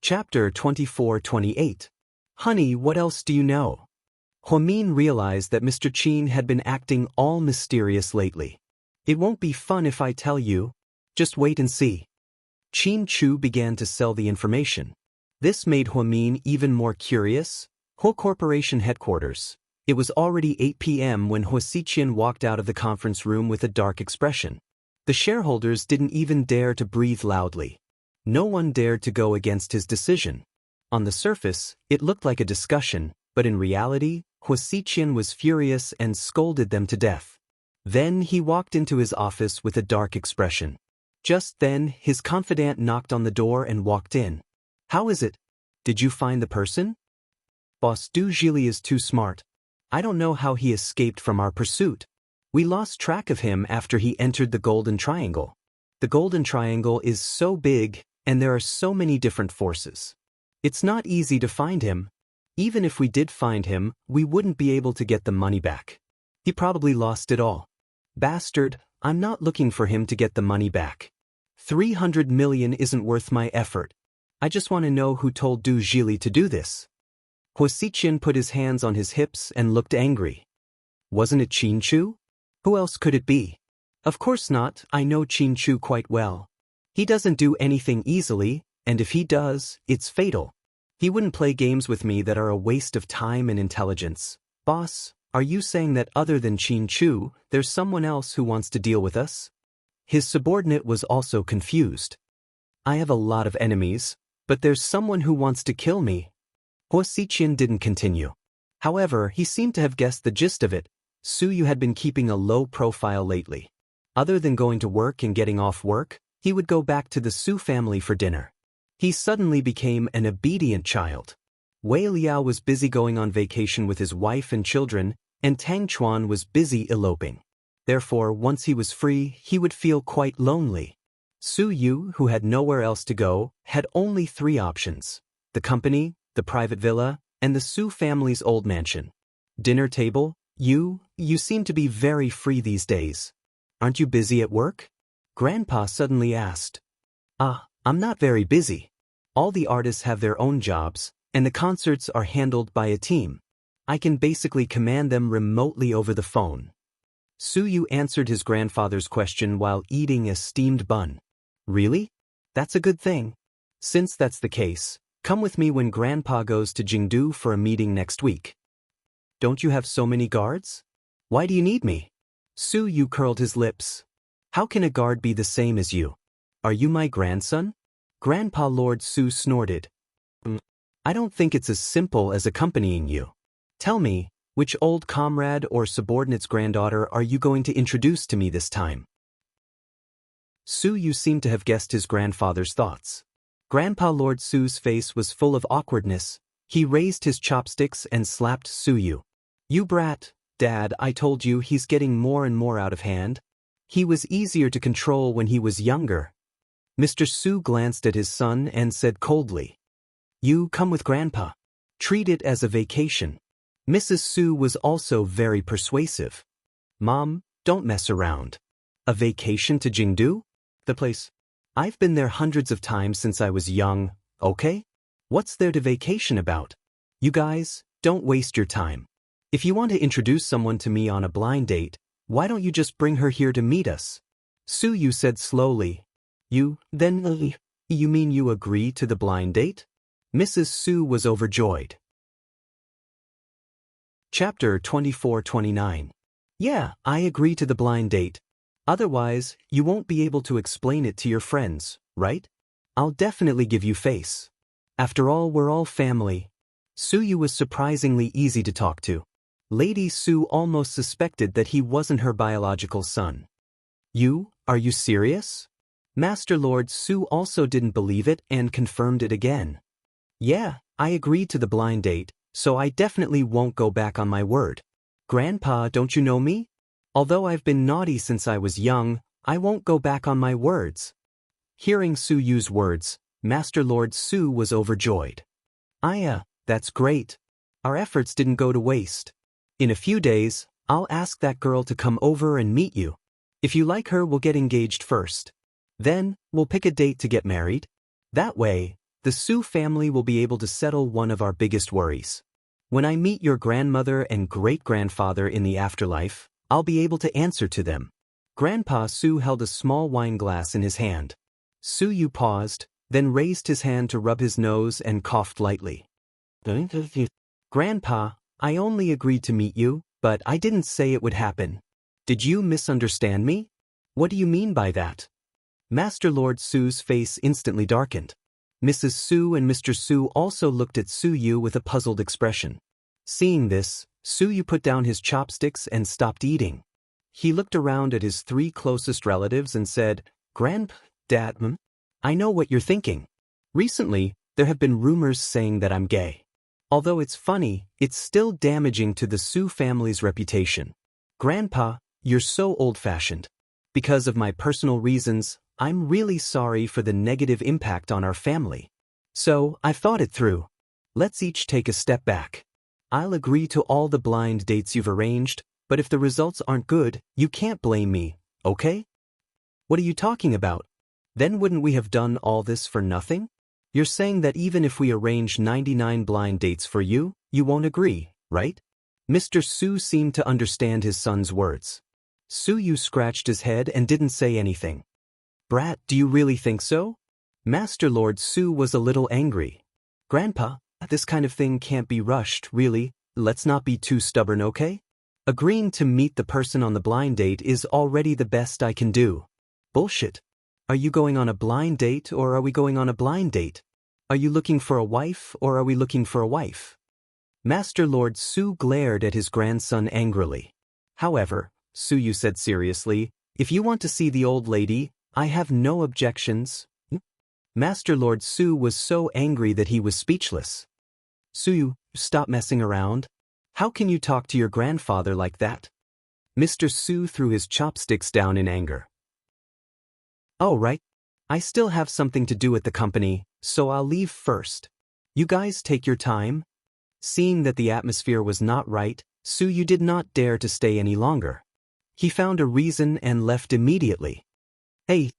Chapter 24-28. Honey, what else do you know? Huamin realized that Mr. Qin had been acting all mysterious lately. It won't be fun if I tell you. Just wait and see. Qin Chu began to sell the information. This made Huamin even more curious. Huo Corporation headquarters. It was already 8 p.m. when Huo Xiqian walked out of the conference room with a dark expression. The shareholders didn't even dare to breathe loudly. No one dared to go against his decision. On the surface, it looked like a discussion, but in reality, Huo Xiqian was furious and scolded them to death. Then he walked into his office with a dark expression. Just then, his confidant knocked on the door and walked in. How is it? Did you find the person? Boss Du Zhili is too smart. I don't know how he escaped from our pursuit. We lost track of him after he entered the Golden Triangle. The Golden Triangle is so big, and there are so many different forces. It's not easy to find him. Even if we did find him, we wouldn't be able to get the money back. He probably lost it all. Bastard, I'm not looking for him to get the money back. 300 million isn't worth my effort. I just want to know who told Du Zhili to do this. Huo Xiqian put his hands on his hips and looked angry. Wasn't it Qin Chu? Who else could it be? Of course not, I know Qin Chu quite well. He doesn't do anything easily, and if he does, it's fatal. He wouldn't play games with me that are a waste of time and intelligence. Boss, are you saying that other than Qin Chu, there's someone else who wants to deal with us? His subordinate was also confused. I have a lot of enemies, but there's someone who wants to kill me. Huo Xiqian didn't continue. However, he seemed to have guessed the gist of it. Su Yu had been keeping a low profile lately. Other than going to work and getting off work, he would go back to the Su family for dinner. He suddenly became an obedient child. Wei Liao was busy going on vacation with his wife and children, and Tang Chuan was busy eloping. Therefore, once he was free, he would feel quite lonely. Su Yu, who had nowhere else to go, had only 3 options: the company, the private villa, and the Su family's old mansion. Dinner table, you seem to be very free these days. Aren't you busy at work? Grandpa suddenly asked. I'm not very busy. All the artists have their own jobs, and the concerts are handled by a team. I can basically command them remotely over the phone. Su Yu answered his grandfather's question while eating a steamed bun. Really? That's a good thing. Since that's the case, come with me when Grandpa goes to Jingdu for a meeting next week. Don't you have so many guards? Why do you need me? Su Yu curled his lips. How can a guard be the same as you? Are you my grandson? Grandpa Lord Su snorted. I don't think it's as simple as accompanying you. Tell me, which old comrade or subordinate's granddaughter are you going to introduce to me this time? Su Yu seemed to have guessed his grandfather's thoughts. Grandpa Lord Su's face was full of awkwardness. He raised his chopsticks and slapped Su Yu. You brat, Dad, I told you he's getting more and more out of hand. He was easier to control when he was younger. Mr. Su glanced at his son and said coldly, You come with Grandpa. Treat it as a vacation. Mrs. Su was also very persuasive. Mom, don't mess around. A vacation to Jingdu? The place? I've been there hundreds of times since I was young, okay? What's there to vacation about? You guys, don't waste your time. If you want to introduce someone to me on a blind date, why don't you just bring her here to meet us? Su Yu said slowly. You mean you agree to the blind date? Mrs. Su was overjoyed. Chapter 24-29. Yeah, I agree to the blind date. Otherwise, you won't be able to explain it to your friends, right? I'll definitely give you face. After all, we're all family. Su Yu was surprisingly easy to talk to. Lady Su almost suspected that he wasn't her biological son. Are you serious? Master Lord Su also didn't believe it and confirmed it again. Yeah, I agreed to the blind date, so I definitely won't go back on my word. Grandpa, don't you know me? Although I've been naughty since I was young, I won't go back on my words. Hearing Su Yu's words, Master Lord Su was overjoyed. That's great. Our efforts didn't go to waste. In a few days, I'll ask that girl to come over and meet you. If you like her, we'll get engaged first. Then, we'll pick a date to get married. That way, The Su family will be able to settle one of our biggest worries. When I meet your grandmother and great-grandfather in the afterlife, I'll be able to answer to them. Grandpa Su held a small wine glass in his hand. Su Yu paused, then raised his hand to rub his nose and coughed lightly. Grandpa, I only agreed to meet you, but I didn't say it would happen. Did you misunderstand me? What do you mean by that? Master Lord Su's face instantly darkened. Mrs. Su and Mr. Su also looked at Su Yu with a puzzled expression. Seeing this, Su Yu put down his chopsticks and stopped eating. He looked around at his three closest relatives and said, Dad, I know what you're thinking. Recently, there have been rumors saying that I'm gay. Although it's funny, it's still damaging to the Su family's reputation. Grandpa, you're so old-fashioned. Because of my personal reasons, I'm really sorry for the negative impact on our family. So, I've thought it through. Let's each take a step back. I'll agree to all the blind dates you've arranged, but if the results aren't good, you can't blame me, okay? What are you talking about? Then wouldn't we have done all this for nothing? You're saying that even if we arrange 99 blind dates for you, you won't agree, right? Mr. Su seemed to understand his son's words. Su Yu scratched his head and didn't say anything. Brat, do you really think so? Master Lord Su was a little angry. Grandpa, this kind of thing can't be rushed, really. Let's not be too stubborn, okay? Agreeing to meet the person on the blind date is already the best I can do. Bullshit. Are you going on a blind date or are we going on a blind date? Are you looking for a wife or are we looking for a wife? Master Lord Su glared at his grandson angrily. However, Su Yu said seriously, if you want to see the old lady, I have no objections. Master Lord Su was so angry that he was speechless. Su Yu, stop messing around. How can you talk to your grandfather like that? Mr. Su threw his chopsticks down in anger. Oh right. I still have something to do at the company, so I'll leave first. You guys take your time. Seeing that the atmosphere was not right, Su Yu did not dare to stay any longer. He found a reason and left immediately. Hey.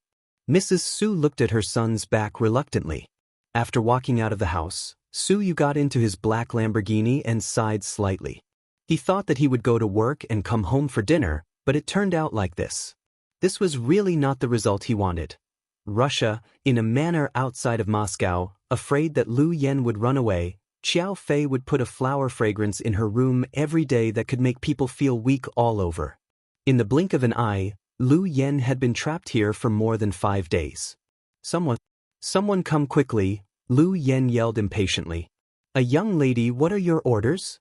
Mrs. Su looked at her son's back reluctantly. After walking out of the house, Su Yu got into his black Lamborghini and sighed slightly. He thought that he would go to work and come home for dinner, but it turned out like this. This was really not the result he wanted. Russia, in a manor outside of Moscow, afraid that Lu Yen would run away, Xiao Fei would put a flower fragrance in her room every day that could make people feel weak all over. In the blink of an eye, Lu Yen had been trapped here for more than 5 days. Someone come quickly, Lu Yen yelled impatiently. A young lady, what are your orders?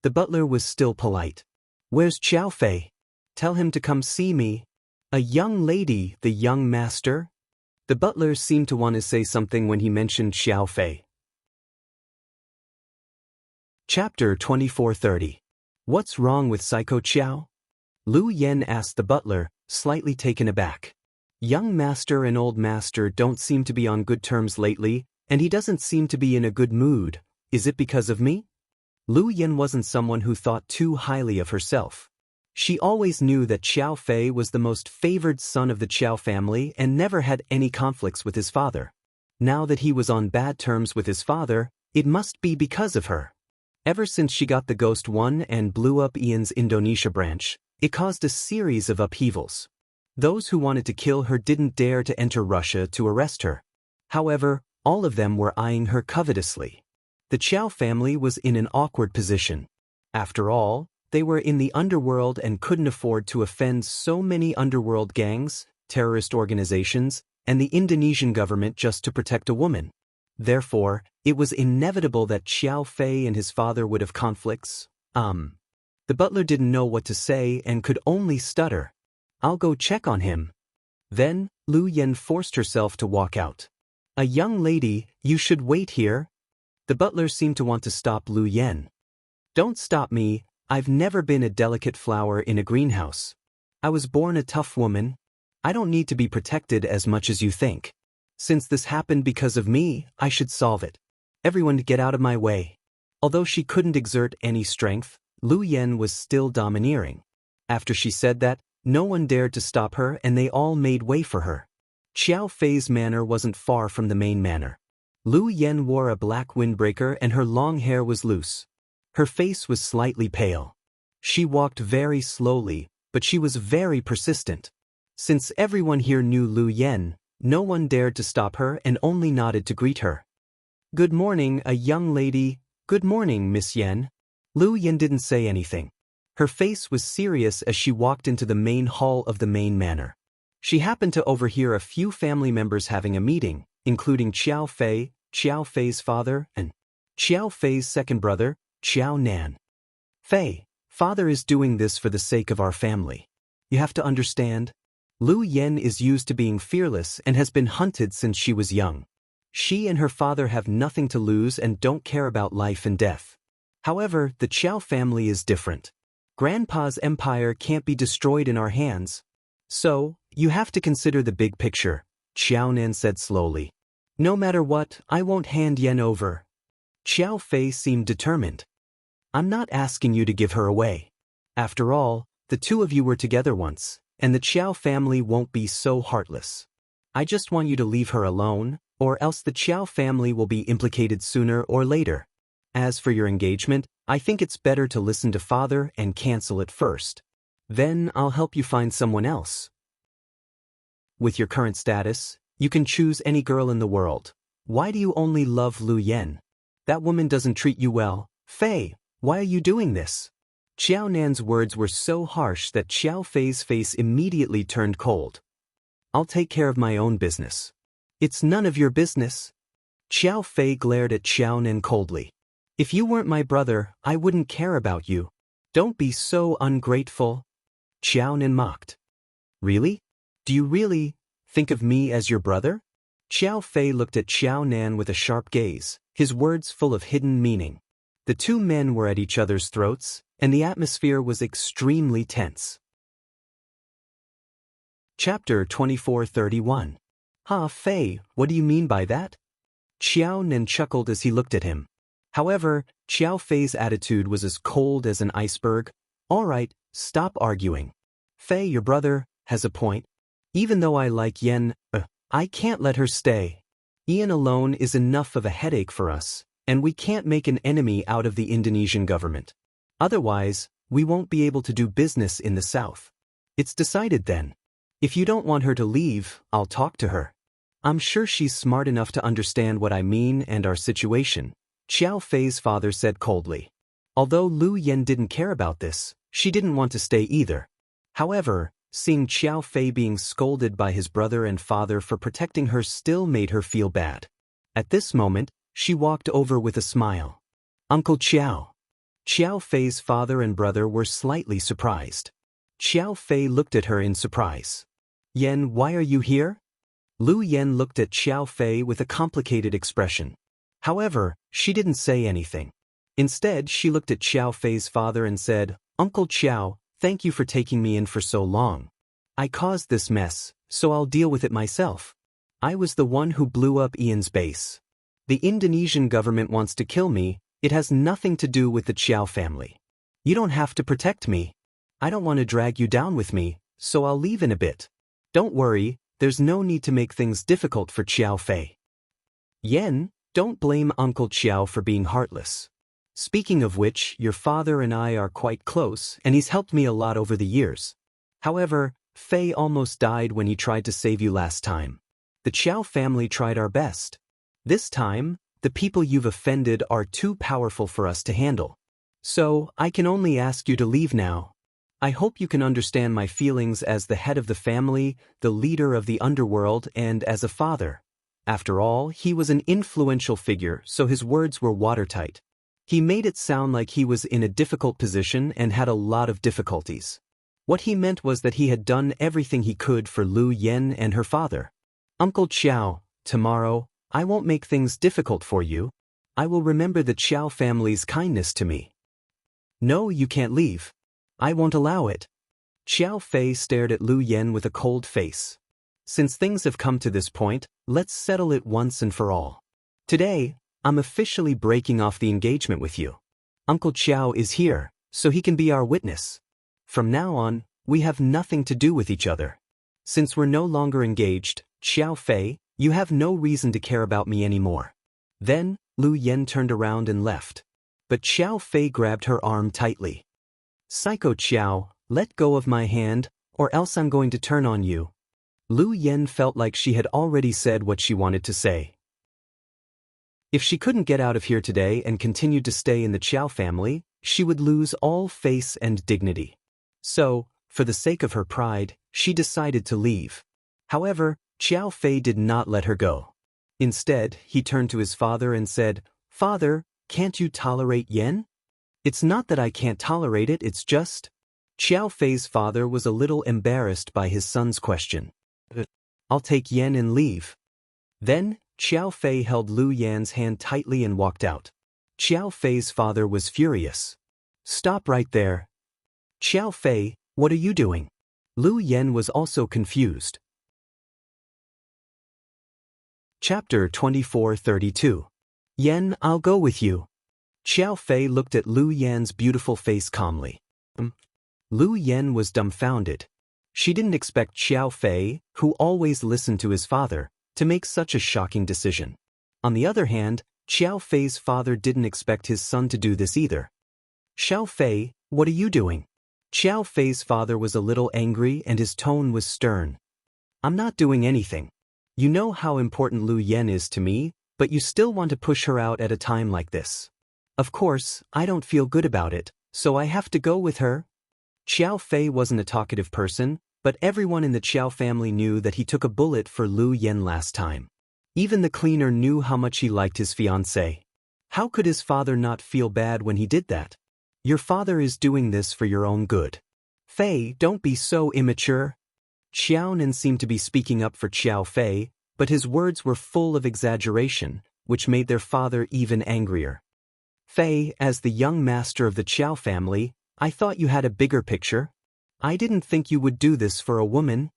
The butler was still polite. Where's Xiao Fei? Tell him to come see me. A young lady, the young master? The butler seemed to want to say something when he mentioned Xiao Fei. Chapter 2430. What's wrong with Psycho Xiao? Lu Yen asked the butler, slightly taken aback. Young master and old master don't seem to be on good terms lately, and he doesn't seem to be in a good mood. Is it because of me? Lu Yen wasn't someone who thought too highly of herself. She always knew that Xiao Fei was the most favored son of the Xiao family and never had any conflicts with his father. Now that he was on bad terms with his father, it must be because of her. Ever since she got the Ghost One and blew up Ian's Indonesia branch, it caused a series of upheavals. Those who wanted to kill her didn't dare to enter Russia to arrest her. However, all of them were eyeing her covetously. The Qiao family was in an awkward position. After all, they were in the underworld and couldn't afford to offend so many underworld gangs, terrorist organizations, and the Indonesian government just to protect a woman. Therefore, it was inevitable that Xiao Fei and his father would have conflicts. The butler didn't know what to say and could only stutter. I'll go check on him. Then, Lu Yen forced herself to walk out. A young lady, you should wait here. The butler seemed to want to stop Lu Yen. Don't stop me, I've never been a delicate flower in a greenhouse. I was born a tough woman. I don't need to be protected as much as you think. Since this happened because of me, I should solve it. Everyone get out of my way. Although she couldn't exert any strength, Lu Yen was still domineering. After she said that, no one dared to stop her and they all made way for her. Xiao Fei's manor wasn't far from the main manor. Lu Yen wore a black windbreaker and her long hair was loose. Her face was slightly pale. She walked very slowly, but she was very persistent. Since everyone here knew Lu Yen, no one dared to stop her and only nodded to greet her. "Good morning, a young lady. Good morning, Miss Yen." Lu Yen didn't say anything. Her face was serious as she walked into the main hall of the main manor. She happened to overhear a few family members having a meeting, including Xiao Fei, Xiao Fei's father, and Xiao Fei's second brother, Xiao Nan. "Fei, father is doing this for the sake of our family. You have to understand. Lu Yen is used to being fearless and has been hunted since she was young. She and her father have nothing to lose and don't care about life and death. However, the Qiao family is different. Grandpa's empire can't be destroyed in our hands. So, you have to consider the big picture," Xiao Nan said slowly. "No matter what, I won't hand Yen over." Xiao Fei seemed determined. "I'm not asking you to give her away. After all, the two of you were together once, and the Qiao family won't be so heartless. I just want you to leave her alone, or else the Qiao family will be implicated sooner or later. As for your engagement, I think it's better to listen to father and cancel it first. Then I'll help you find someone else. With your current status, you can choose any girl in the world. Why do you only love Lu Yen? That woman doesn't treat you well. Fei, why are you doing this?" Xiao Nan's words were so harsh that Xiao Fei's face immediately turned cold. "I'll take care of my own business." "It's none of your business." Xiao Fei glared at Xiao Nan coldly. "If you weren't my brother, I wouldn't care about you. Don't be so ungrateful." Xiao Nan mocked. "Really? Do you really think of me as your brother?" Xiao Fei looked at Xiao Nan with a sharp gaze, his words full of hidden meaning. The two men were at each other's throats, and the atmosphere was extremely tense. Chapter 2431. "Ha, Fei, what do you mean by that?" Xiao Nan chuckled as he looked at him. However, Xiao Fei's attitude was as cold as an iceberg. "All right, stop arguing. Fei, your brother, has a point. Even though I like Yen, I can't let her stay. Ian alone is enough of a headache for us, and we can't make an enemy out of the Indonesian government. Otherwise, we won't be able to do business in the south. It's decided then. If you don't want her to leave, I'll talk to her. I'm sure she's smart enough to understand what I mean and our situation," Xiao Fei's father said coldly. Although Lu Yen didn't care about this, she didn't want to stay either. However, seeing Xiao Fei being scolded by his brother and father for protecting her still made her feel bad. At this moment, she walked over with a smile. "Uncle Xiao." Xiao Fei's father and brother were slightly surprised. Xiao Fei looked at her in surprise. "Yen, why are you here?" Lu Yen looked at Xiao Fei with a complicated expression. However, she didn't say anything. Instead, she looked at Xiao Fei's father and said, "Uncle Xiao, thank you for taking me in for so long. I caused this mess, so I'll deal with it myself. I was the one who blew up Ian's base. The Indonesian government wants to kill me. It has nothing to do with the Qiao family. You don't have to protect me. I don't want to drag you down with me, so I'll leave in a bit. Don't worry, there's no need to make things difficult for Xiao Fei. Yen, don't blame Uncle Xiao for being heartless. Speaking of which, your father and I are quite close, and he's helped me a lot over the years. However, Fei almost died when he tried to save you last time. The Qiao family tried our best. This time, the people you've offended are too powerful for us to handle. So, I can only ask you to leave now. I hope you can understand my feelings as the head of the family, the leader of the underworld, and as a father. After all, he was an influential figure, so his words were watertight. He made it sound like he was in a difficult position and had a lot of difficulties. What he meant was that he had done everything he could for Lu Yen and her father. Uncle Xiao, tomorrow, I won't make things difficult for you. I will remember the Qiao family's kindness to me. No, you can't leave. I won't allow it. Xiao Fei stared at Lu Yen with a cold face. Since things have come to this point, let's settle it once and for all. Today, I'm officially breaking off the engagement with you. Uncle Qiao is here, so he can be our witness. From now on, we have nothing to do with each other. Since we're no longer engaged, Xiao Fei, you have no reason to care about me anymore. Then, Lu Yen turned around and left. But Xiao Fei grabbed her arm tightly. Psycho Xiao, let go of my hand, or else I'm going to turn on you. Lu Yen felt like she had already said what she wanted to say. If she couldn't get out of here today and continued to stay in the Xiao family, she would lose all face and dignity. So, for the sake of her pride, she decided to leave. However, Xiao Fei did not let her go. Instead, he turned to his father and said, "Father, can't you tolerate Yen?" "It's not that I can't tolerate it, it's just..." Xiao Fei's father was a little embarrassed by his son's question. "I'll take Yen and leave." Then, Xiao Fei held Lu Yan's hand tightly and walked out. Xiao Fei's father was furious. "Stop right there. Xiao Fei, what are you doing?" Lu Yen was also confused. Chapter 24:32. Yen, I'll go with you. Xiao Fei looked at Lu Yan's beautiful face calmly. Lu Yen was dumbfounded. She didn't expect Xiao Fei, who always listened to his father, to make such a shocking decision. On the other hand, Xiao Fei's father didn't expect his son to do this either. "Xiao Fei, what are you doing?" Xiao Fei's father was a little angry and his tone was stern. "I'm not doing anything. You know how important Lu Yen is to me, but you still want to push her out at a time like this. Of course, I don't feel good about it, so I have to go with her." Xiao Fei wasn't a talkative person, but everyone in the Xiao family knew that he took a bullet for Lu Yen last time. Even the cleaner knew how much he liked his fiancée. How could his father not feel bad when he did that? "Your father is doing this for your own good. Fei, don't be so immature." Xiao Nan seemed to be speaking up for Xiao Fei, but his words were full of exaggeration, which made their father even angrier. "Fei, as the young master of the Xiao family, I thought you had a bigger picture. I didn't think you would do this for a woman."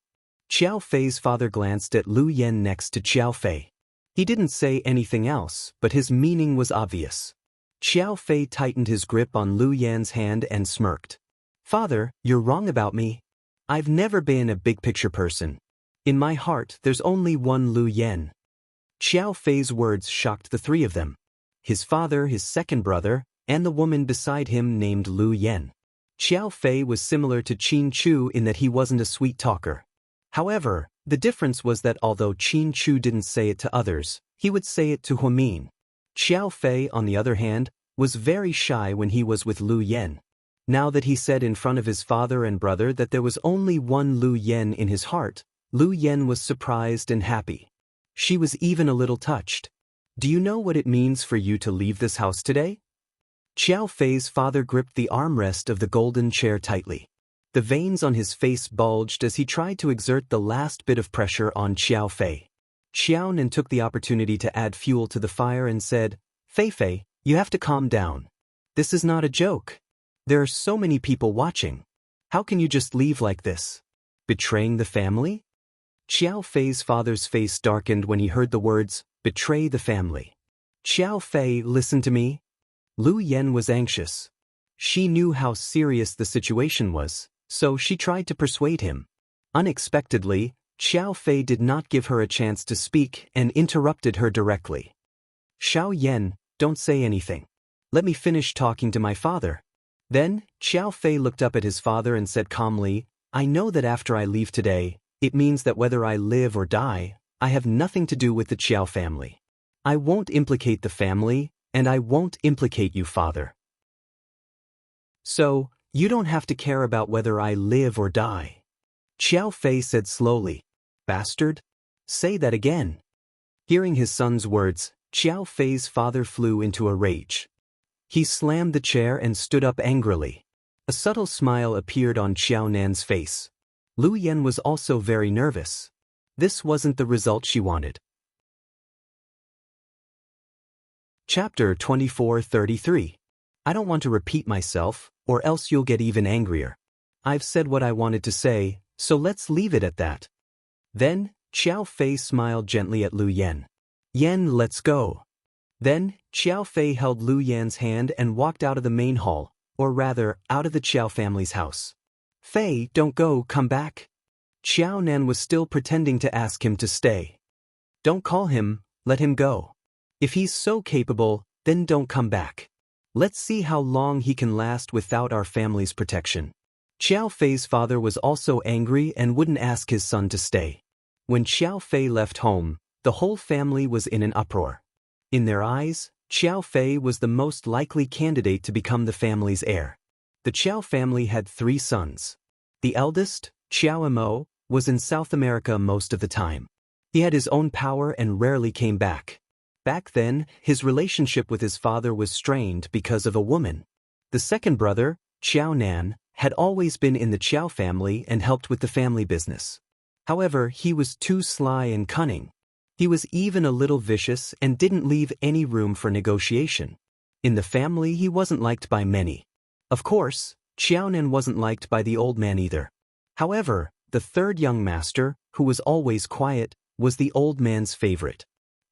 Xiao Fei's father glanced at Lu Yen next to Xiao Fei. He didn't say anything else, but his meaning was obvious. Xiao Fei tightened his grip on Lu Yan's hand and smirked. "Father, you're wrong about me. I've never been a big-picture person. In my heart, there's only one Lu Yen." Xiao Fei's words shocked the three of them. His father, his second brother, and the woman beside him named Lu Yen. Xiao Fei was similar to Qin Chu in that he wasn't a sweet talker. However, the difference was that although Qin Chu didn't say it to others, he would say it to Huamin. Xiao Fei, on the other hand, was very shy when he was with Lu Yen. Now that he said in front of his father and brother that there was only one Lu Yen in his heart, Lu Yen was surprised and happy. She was even a little touched. "Do you know what it means for you to leave this house today?" Xiao Fei's father gripped the armrest of the golden chair tightly. The veins on his face bulged as he tried to exert the last bit of pressure on Xiao Fei. Xiao Nan took the opportunity to add fuel to the fire and said, "Fei Fei, you have to calm down. This is not a joke. There are so many people watching. How can you just leave like this? Betraying the family?" Xiao Fei's father's face darkened when he heard the words, "betray the family." "Xiao Fei, listen to me." Lu Yen was anxious. She knew how serious the situation was, so she tried to persuade him. Unexpectedly, Xiao Fei did not give her a chance to speak and interrupted her directly. "Xiao Yen, don't say anything. Let me finish talking to my father." Then, Xiao Fei looked up at his father and said calmly, "I know that after I leave today, it means that whether I live or die, I have nothing to do with the Xiao family. I won't implicate the family, and I won't implicate you, father. So, you don't have to care about whether I live or die." Xiao Fei said slowly. "Bastard? Say that again." Hearing his son's words, Xiao Fei's father flew into a rage. He slammed the chair and stood up angrily. A subtle smile appeared on Xiao Nan's face. Lu Yen was also very nervous. This wasn't the result she wanted. Chapter 24:33. I don't want to repeat myself, or else you'll get even angrier. I've said what I wanted to say, so let's leave it at that. Then, Xiao Fei smiled gently at Lu Yen. "Yen, let's go." Then, Xiao Fei held Lu Yan's hand and walked out of the main hall, or rather, out of the Xiao family's house. "Fei, don't go, come back." Xiao Nan was still pretending to ask him to stay. "Don't call him, let him go. If he's so capable, then don't come back. Let's see how long he can last without our family's protection. Xiao Fei's father was also angry and wouldn't ask his son to stay. When Xiao Fei left home, the whole family was in an uproar. In their eyes, Xiao Fei was the most likely candidate to become the family's heir. The Xiao family had 3 sons. The eldest, Xiao Mo, was in South America most of the time. He had his own power and rarely came back. Back then, his relationship with his father was strained because of a woman. The second brother, Xiao Nan, had always been in the Xiao family and helped with the family business. However, he was too sly and cunning. He was even a little vicious and didn't leave any room for negotiation. In the family, he wasn't liked by many. Of course, Xiao Nan wasn't liked by the old man either. However, the third young master, who was always quiet, was the old man's favorite.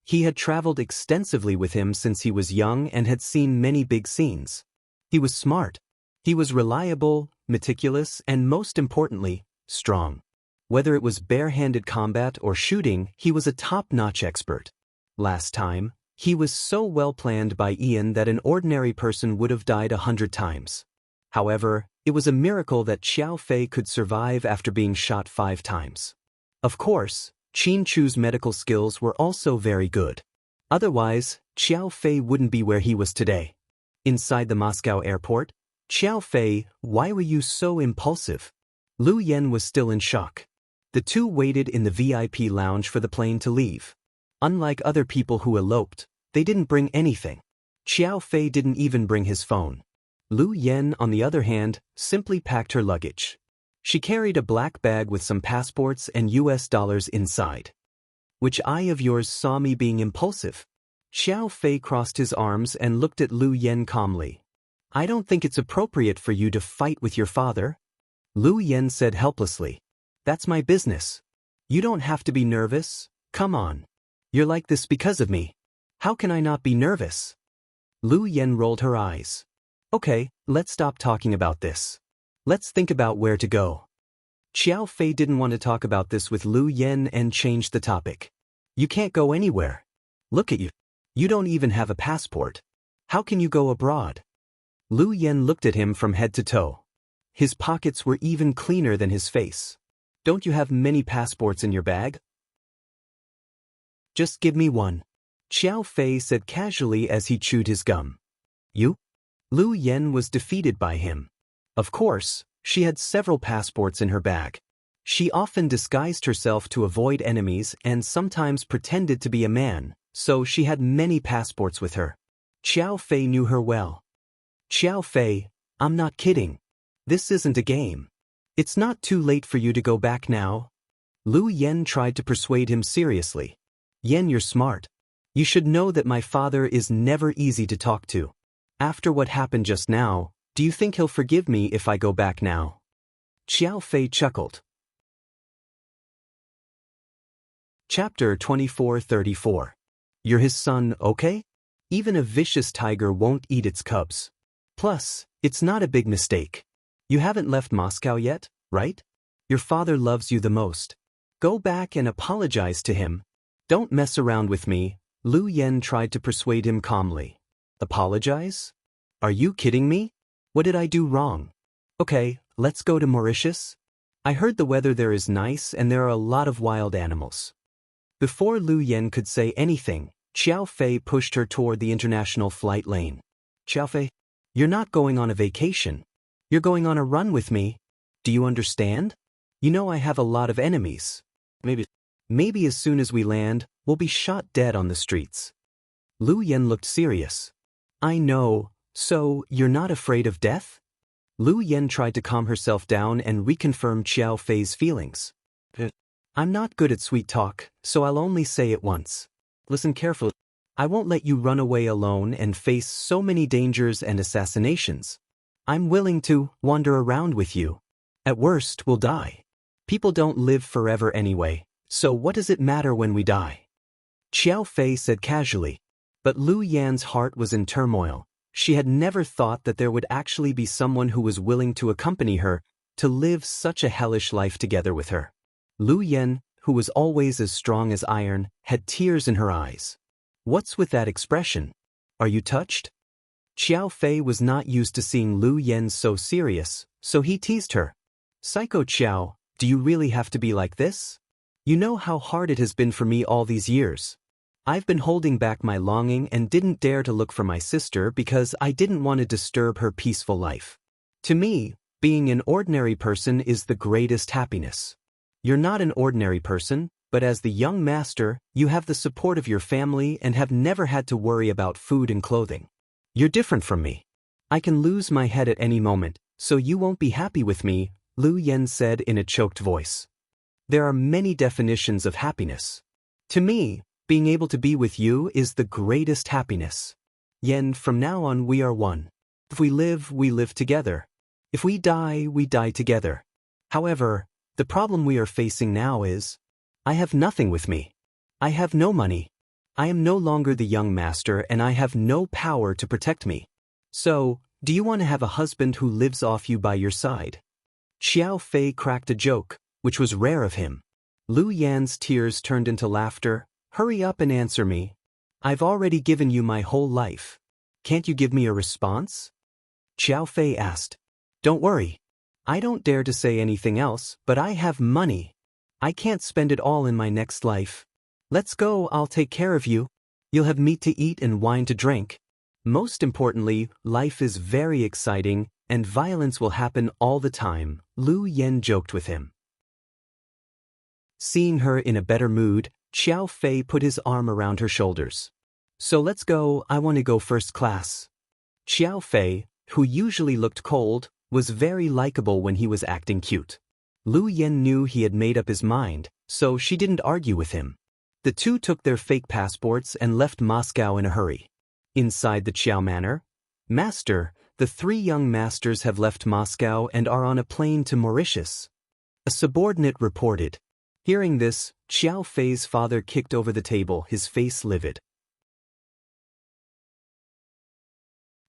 He had traveled extensively with him since he was young and had seen many big scenes. He was smart. He was reliable, meticulous, and most importantly, strong. Whether it was bare-handed combat or shooting, he was a top-notch expert. Last time, he was so well planned by Ian that an ordinary person would have died 100 times. However, it was a miracle that Xiao Fei could survive after being shot 5 times. Of course, Qin Chu's medical skills were also very good. Otherwise, Xiao Fei wouldn't be where he was today. Inside the Moscow airport, Xiao Fei, why were you so impulsive? Lu Yen was still in shock. The two waited in the VIP lounge for the plane to leave. Unlike other people who eloped, they didn't bring anything. Xiao Fei didn't even bring his phone. Lu Yen, on the other hand, simply packed her luggage. She carried a black bag with some passports and US dollars inside. Which eye of yours saw me being impulsive? Xiao Fei crossed his arms and looked at Lu Yen calmly. I don't think it's appropriate for you to fight with your father. Lu Yen said helplessly. That's my business. You don't have to be nervous, come on. You're like this because of me. How can I not be nervous? Lu Yen rolled her eyes. Okay, let's stop talking about this. Let's think about where to go. Xiao Fei didn't want to talk about this with Lu Yen and changed the topic. You can't go anywhere. Look at you. You don't even have a passport. How can you go abroad? Lu Yen looked at him from head to toe. His pockets were even cleaner than his face. Don't you have many passports in your bag? Just give me one. Xiao Fei said casually as he chewed his gum. You? Lu Yen was defeated by him. Of course, she had several passports in her bag. She often disguised herself to avoid enemies and sometimes pretended to be a man, so she had many passports with her. Xiao Fei knew her well. Xiao Fei, I'm not kidding. This isn't a game. It's not too late for you to go back now. Lu Yen tried to persuade him seriously. Yen, you're smart. You should know that my father is never easy to talk to. After what happened just now, do you think he'll forgive me if I go back now? Xiao Fei chuckled. Chapter 2434. You're his son, okay? Even a vicious tiger won't eat its cubs. Plus, it's not a big mistake. You haven't left Moscow yet, right? Your father loves you the most. Go back and apologize to him. Don't mess around with me, Lu Yen tried to persuade him calmly. Apologize? Are you kidding me? What did I do wrong? Okay, let's go to Mauritius. I heard the weather there is nice and there are a lot of wild animals. Before Lu Yen could say anything, Xiao Fei pushed her toward the international flight lane. Xiao Fei, you're not going on a vacation. You're going on a run with me. Do you understand? You know I have a lot of enemies. Maybe as soon as we land, we'll be shot dead on the streets. Lu Yen looked serious. I know, so you're not afraid of death? Lu Yen tried to calm herself down and reconfirm Xiao Fei's feelings. I'm not good at sweet talk, so I'll only say it once. Listen carefully. I won't let you run away alone and face so many dangers and assassinations. I'm willing to wander around with you. At worst, we'll die. People don't live forever anyway, so what does it matter when we die? Xiao Fei said casually. But Lu Yan's heart was in turmoil. She had never thought that there would actually be someone who was willing to accompany her, to live such a hellish life together with her. Lu Yan, who was always as strong as iron, had tears in her eyes. What's with that expression? Are you touched? Xiao Fei was not used to seeing Lu Yen so serious, so he teased her. Psycho Xiao, do you really have to be like this? You know how hard it has been for me all these years. I've been holding back my longing and didn't dare to look for my sister because I didn't want to disturb her peaceful life. To me, being an ordinary person is the greatest happiness. You're not an ordinary person, but as the young master, you have the support of your family and have never had to worry about food and clothing. You're different from me. I can lose my head at any moment, so you won't be happy with me, Lu Yen said in a choked voice. There are many definitions of happiness. To me, being able to be with you is the greatest happiness. Yen, from now on we are one. If we live together. If we die together. However, the problem we are facing now is, I have nothing with me. I have no money. I am no longer the young master and I have no power to protect me. So, do you want to have a husband who lives off you by your side? Xiao Fei cracked a joke, which was rare of him. Lu Yan's tears turned into laughter. Hurry up and answer me. I've already given you my whole life. Can't you give me a response? Xiao Fei asked. Don't worry. I don't dare to say anything else, but I have money. I can't spend it all in my next life. Let's go, I'll take care of you. You'll have meat to eat and wine to drink. Most importantly, life is very exciting, and violence will happen all the time, Lu Yen joked with him. Seeing her in a better mood, Xiao Fei put his arm around her shoulders. So let's go, I want to go first class. Xiao Fei, who usually looked cold, was very likable when he was acting cute. Lu Yen knew he had made up his mind, so she didn't argue with him. The two took their fake passports and left Moscow in a hurry. Inside the Qiao Manor, Master, the three young masters have left Moscow and are on a plane to Mauritius. A subordinate reported. Hearing this, Xiao Fei's father kicked over the table, his face livid.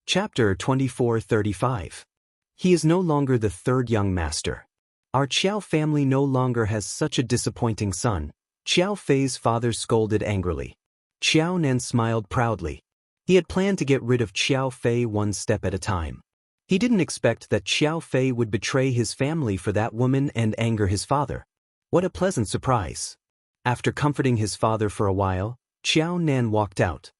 Chapter 2435. He is no longer the third young master. Our Qiao family no longer has such a disappointing son. Xiao Fei's father scolded angrily. Xiao Nan smiled proudly. He had planned to get rid of Xiao Fei one step at a time. He didn't expect that Xiao Fei would betray his family for that woman and anger his father. What a pleasant surprise. After comforting his father for a while, Xiao Nan walked out.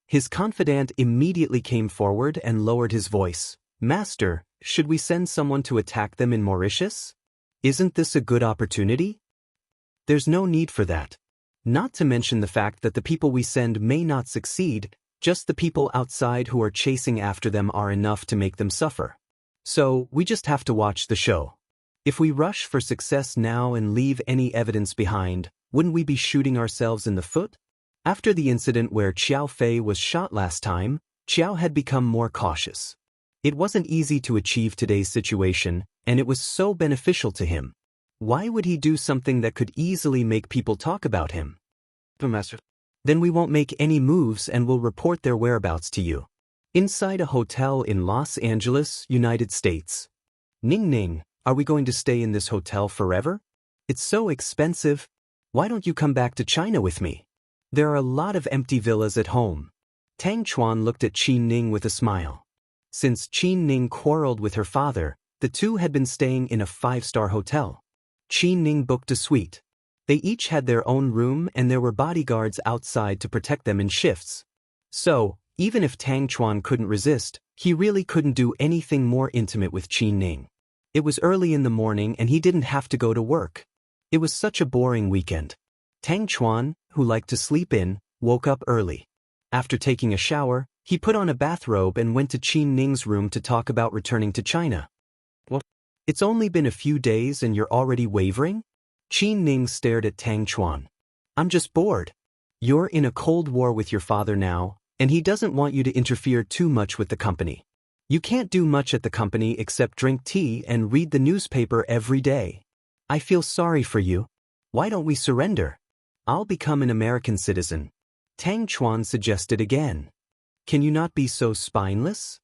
His confidant immediately came forward and lowered his voice. Master, should we send someone to attack them in Mauritius? Isn't this a good opportunity? There's no need for that. Not to mention the fact that the people we send may not succeed, just the people outside who are chasing after them are enough to make them suffer. So, we just have to watch the show. If we rush for success now and leave any evidence behind, wouldn't we be shooting ourselves in the foot? After the incident where Xiao Fei was shot last time, Xiao had become more cautious. It wasn't easy to achieve today's situation, and it was so beneficial to him. Why would he do something that could easily make people talk about him? Master. Then we won't make any moves and will report their whereabouts to you. Inside a hotel in Los Angeles, United States. Ning Ning, are we going to stay in this hotel forever? It's so expensive. Why don't you come back to China with me? There are a lot of empty villas at home. Tang Chuan looked at Qin Ning with a smile. Since Qin Ning quarreled with her father, the two had been staying in a 5-star hotel. Qin Ning booked a suite. They each had their own room and there were bodyguards outside to protect them in shifts. So, even if Tang Chuan couldn't resist, he really couldn't do anything more intimate with Qin Ning. It was early in the morning and he didn't have to go to work. It was such a boring weekend. Tang Chuan, who liked to sleep in, woke up early. After taking a shower, he put on a bathrobe and went to Qin Ning's room to talk about returning to China. What? It's only been a few days and you're already wavering? Qin Ning stared at Tang Chuan. I'm just bored. You're in a cold war with your father now, and he doesn't want you to interfere too much with the company. You can't do much at the company except drink tea and read the newspaper every day. I feel sorry for you. Why don't we surrender? I'll become an American citizen. Tang Chuan suggested again. Can you not be so spineless?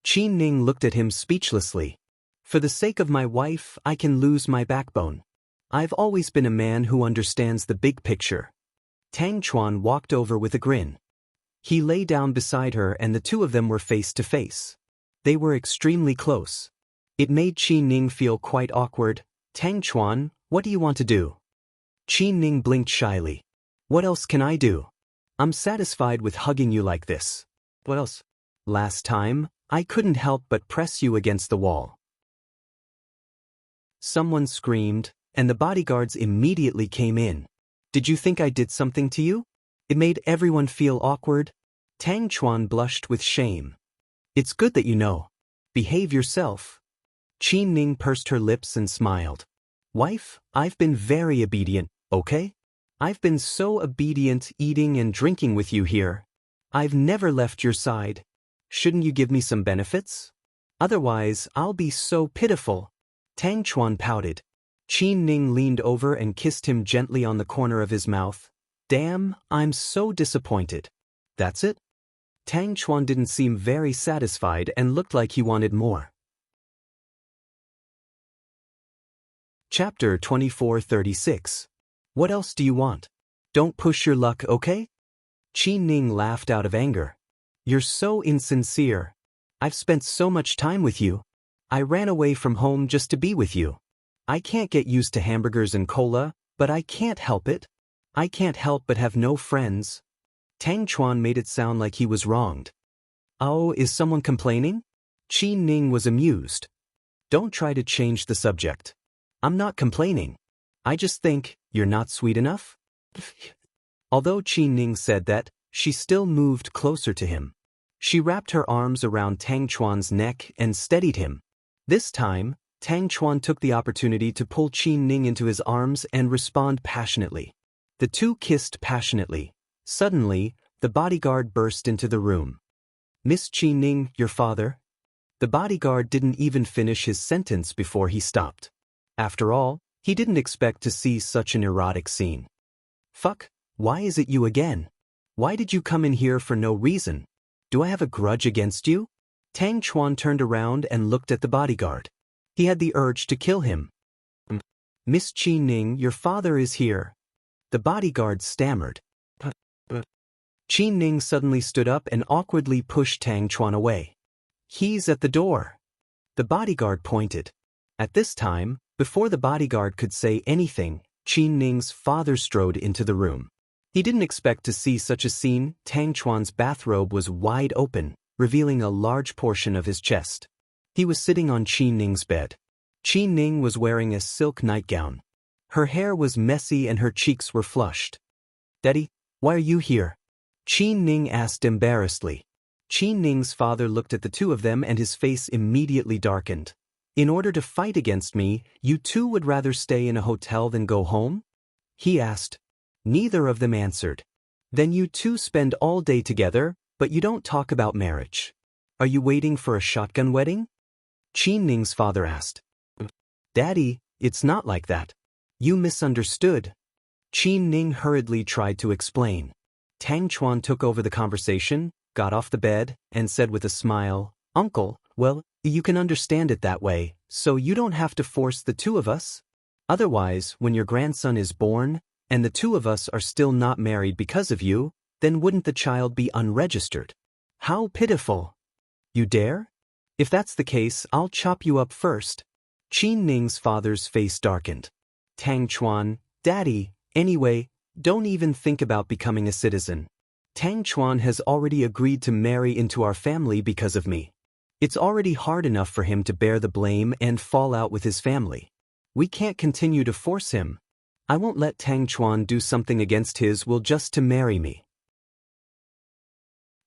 Qin Ning looked at him speechlessly. For the sake of my wife, I can lose my backbone. I've always been a man who understands the big picture. Tang Chuan walked over with a grin. He lay down beside her and the two of them were face to face. They were extremely close. It made Qi Ning feel quite awkward. Tang Chuan, what do you want to do? Qi Ning blinked shyly. What else can I do? I'm satisfied with hugging you like this. What else? Last time, I couldn't help but press you against the wall. Someone screamed, and the bodyguards immediately came in. Did you think I did something to you? It made everyone feel awkward. Tang Chuan blushed with shame. It's good that you know. Behave yourself. Qi Ning pursed her lips and smiled. Wife, I've been very obedient, okay? I've been so obedient eating and drinking with you here. I've never left your side. Shouldn't you give me some benefits? Otherwise, I'll be so pitiful. Tang Chuan pouted. Qi Ning leaned over and kissed him gently on the corner of his mouth. Damn, I'm so disappointed. That's it? Tang Chuan didn't seem very satisfied and looked like he wanted more. Chapter 2436. What else do you want? Don't push your luck, okay? Qi Ning laughed out of anger. You're so insincere. I've spent so much time with you. I ran away from home just to be with you. I can't get used to hamburgers and cola, but I can't help it. I can't help but have no friends. Tang Chuan made it sound like he was wronged. Oh, is someone complaining? Qi Ning was amused. Don't try to change the subject. I'm not complaining. I just think you're not sweet enough. Although Qi Ning said that, she still moved closer to him. She wrapped her arms around Tang Chuan's neck and steadied him. This time, Tang Chuan took the opportunity to pull Qi Ning into his arms and respond passionately. The two kissed passionately. Suddenly, the bodyguard burst into the room. Miss Qi Ning, your father? The bodyguard didn't even finish his sentence before he stopped. After all, he didn't expect to see such an erotic scene. Fuck, why is it you again? Why did you come in here for no reason? Do I have a grudge against you? Tang Chuan turned around and looked at the bodyguard. He had the urge to kill him. Miss Qi Ning, your father is here. The bodyguard stammered. But. Qi Ning suddenly stood up and awkwardly pushed Tang Chuan away. He's at the door. The bodyguard pointed. At this time, before the bodyguard could say anything, Qi Ning's father strode into the room. He didn't expect to see such a scene. Tang Chuan's bathrobe was wide open, revealing a large portion of his chest. He was sitting on Qi Ning's bed. Qi Ning was wearing a silk nightgown. Her hair was messy and her cheeks were flushed. Daddy, why are you here? Qi Ning asked embarrassedly. Qi Ning's father looked at the two of them and his face immediately darkened. In order to fight against me, you two would rather stay in a hotel than go home? He asked. Neither of them answered. Then you two spend all day together, but you don't talk about marriage. Are you waiting for a shotgun wedding? Qi Ning's father asked. Daddy, it's not like that. You misunderstood. Qi Ning hurriedly tried to explain. Tang Chuan took over the conversation, got off the bed, and said with a smile, Uncle, well, you can understand it that way, so you don't have to force the two of us. Otherwise, when your grandson is born, and the two of us are still not married because of you, then wouldn't the child be unregistered? How pitiful. You dare? If that's the case, I'll chop you up first. Qi Ning's father's face darkened. Tang Chuan, Daddy, anyway, don't even think about becoming a citizen. Tang Chuan has already agreed to marry into our family because of me. It's already hard enough for him to bear the blame and fall out with his family. We can't continue to force him. I won't let Tang Chuan do something against his will just to marry me.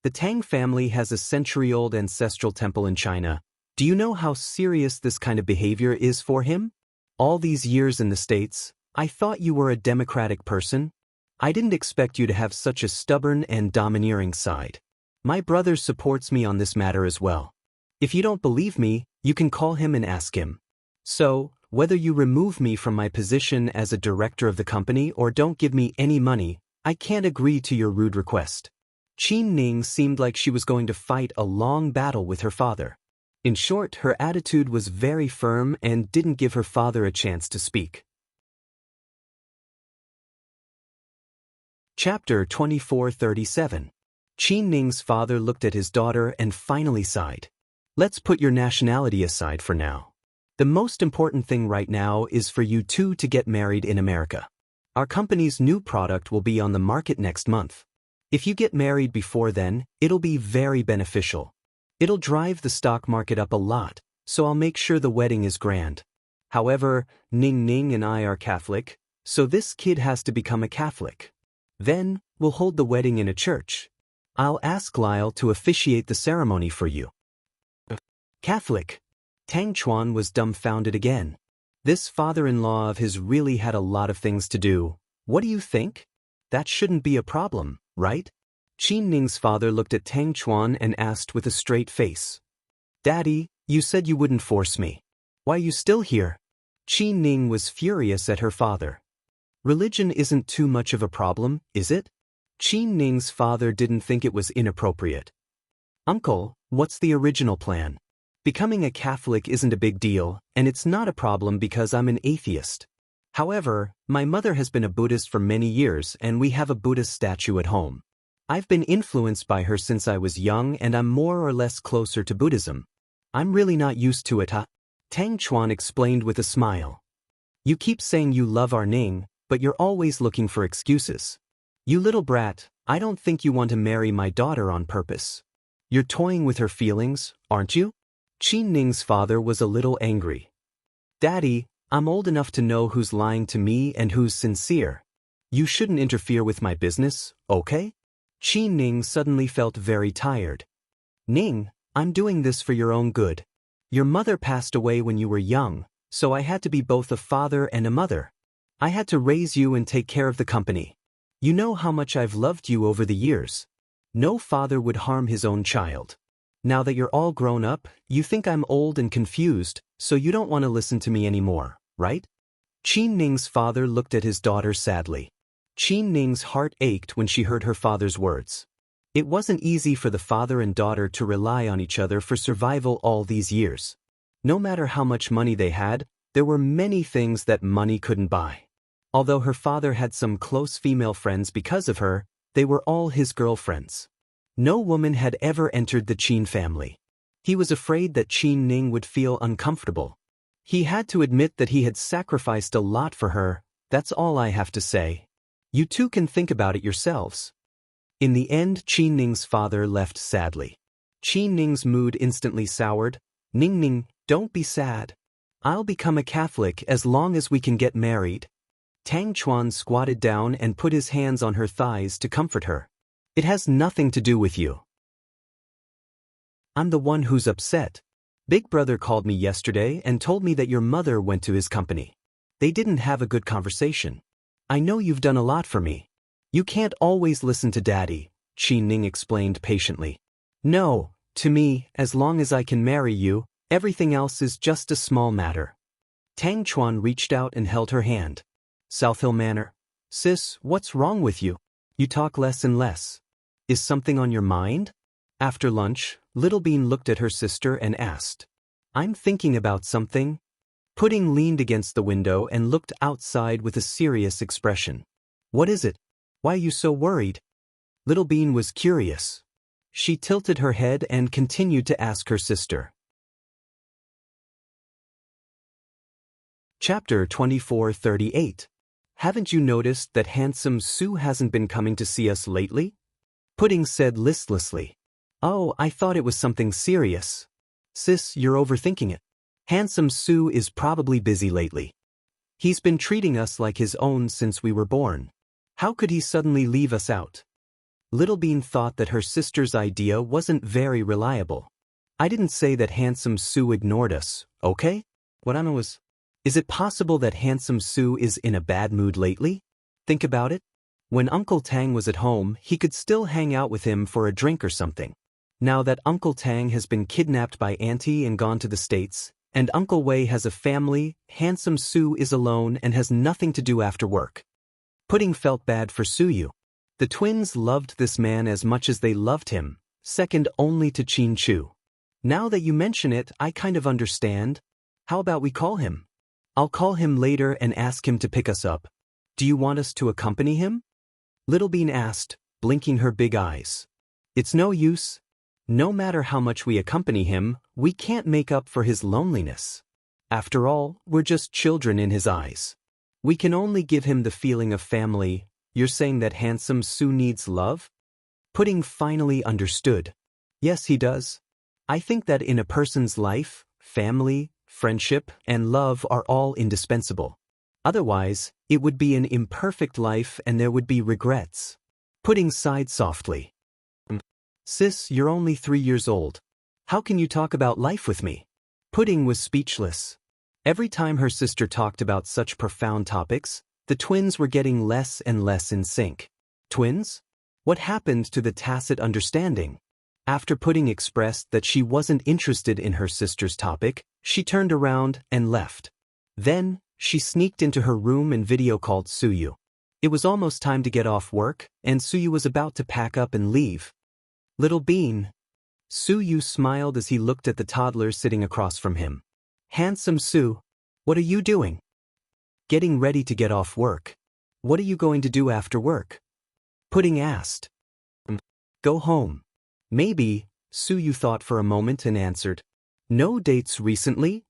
The Tang family has a century-old ancestral temple in China. Do you know how serious this kind of behavior is for him? All these years in the States, I thought you were a democratic person. I didn't expect you to have such a stubborn and domineering side. My brother supports me on this matter as well. If you don't believe me, you can call him and ask him. So, whether you remove me from my position as a director of the company or don't give me any money, I can't agree to your rude request. Qi Ning seemed like she was going to fight a long battle with her father. In short, her attitude was very firm and didn't give her father a chance to speak. Chapter 2437. Qin Ning's father looked at his daughter and finally sighed. Let's put your nationality aside for now. The most important thing right now is for you two to get married in America. Our company's new product will be on the market next month. If you get married before then, it'll be very beneficial. It'll drive the stock market up a lot, so I'll make sure the wedding is grand. However, Ning Ning and I are Catholic, so this kid has to become a Catholic. Then, we'll hold the wedding in a church. I'll ask Lyle to officiate the ceremony for you. Catholic. Tang Chuan was dumbfounded again. This father-in-law of his really had a lot of things to do. What do you think? That shouldn't be a problem, right? Qin Ning's father looked at Tang Chuan and asked with a straight face. Daddy, you said you wouldn't force me. Why are you still here? Qin Ning was furious at her father. Religion isn't too much of a problem, is it? Qin Ning's father didn't think it was inappropriate. Uncle, what's the original plan? Becoming a Catholic isn't a big deal, and it's not a problem because I'm an atheist. However, my mother has been a Buddhist for many years and we have a Buddhist statue at home. I've been influenced by her since I was young and I'm more or less closer to Buddhism. I'm really not used to it, huh? Tang Chuan explained with a smile. You keep saying you love our Ning, but you're always looking for excuses. You little brat, I don't think you want to marry my daughter on purpose. You're toying with her feelings, aren't you? Qin Ning's father was a little angry. Daddy, I'm old enough to know who's lying to me and who's sincere. You shouldn't interfere with my business, okay? Qin Ning suddenly felt very tired. Ning, I'm doing this for your own good. Your mother passed away when you were young, so I had to be both a father and a mother. I had to raise you and take care of the company. You know how much I've loved you over the years. No father would harm his own child. Now that you're all grown up, you think I'm old and confused, so you don't want to listen to me anymore, right? Qin Ning's father looked at his daughter sadly. Qin Ning's heart ached when she heard her father's words. It wasn't easy for the father and daughter to rely on each other for survival all these years. No matter how much money they had, there were many things that money couldn't buy. Although her father had some close female friends because of her, they were all his girlfriends. No woman had ever entered the Qin family. He was afraid that Qin Ning would feel uncomfortable. He had to admit that he had sacrificed a lot for her. That's all I have to say. You two can think about it yourselves. In the end, Qin Ning's father left sadly. Qin Ning's mood instantly soured. Ning Ning, don't be sad. I'll become a Catholic as long as we can get married. Tang Chuan squatted down and put his hands on her thighs to comfort her. It has nothing to do with you. I'm the one who's upset. Big brother called me yesterday and told me that your mother went to his company. They didn't have a good conversation. I know you've done a lot for me. You can't always listen to Daddy, Qin Ning explained patiently. No, to me, as long as I can marry you, everything else is just a small matter. Tang Chuan reached out and held her hand. South Hill Manor. Sis, what's wrong with you? You talk less and less. Is something on your mind? After lunch, Little Bean looked at her sister and asked. I'm thinking about something. Pudding leaned against the window and looked outside with a serious expression. What is it? Why are you so worried? Little Bean was curious. She tilted her head and continued to ask her sister. Chapter 2438. Haven't you noticed that handsome Sue hasn't been coming to see us lately? Pudding said listlessly. Oh, I thought it was something serious. Sis, you're overthinking it. Handsome Sue is probably busy lately. He's been treating us like his own since we were born. How could he suddenly leave us out? Little Bean thought that her sister's idea wasn't very reliable. I didn't say that Handsome Sue ignored us, okay? What I meant was, is it possible that Handsome Sue is in a bad mood lately? Think about it. When Uncle Tang was at home, he could still hang out with him for a drink or something. Now that Uncle Tang has been kidnapped by Auntie and gone to the States, and Uncle Wei has a family, Handsome Sue is alone and has nothing to do after work. Pudding felt bad for Suyu. The twins loved this man as much as they loved him, second only to Qin Chu. Now that you mention it, I kind of understand. How about we call him? I'll call him later and ask him to pick us up. Do you want us to accompany him? Little Bean asked, blinking her big eyes. It's no use. No matter how much we accompany him, we can't make up for his loneliness. After all, we're just children in his eyes. We can only give him the feeling of family. You're saying that handsome Sue needs love? Pudding finally understood. Yes, he does. I think that in a person's life, family, friendship, and love are all indispensable. Otherwise, it would be an imperfect life and there would be regrets. Pudding sighed softly. Sis, you're only 3 years old. How can you talk about life with me? Pudding was speechless. Every time her sister talked about such profound topics, the twins were getting less and less in sync. Twins? What happened to the tacit understanding? After Pudding expressed that she wasn't interested in her sister's topic, she turned around and left. Then, she sneaked into her room and video called Suyu. It was almost time to get off work, and Suyu was about to pack up and leave. Little Bean. Suyu smiled as he looked at the toddler sitting across from him. Handsome Sue, what are you doing? Getting ready to get off work. What are you going to do after work? Pudding asked. Go home. Maybe, Suyu thought for a moment and answered. No dates recently?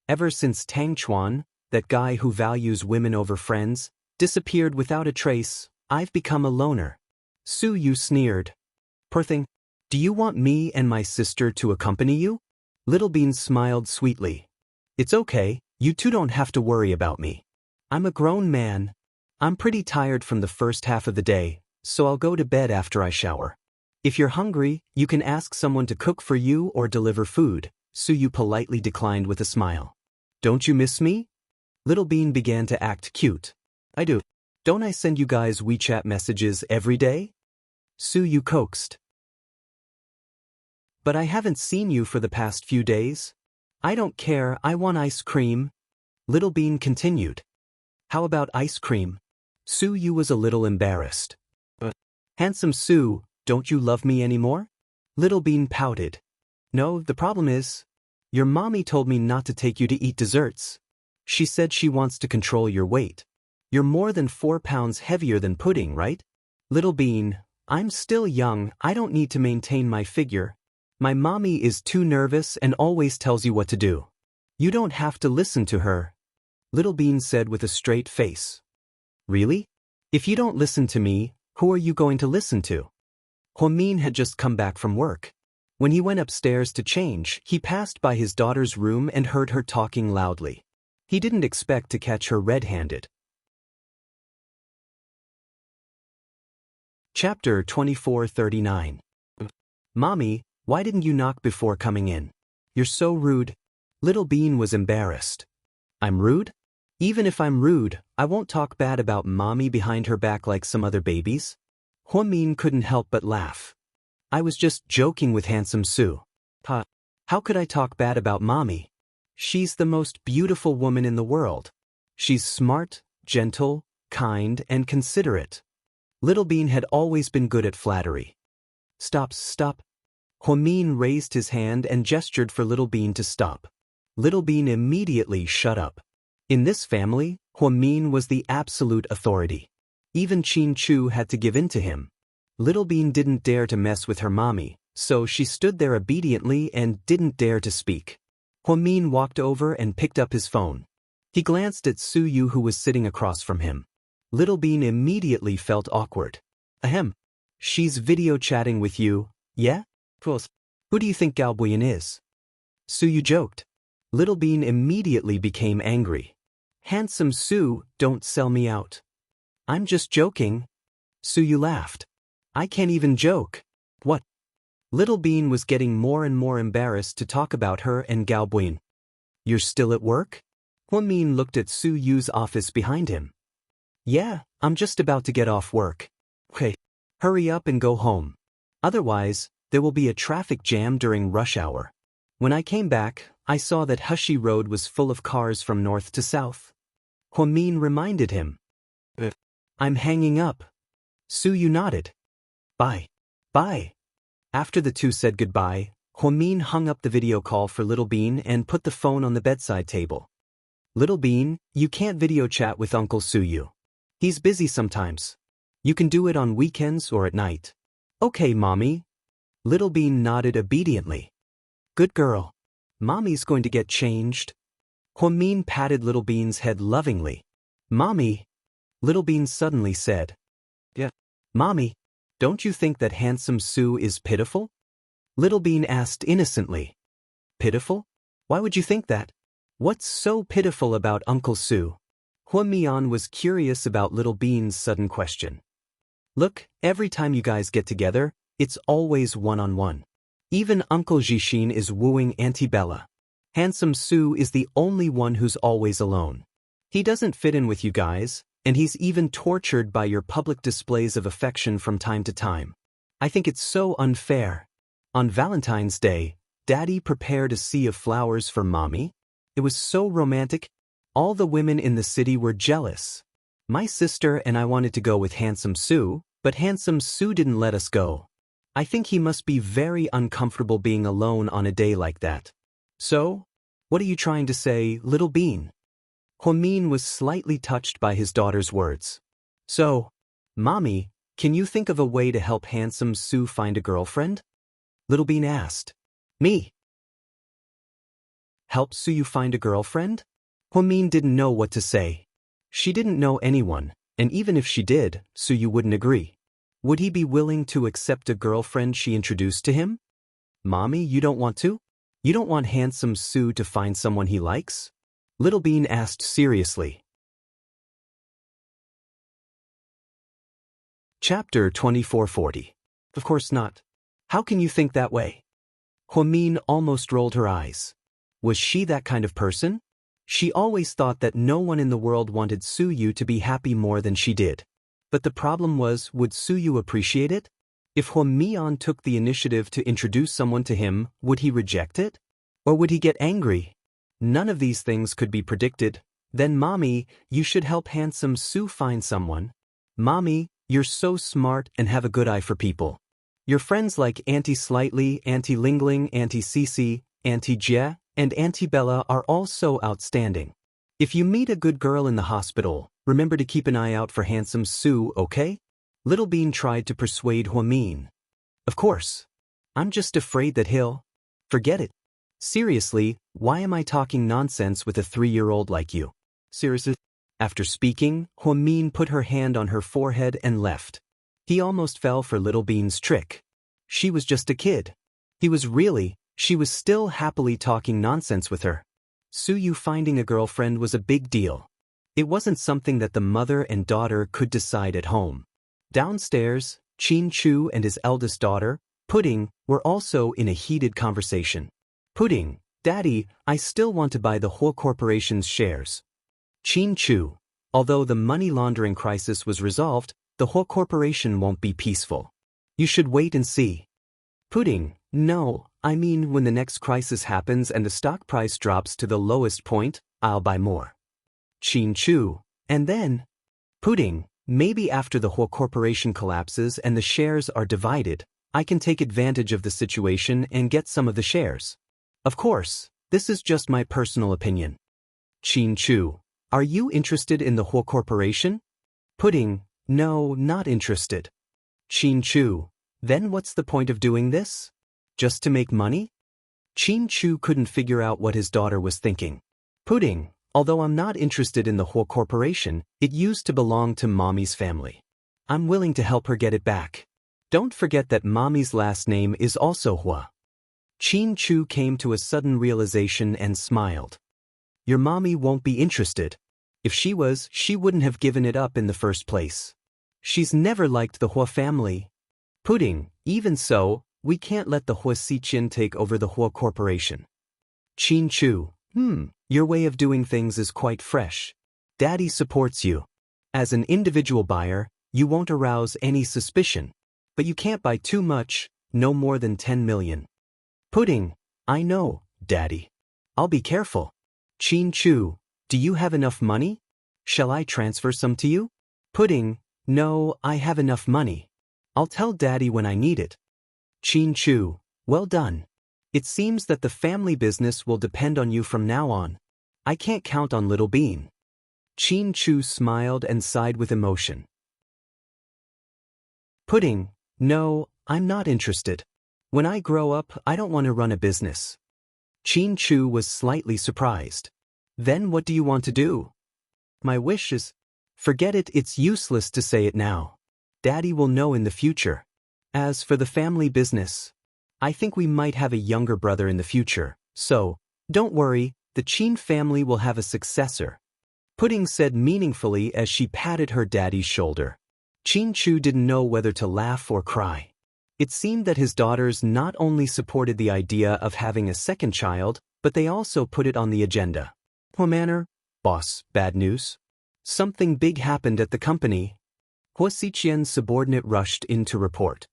Ever since Tang Chuan, that guy who values women over friends, disappeared without a trace, I've become a loner. Suyu sneered. Poor thing. Do you want me and my sister to accompany you? Little Bean smiled sweetly. It's okay, you two don't have to worry about me. I'm a grown man. I'm pretty tired from the first half of the day, so I'll go to bed after I shower. If you're hungry, you can ask someone to cook for you or deliver food, Suyu politely declined with a smile. Don't you miss me? Little Bean began to act cute. I do. Don't I send you guys WeChat messages every day? Suyu coaxed. But I haven't seen you for the past few days. I don't care, I want ice cream. Little Bean continued. How about ice cream? Suyu was a little embarrassed. Handsome Sue, don't you love me anymore? Little Bean pouted. No, the problem is, your mommy told me not to take you to eat desserts. She said she wants to control your weight. You're more than 4 pounds heavier than Pudding, right? Little Bean, I'm still young, I don't need to maintain my figure. My mommy is too nervous and always tells you what to do. You don't have to listen to her. Little Bean said with a straight face. Really? If you don't listen to me, who are you going to listen to? Huamin had just come back from work. When he went upstairs to change, he passed by his daughter's room and heard her talking loudly. He didn't expect to catch her red-handed. Chapter 2439. Mommy, why didn't you knock before coming in? You're so rude. Little Bean was embarrassed. I'm rude? Even if I'm rude, I won't talk bad about Mommy behind her back like some other babies. Huamin couldn't help but laugh. I was just joking with Handsome Sue. How could I talk bad about Mommy? She's the most beautiful woman in the world. She's smart, gentle, kind, and considerate. Little Bean had always been good at flattery. Stop. Huamin raised his hand and gestured for Little Bean to stop. Little Bean immediately shut up. In this family, Huamin was the absolute authority. Even Qin Chu had to give in to him. Little Bean didn't dare to mess with her mommy, so she stood there obediently and didn't dare to speak. Huamin walked over and picked up his phone. He glanced at Suyu, who was sitting across from him. Little Bean immediately felt awkward. Ahem. She's video chatting with you, yeah? Who do you think Gaobuyan is? Suyu joked. Little Bean immediately became angry. Handsome Sue, don't sell me out. I'm just joking. Suyu laughed. I can't even joke. What? Little Bean was getting more and more embarrassed to talk about her and Gaobuyan. You're still at work? Huamin looked at Suyu's office behind him. Yeah, I'm just about to get off work. Okay, hurry up and go home. Otherwise, there will be a traffic jam during rush hour. When I came back, I saw that Hushi Road was full of cars from north to south. Huamin reminded him. I'm hanging up. Suyu nodded. Bye. Bye. After the two said goodbye, Huamin hung up the video call for Little Bean and put the phone on the bedside table. Little Bean, you can't video chat with Uncle Suyu. He's busy sometimes. You can do it on weekends or at night. Okay, Mommy. Little Bean nodded obediently. Good girl. Mommy's going to get changed. Huamin patted Little Bean's head lovingly. Mommy, Little Bean suddenly said. Yeah. Mommy, don't you think that handsome Sue is pitiful? Little Bean asked innocently. Pitiful? Why would you think that? What's so pitiful about Uncle Sue? Huamian was curious about Little Bean's sudden question. Look, every time you guys get together, it's always one-on-one. Even Uncle Jishin is wooing Auntie Bella. Handsome Sue is the only one who's always alone. He doesn't fit in with you guys, and he's even tortured by your public displays of affection from time to time. I think it's so unfair. On Valentine's Day, Daddy prepared a sea of flowers for Mommy. It was so romantic. All the women in the city were jealous. My sister and I wanted to go with Handsome Sue, but Handsome Sue didn't let us go. I think he must be very uncomfortable being alone on a day like that. So, what are you trying to say, Little Bean? Huamin was slightly touched by his daughter's words. So, Mommy, can you think of a way to help Handsome Sue find a girlfriend? Little Bean asked. Me? Help Sue find a girlfriend? Huamin didn't know what to say. She didn't know anyone, and even if she did, Sue wouldn't agree. Would he be willing to accept a girlfriend she introduced to him? Mommy, you don't want to? You don't want Handsome Sue to find someone he likes? Little Bean asked seriously. Chapter 2440. Of course not. How can you think that way? Huamin almost rolled her eyes. Was she that kind of person? She always thought that no one in the world wanted Suyu to be happy more than she did. But the problem was, would Suyu appreciate it? If Huamian took the initiative to introduce someone to him, would he reject it? Or would he get angry? None of these things could be predicted. Then Mommy, you should help Handsome Sue find someone. Mommy, you're so smart and have a good eye for people. Your friends like Auntie Slightly, Auntie Lingling, Auntie Cece, Auntie Jie, and Auntie Bella are all so outstanding. If you meet a good girl in the hospital, remember to keep an eye out for Handsome Sue, okay? Little Bean tried to persuade Huamin. Of course. I'm just afraid that he'll... Forget it. Seriously, why am I talking nonsense with a 3-year-old like you? Seriously? After speaking, Huamin put her hand on her forehead and left. He almost fell for Little Bean's trick. She was just a kid. She was still happily talking nonsense with her. Suyu finding a girlfriend was a big deal. It wasn't something that the mother and daughter could decide at home. Downstairs, Qin Chu and his eldest daughter, Pudding, were also in a heated conversation. Pudding, Daddy, I still want to buy the whole corporation's shares. Qin Chu, although the money laundering crisis was resolved, the whole corporation won't be peaceful. You should wait and see. Pudding, no, I mean when the next crisis happens and the stock price drops to the lowest point, I'll buy more. Qin Chu, and then? Pudding, maybe after the whole corporation collapses and the shares are divided, I can take advantage of the situation and get some of the shares. Of course, this is just my personal opinion. Qin Chu, are you interested in the whole corporation? Pudding, no, not interested. Qin Chu, then what's the point of doing this? Just to make money? Qin Chu couldn't figure out what his daughter was thinking. Pudding, although I'm not interested in the whole corporation, it used to belong to Mommy's family. I'm willing to help her get it back. Don't forget that Mommy's last name is also Hua. Qin Chu came to a sudden realization and smiled. Your mommy won't be interested. If she was, she wouldn't have given it up in the first place. She's never liked the Hua family. Pudding, even so, we can't let the Hua Xichin take over the Hua corporation. Qin Chu, your way of doing things is quite fresh. Daddy supports you. As an individual buyer, you won't arouse any suspicion. But you can't buy too much, no more than 10 million. Pudding, I know, Daddy. I'll be careful. Qin Chu, do you have enough money? Shall I transfer some to you? Pudding, no, I have enough money. I'll tell Daddy when I need it. Qin Chu, well done. It seems that the family business will depend on you from now on. I can't count on Little Bean. Qin Chu smiled and sighed with emotion. Pudding, no, I'm not interested. When I grow up, I don't want to run a business. Qin Chu was slightly surprised. Then what do you want to do? My wish is... Forget it, it's useless to say it now. Daddy will know in the future. As for the family business, I think we might have a younger brother in the future, so, don't worry, the Qin family will have a successor. Pudding said meaningfully as she patted her daddy's shoulder. Qin Chu didn't know whether to laugh or cry. It seemed that his daughters not only supported the idea of having a second child, but they also put it on the agenda. What manner? Boss, bad news? Something big happened at the company. Huasiqian's subordinate rushed in to report.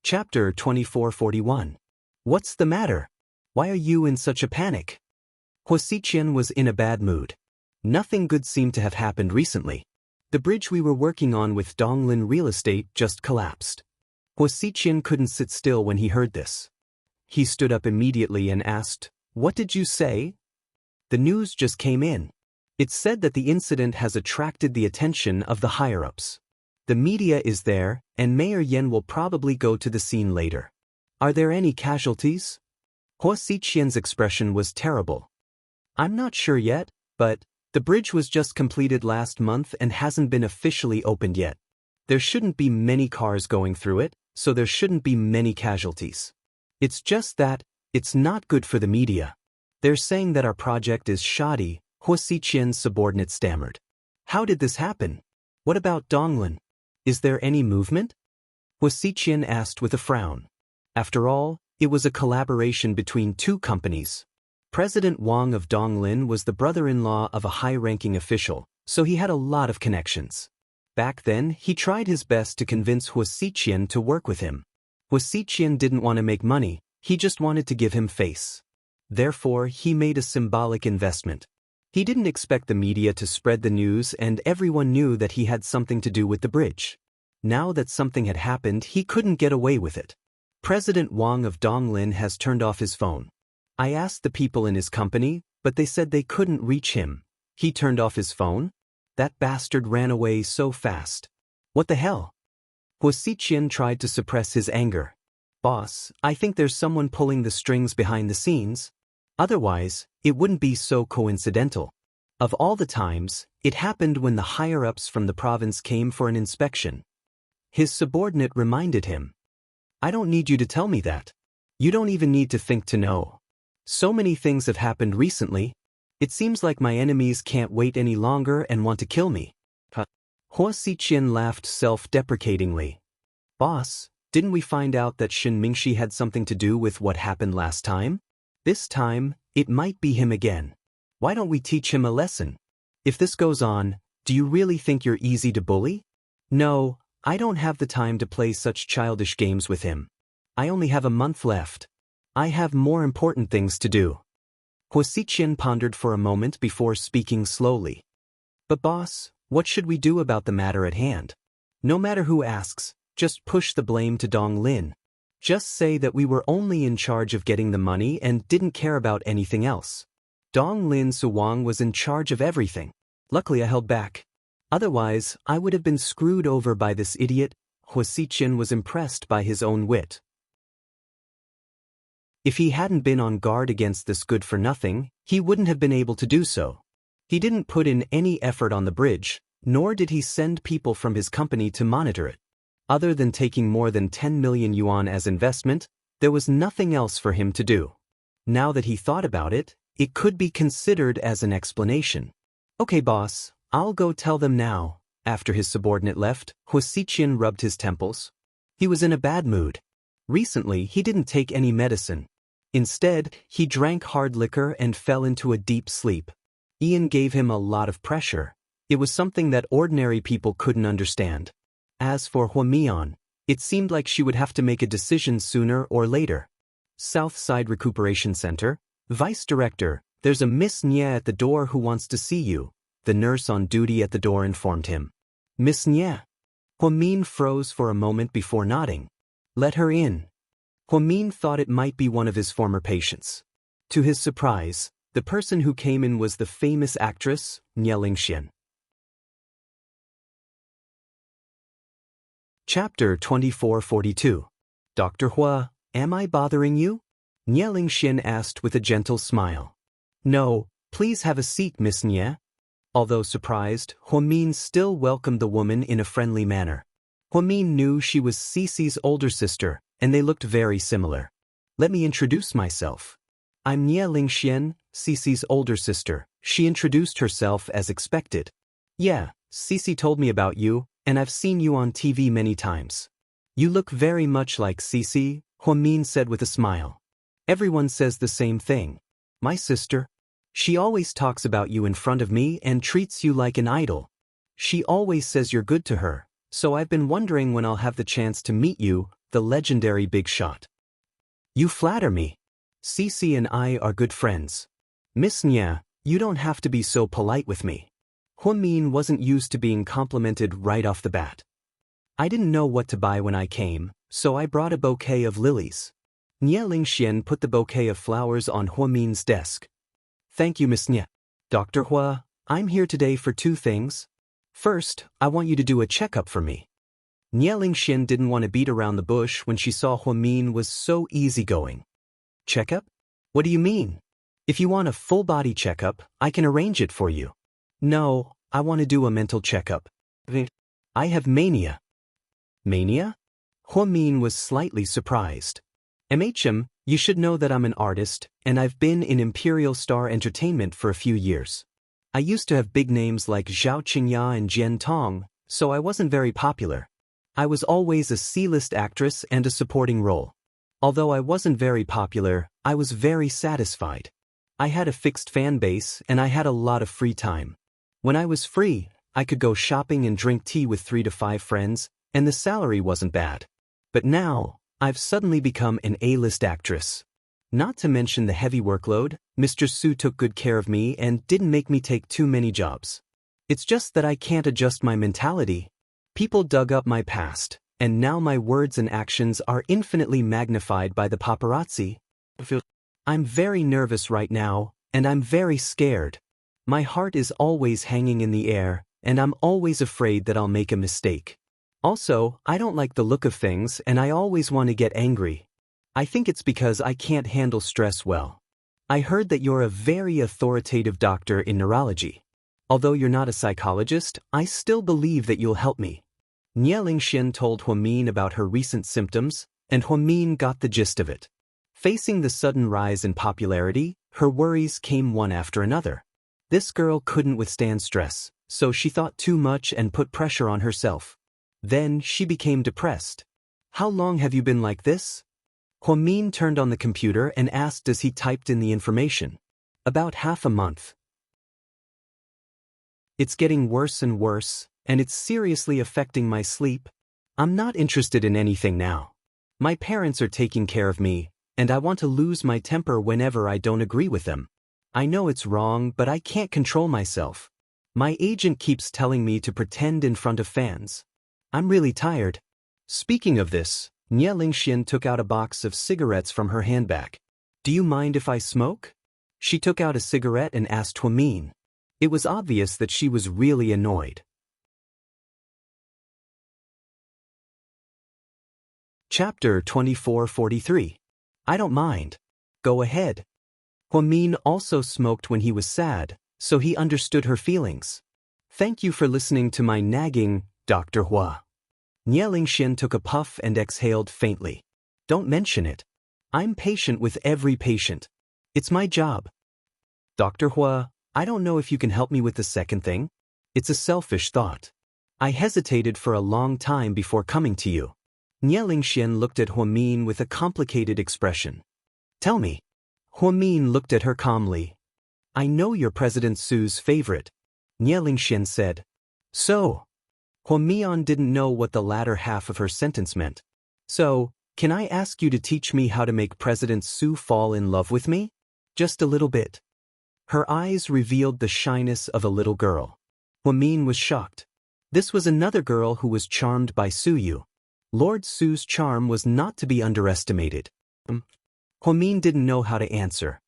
Chapter 2441. What's the matter? Why are you in such a panic? Huasiqian was in a bad mood. Nothing good seemed to have happened recently. The bridge we were working on with Donglin Real Estate just collapsed. Huasiqian couldn't sit still when he heard this. He stood up immediately and asked, "What did you say?" The news just came in. It said that the incident has attracted the attention of the higher-ups. The media is there, and Mayor Yan will probably go to the scene later. Are there any casualties? Huasiqian's expression was terrible. I'm not sure yet, but the bridge was just completed last month and hasn't been officially opened yet. There shouldn't be many cars going through it, so there shouldn't be many casualties. It's just that, it's not good for the media. They're saying that our project is shoddy, Huasiqian's subordinate stammered. How did this happen? What about Donglin? Is there any movement? Huasiqian asked with a frown. After all, it was a collaboration between two companies. President Wang of Donglin was the brother-in-law of a high-ranking official, so he had a lot of connections. Back then, he tried his best to convince Huasiqian to work with him. Huasiqian didn't want to make money, he just wanted to give him face. Therefore, he made a symbolic investment. He didn't expect the media to spread the news, and everyone knew that he had something to do with the bridge. Now that something had happened, he couldn't get away with it. President Wang of Donglin has turned off his phone. I asked the people in his company, but they said they couldn't reach him. He turned off his phone? That bastard ran away so fast. What the hell? Huasiqian tried to suppress his anger. Boss, I think there's someone pulling the strings behind the scenes. Otherwise, it wouldn't be so coincidental. Of all the times, it happened when the higher-ups from the province came for an inspection. His subordinate reminded him. I don't need you to tell me that. You don't even need to think to know. So many things have happened recently. It seems like my enemies can't wait any longer and want to kill me. Huasiqian laughed self-deprecatingly. Boss, didn't we find out that Shen Mingxi had something to do with what happened last time? This time, it might be him again. Why don't we teach him a lesson? If this goes on, do you really think you're easy to bully? No, I don't have the time to play such childish games with him. I only have a month left. I have more important things to do. Huasiqian pondered for a moment before speaking slowly. But boss, what should we do about the matter at hand? No matter who asks, just push the blame to Donglin. Just say that we were only in charge of getting the money and didn't care about anything else. Donglin Suwang was in charge of everything. Luckily I held back. Otherwise, I would have been screwed over by this idiot. Huasiqian was impressed by his own wit. If he hadn't been on guard against this good-for-nothing, he wouldn't have been able to do so. He didn't put in any effort on the bridge, nor did he send people from his company to monitor it. Other than taking more than 10 million yuan as investment, there was nothing else for him to do. Now that he thought about it, it could be considered as an explanation. Okay boss, I'll go tell them now. After his subordinate left, Huasiqian rubbed his temples. He was in a bad mood. Recently, he didn't take any medicine. Instead, he drank hard liquor and fell into a deep sleep. Ian gave him a lot of pressure. It was something that ordinary people couldn't understand. As for Huamian, it seemed like she would have to make a decision sooner or later. Southside Recuperation Center, Vice Director, there's a Miss Nye at the door who wants to see you, the nurse on duty at the door informed him. Miss Nye. Huamin froze for a moment before nodding. Let her in. Huamin thought it might be one of his former patients. To his surprise, the person who came in was the famous actress, Nye Lingxian. Chapter 2442. Dr. Hua, am I bothering you? Nie Lingxian asked with a gentle smile. No, please have a seat, Miss Nie. Although surprised, Huamin still welcomed the woman in a friendly manner. Huamin knew she was Cici's older sister, and they looked very similar. Let me introduce myself. I'm Nie Lingxian, Cici's older sister. She introduced herself as expected. Yeah, Cici told me about you, and I've seen you on TV many times. You look very much like Cici, Huamin said with a smile. Everyone says the same thing. My sister. She always talks about you in front of me and treats you like an idol. She always says you're good to her, so I've been wondering when I'll have the chance to meet you, the legendary big shot. You flatter me. Cici and I are good friends. Miss Nie, you don't have to be so polite with me. Huamin wasn't used to being complimented right off the bat. I didn't know what to buy when I came, so I brought a bouquet of lilies. Nie Lingxian put the bouquet of flowers on Huamin's desk. Thank you, Miss Nie. Dr. Hua, I'm here today for two things. First, I want you to do a checkup for me. Nie Lingxian didn't want to beat around the bush when she saw Huamin was so easygoing. Checkup? What do you mean? If you want a full-body checkup, I can arrange it for you. No, I want to do a mental checkup. I have mania. Mania? Huamin was slightly surprised. You should know that I'm an artist, and I've been in Imperial Star Entertainment for a few years. I used to have big names like Zhao Qingya and Jian Tong, so I wasn't very popular. I was always a C-list actress and a supporting role. Although I wasn't very popular, I was very satisfied. I had a fixed fan base and I had a lot of free time. When I was free, I could go shopping and drink tea with 3 to 5 friends, and the salary wasn't bad. But now, I've suddenly become an A-list actress. Not to mention the heavy workload, Mr. Su took good care of me and didn't make me take too many jobs. It's just that I can't adjust my mentality. People dug up my past, and now my words and actions are infinitely magnified by the paparazzi. I'm very nervous right now, and I'm very scared. My heart is always hanging in the air, and I'm always afraid that I'll make a mistake. Also, I don't like the look of things and I always want to get angry. I think it's because I can't handle stress well. I heard that you're a very authoritative doctor in neurology. Although you're not a psychologist, I still believe that you'll help me. Nie Lingxian told Huamin about her recent symptoms, and Huamin got the gist of it. Facing the sudden rise in popularity, her worries came one after another. This girl couldn't withstand stress, so she thought too much and put pressure on herself. Then she became depressed. How long have you been like this? Huamin turned on the computer and asked as he typed in the information. About half a month. It's getting worse and worse, and it's seriously affecting my sleep. I'm not interested in anything now. My parents are taking care of me, and I want to lose my temper whenever I don't agree with them. I know it's wrong, but I can't control myself. My agent keeps telling me to pretend in front of fans. I'm really tired. Speaking of this, Nie Lingxian took out a box of cigarettes from her handbag. Do you mind if I smoke? She took out a cigarette and asked Huamin. It was obvious that she was really annoyed. Chapter 2443. I don't mind. Go ahead. Huamin also smoked when he was sad, so he understood her feelings. Thank you for listening to my nagging, Dr. Hua. Nie Lingxian took a puff and exhaled faintly. Don't mention it. I'm patient with every patient. It's my job. Dr. Hua, I don't know if you can help me with the second thing. It's a selfish thought. I hesitated for a long time before coming to you. Nie Lingxian looked at Huamin with a complicated expression. Tell me. Huamin looked at her calmly. I know you're President Su's favorite. Nie Lingxian said. So? Huamin didn't know what the latter half of her sentence meant. So, can I ask you to teach me how to make President Su fall in love with me? Just a little bit. Her eyes revealed the shyness of a little girl. Huamin was shocked. This was another girl who was charmed by Su Yu. Lord Su's charm was not to be underestimated. Huamin didn't know how to answer.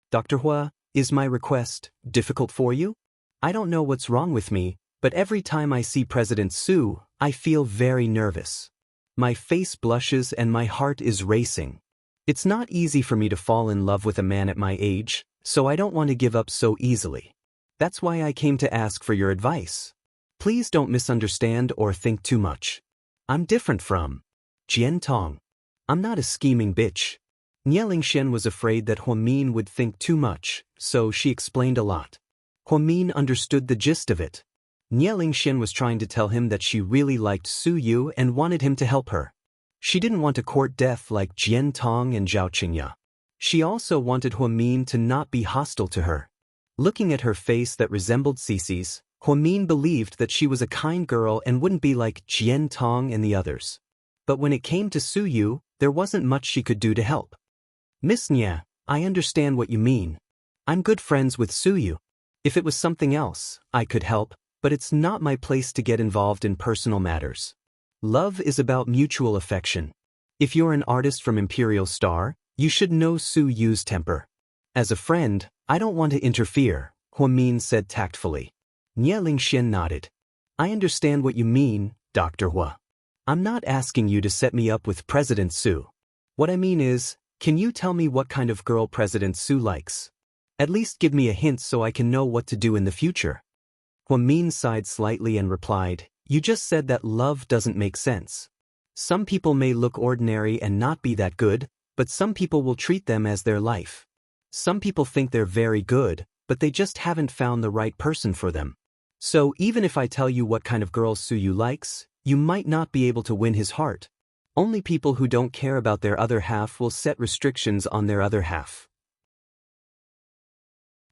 Dr. Hua, is my request difficult for you? I don't know what's wrong with me, But every time I see President Su, I feel very nervous. My face blushes and my heart is racing. It's not easy for me to fall in love with a man at my age, so I don't want to give up so easily. That's why I came to ask for your advice. Please don't misunderstand or think too much. I'm different from Jian Tong. I'm not a scheming bitch. Nieling Xian was afraid that Huamin would think too much, so she explained a lot. Huamin understood the gist of it. Nieling Xian was trying to tell him that she really liked Su Yu and wanted him to help her. She didn't want to court death like Jian Tong and Zhao Qingya. She also wanted Huamin to not be hostile to her. Looking at her face that resembled Cici's, Huamin believed that she was a kind girl and wouldn't be like Jian Tong and the others. But when it came to Su Yu, there wasn't much she could do to help. Miss Nia, I understand what you mean. I'm good friends with Su Yu. If it was something else, I could help, but it's not my place to get involved in personal matters. Love is about mutual affection. If you're an artist from Imperial Star, you should know Su Yu's temper. As a friend, I don't want to interfere, Huamin said tactfully. Nieling Xian nodded. I understand what you mean, Dr. Hua. I'm not asking you to set me up with President Su. What I mean is, can you tell me what kind of girl President Su likes? At least give me a hint so I can know what to do in the future. Huamin sighed slightly and replied, You just said that love doesn't make sense. Some people may look ordinary and not be that good, but some people will treat them as their life. Some people think they're very good, but they just haven't found the right person for them. So even if I tell you what kind of girl Su Yu likes, you might not be able to win his heart. Only people who don't care about their other half will set restrictions on their other half.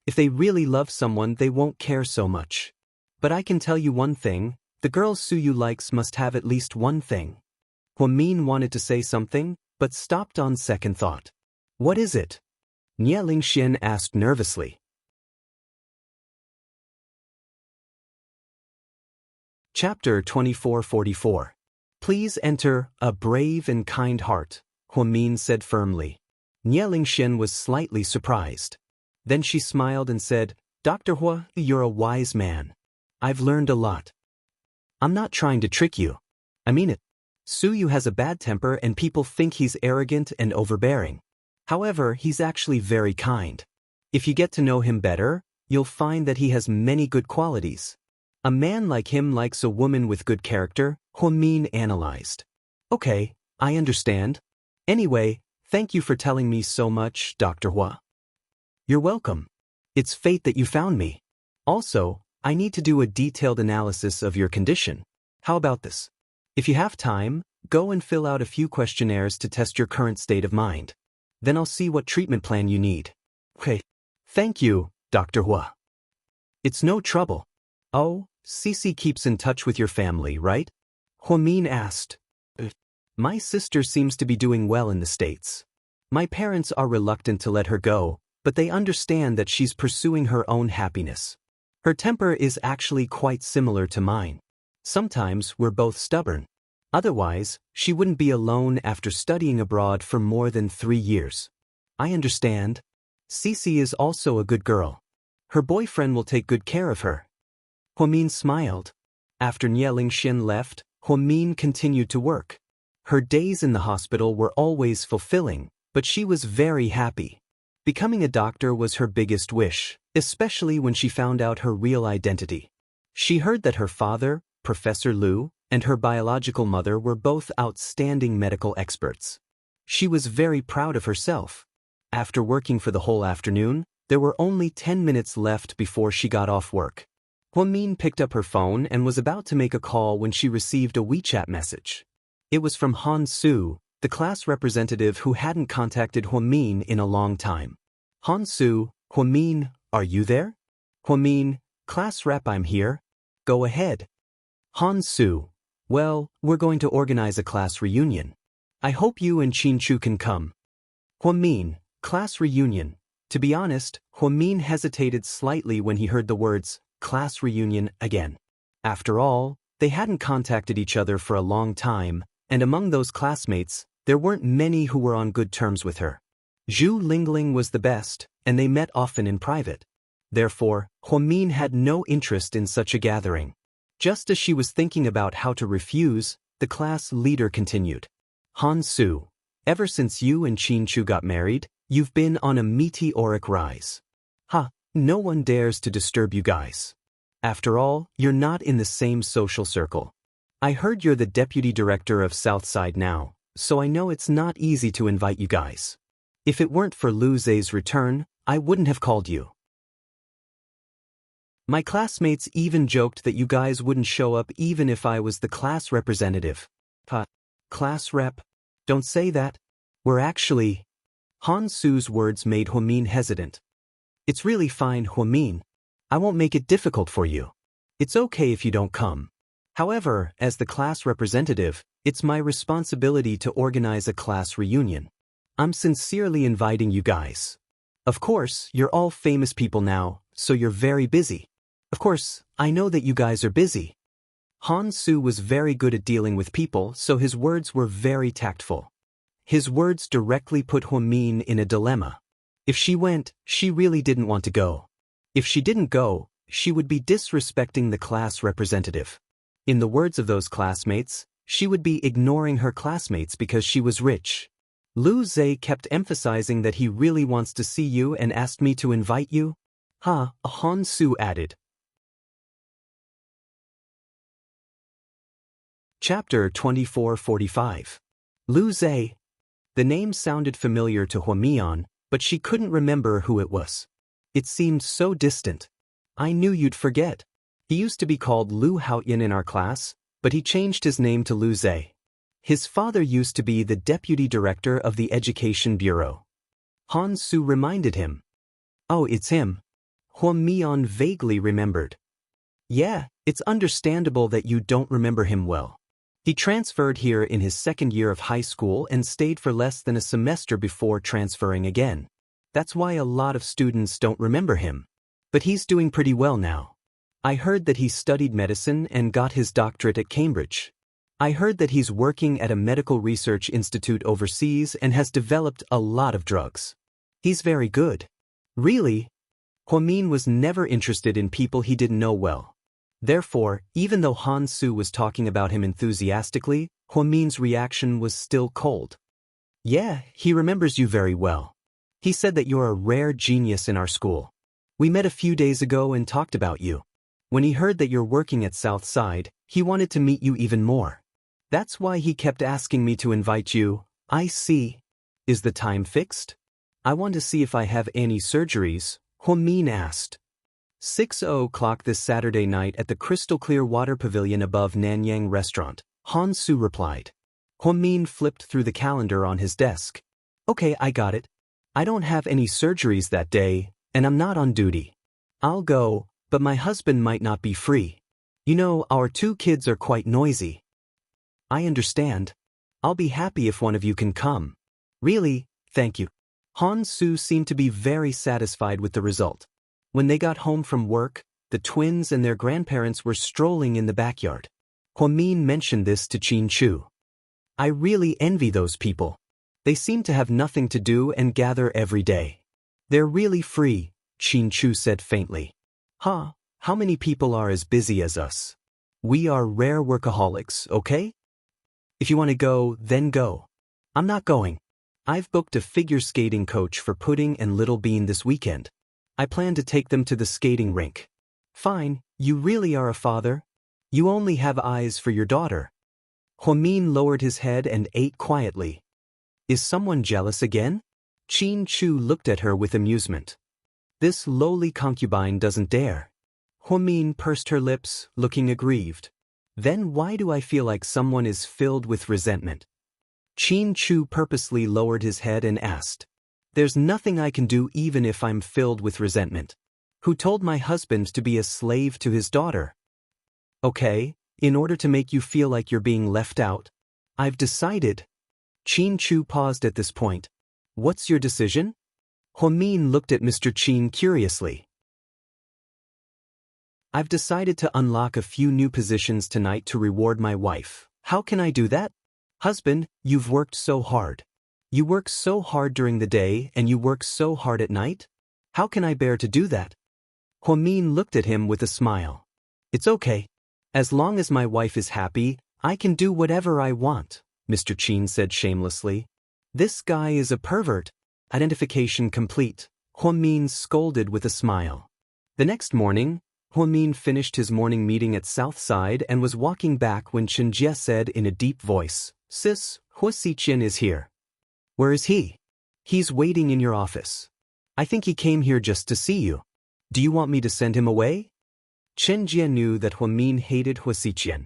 If they really love someone, they won't care so much. But I can tell you one thing, the girl Su Yu likes must have at least one thing. Huamin wanted to say something, but stopped on second thought. What is it? Nieling Xian asked nervously. Chapter 2444. Please enter a brave and kind heart, Huamin said firmly. Nieling Xian was slightly surprised. Then she smiled and said, Dr. Hua, you're a wise man. I've learned a lot. I'm not trying to trick you. I mean it. Su Yu has a bad temper and people think he's arrogant and overbearing. However, he's actually very kind. If you get to know him better, you'll find that he has many good qualities. A man like him likes a woman with good character, Huamin analyzed. Okay, I understand. Anyway, thank you for telling me so much, Dr. Hua. You're welcome. It's fate that you found me. Also, I need to do a detailed analysis of your condition. How about this? If you have time, go and fill out a few questionnaires to test your current state of mind. Then I'll see what treatment plan you need. Okay. Thank you, Dr. Hua. It's no trouble. Oh, Cici keeps in touch with your family, right? Huamin asked. My sister seems to be doing well in the States. My parents are reluctant to let her go, but they understand that she's pursuing her own happiness. Her temper is actually quite similar to mine. Sometimes we're both stubborn. Otherwise, she wouldn't be alone after studying abroad for more than 3 years. I understand. Cici is also a good girl. Her boyfriend will take good care of her. Huamin smiled. After Nieling Xian left, Huamin continued to work. Her days in the hospital were always fulfilling, but she was very happy. Becoming a doctor was her biggest wish, especially when she found out her real identity. She heard that her father, Professor Liu, and her biological mother were both outstanding medical experts. She was very proud of herself. After working for the whole afternoon, there were only 10 minutes left before she got off work. Huamin picked up her phone and was about to make a call when she received a WeChat message. It was from Han Su, the class representative who hadn't contacted Huamin in a long time. Han Su, Huamin, are you there? Huamin, class rep, I'm here. Go ahead. Han Su, well, we're going to organize a class reunion. I hope you and Qin Chu can come. Huamin, class reunion. To be honest, Huamin hesitated slightly when he heard the words, class reunion, again. After all, they hadn't contacted each other for a long time, and among those classmates, there weren't many who were on good terms with her. Zhu Lingling was the best, and they met often in private. Therefore, Huamin had no interest in such a gathering. Just as she was thinking about how to refuse, the class leader continued. Han Su, ever since you and Qin Chu got married, you've been on a meteoric rise. No one dares to disturb you guys. After all, you're not in the same social circle. I heard you're the deputy director of Southside now, so I know it's not easy to invite you guys. If it weren't for Lu Zhe's return, I wouldn't have called you. My classmates even joked that you guys wouldn't show up even if I was the class representative. Class rep? Don't say that. We're actually... Han Su's words made Huamin hesitant. It's really fine, Huamin. I won't make it difficult for you. It's okay if you don't come. However, as the class representative, it's my responsibility to organize a class reunion. I'm sincerely inviting you guys. Of course, you're all famous people now, so you're very busy. Of course, I know that you guys are busy. Han Su was very good at dealing with people, so his words were very tactful. His words directly put Huamin in a dilemma. If she went, she really didn't want to go. If she didn't go, she would be disrespecting the class representative. In the words of those classmates, she would be ignoring her classmates because she was rich. Lu Zhe kept emphasizing that he really wants to see you and asked me to invite you. Han Su added. Chapter 2445. Lu Zhe. The name sounded familiar to Huamian, but she couldn't remember who it was. It seemed so distant. I knew you'd forget. He used to be called Lu Haoyan in our class, but he changed his name to Lu Zhe. His father used to be the deputy director of the Education Bureau. Han Su reminded him. Oh, it's him. Huamian vaguely remembered. Yeah, it's understandable that you don't remember him well. He transferred here in his second year of high school and stayed for less than a semester before transferring again. That's why a lot of students don't remember him. But he's doing pretty well now. I heard that he studied medicine and got his doctorate at Cambridge. I heard that he's working at a medical research institute overseas and has developed a lot of drugs. He's very good. Really? Huamin was never interested in people he didn't know well. Therefore, even though Han Su was talking about him enthusiastically, Huamin's reaction was still cold. Yeah, he remembers you very well. He said that you're a rare genius in our school. We met a few days ago and talked about you. When he heard that you're working at Southside, he wanted to meet you even more. That's why he kept asking me to invite you. I see. Is the time fixed? I want to see if I have any surgeries, Huamin asked. 6:00 this Saturday night at the crystal clear water pavilion above Nanyang restaurant, Han Su replied. Huamin flipped through the calendar on his desk. Okay, I got it. I don't have any surgeries that day, and I'm not on duty. I'll go, but my husband might not be free. You know, our 2 kids are quite noisy. I understand. I'll be happy if one of you can come. Really, thank you. Han Su seemed to be very satisfied with the result. When they got home from work, the twins and their grandparents were strolling in the backyard. Huamin mentioned this to Qin Chu. I really envy those people. They seem to have nothing to do and gather every day. They're really free, Qin Chu said faintly. How many people are as busy as us? We are rare workaholics, okay? If you want to go, then go. I'm not going. I've booked a figure skating coach for Pudding and Little Bean this weekend. I plan to take them to the skating rink. Fine, you really are a father? You only have eyes for your daughter. Huamin lowered his head and ate quietly. Is someone jealous again? Qin Chu looked at her with amusement. This lowly concubine doesn't dare. Huamin pursed her lips, looking aggrieved. Then why do I feel like someone is filled with resentment? Qin Chu purposely lowered his head and asked. There's nothing I can do even if I'm filled with resentment. Who told my husband to be a slave to his daughter? Okay, in order to make you feel like you're being left out, I've decided. Qin Chu paused at this point. What's your decision? Huamin looked at Mr. Qin curiously. I've decided to unlock a few new positions tonight to reward my wife. How can I do that? Husband, you've worked so hard. You work so hard during the day and you work so hard at night? How can I bear to do that? Huamin looked at him with a smile. It's okay. As long as my wife is happy, I can do whatever I want, Mr. Qin said shamelessly. This guy is a pervert. Identification complete, Huamin scolded with a smile. The next morning, Huamin finished his morning meeting at Southside and was walking back when Xianxia said in a deep voice, Sis, Huaxiqian is here. Where is he? He's waiting in your office. I think he came here just to see you. Do you want me to send him away? Xianxia knew that Huamin hated Huaxiqian.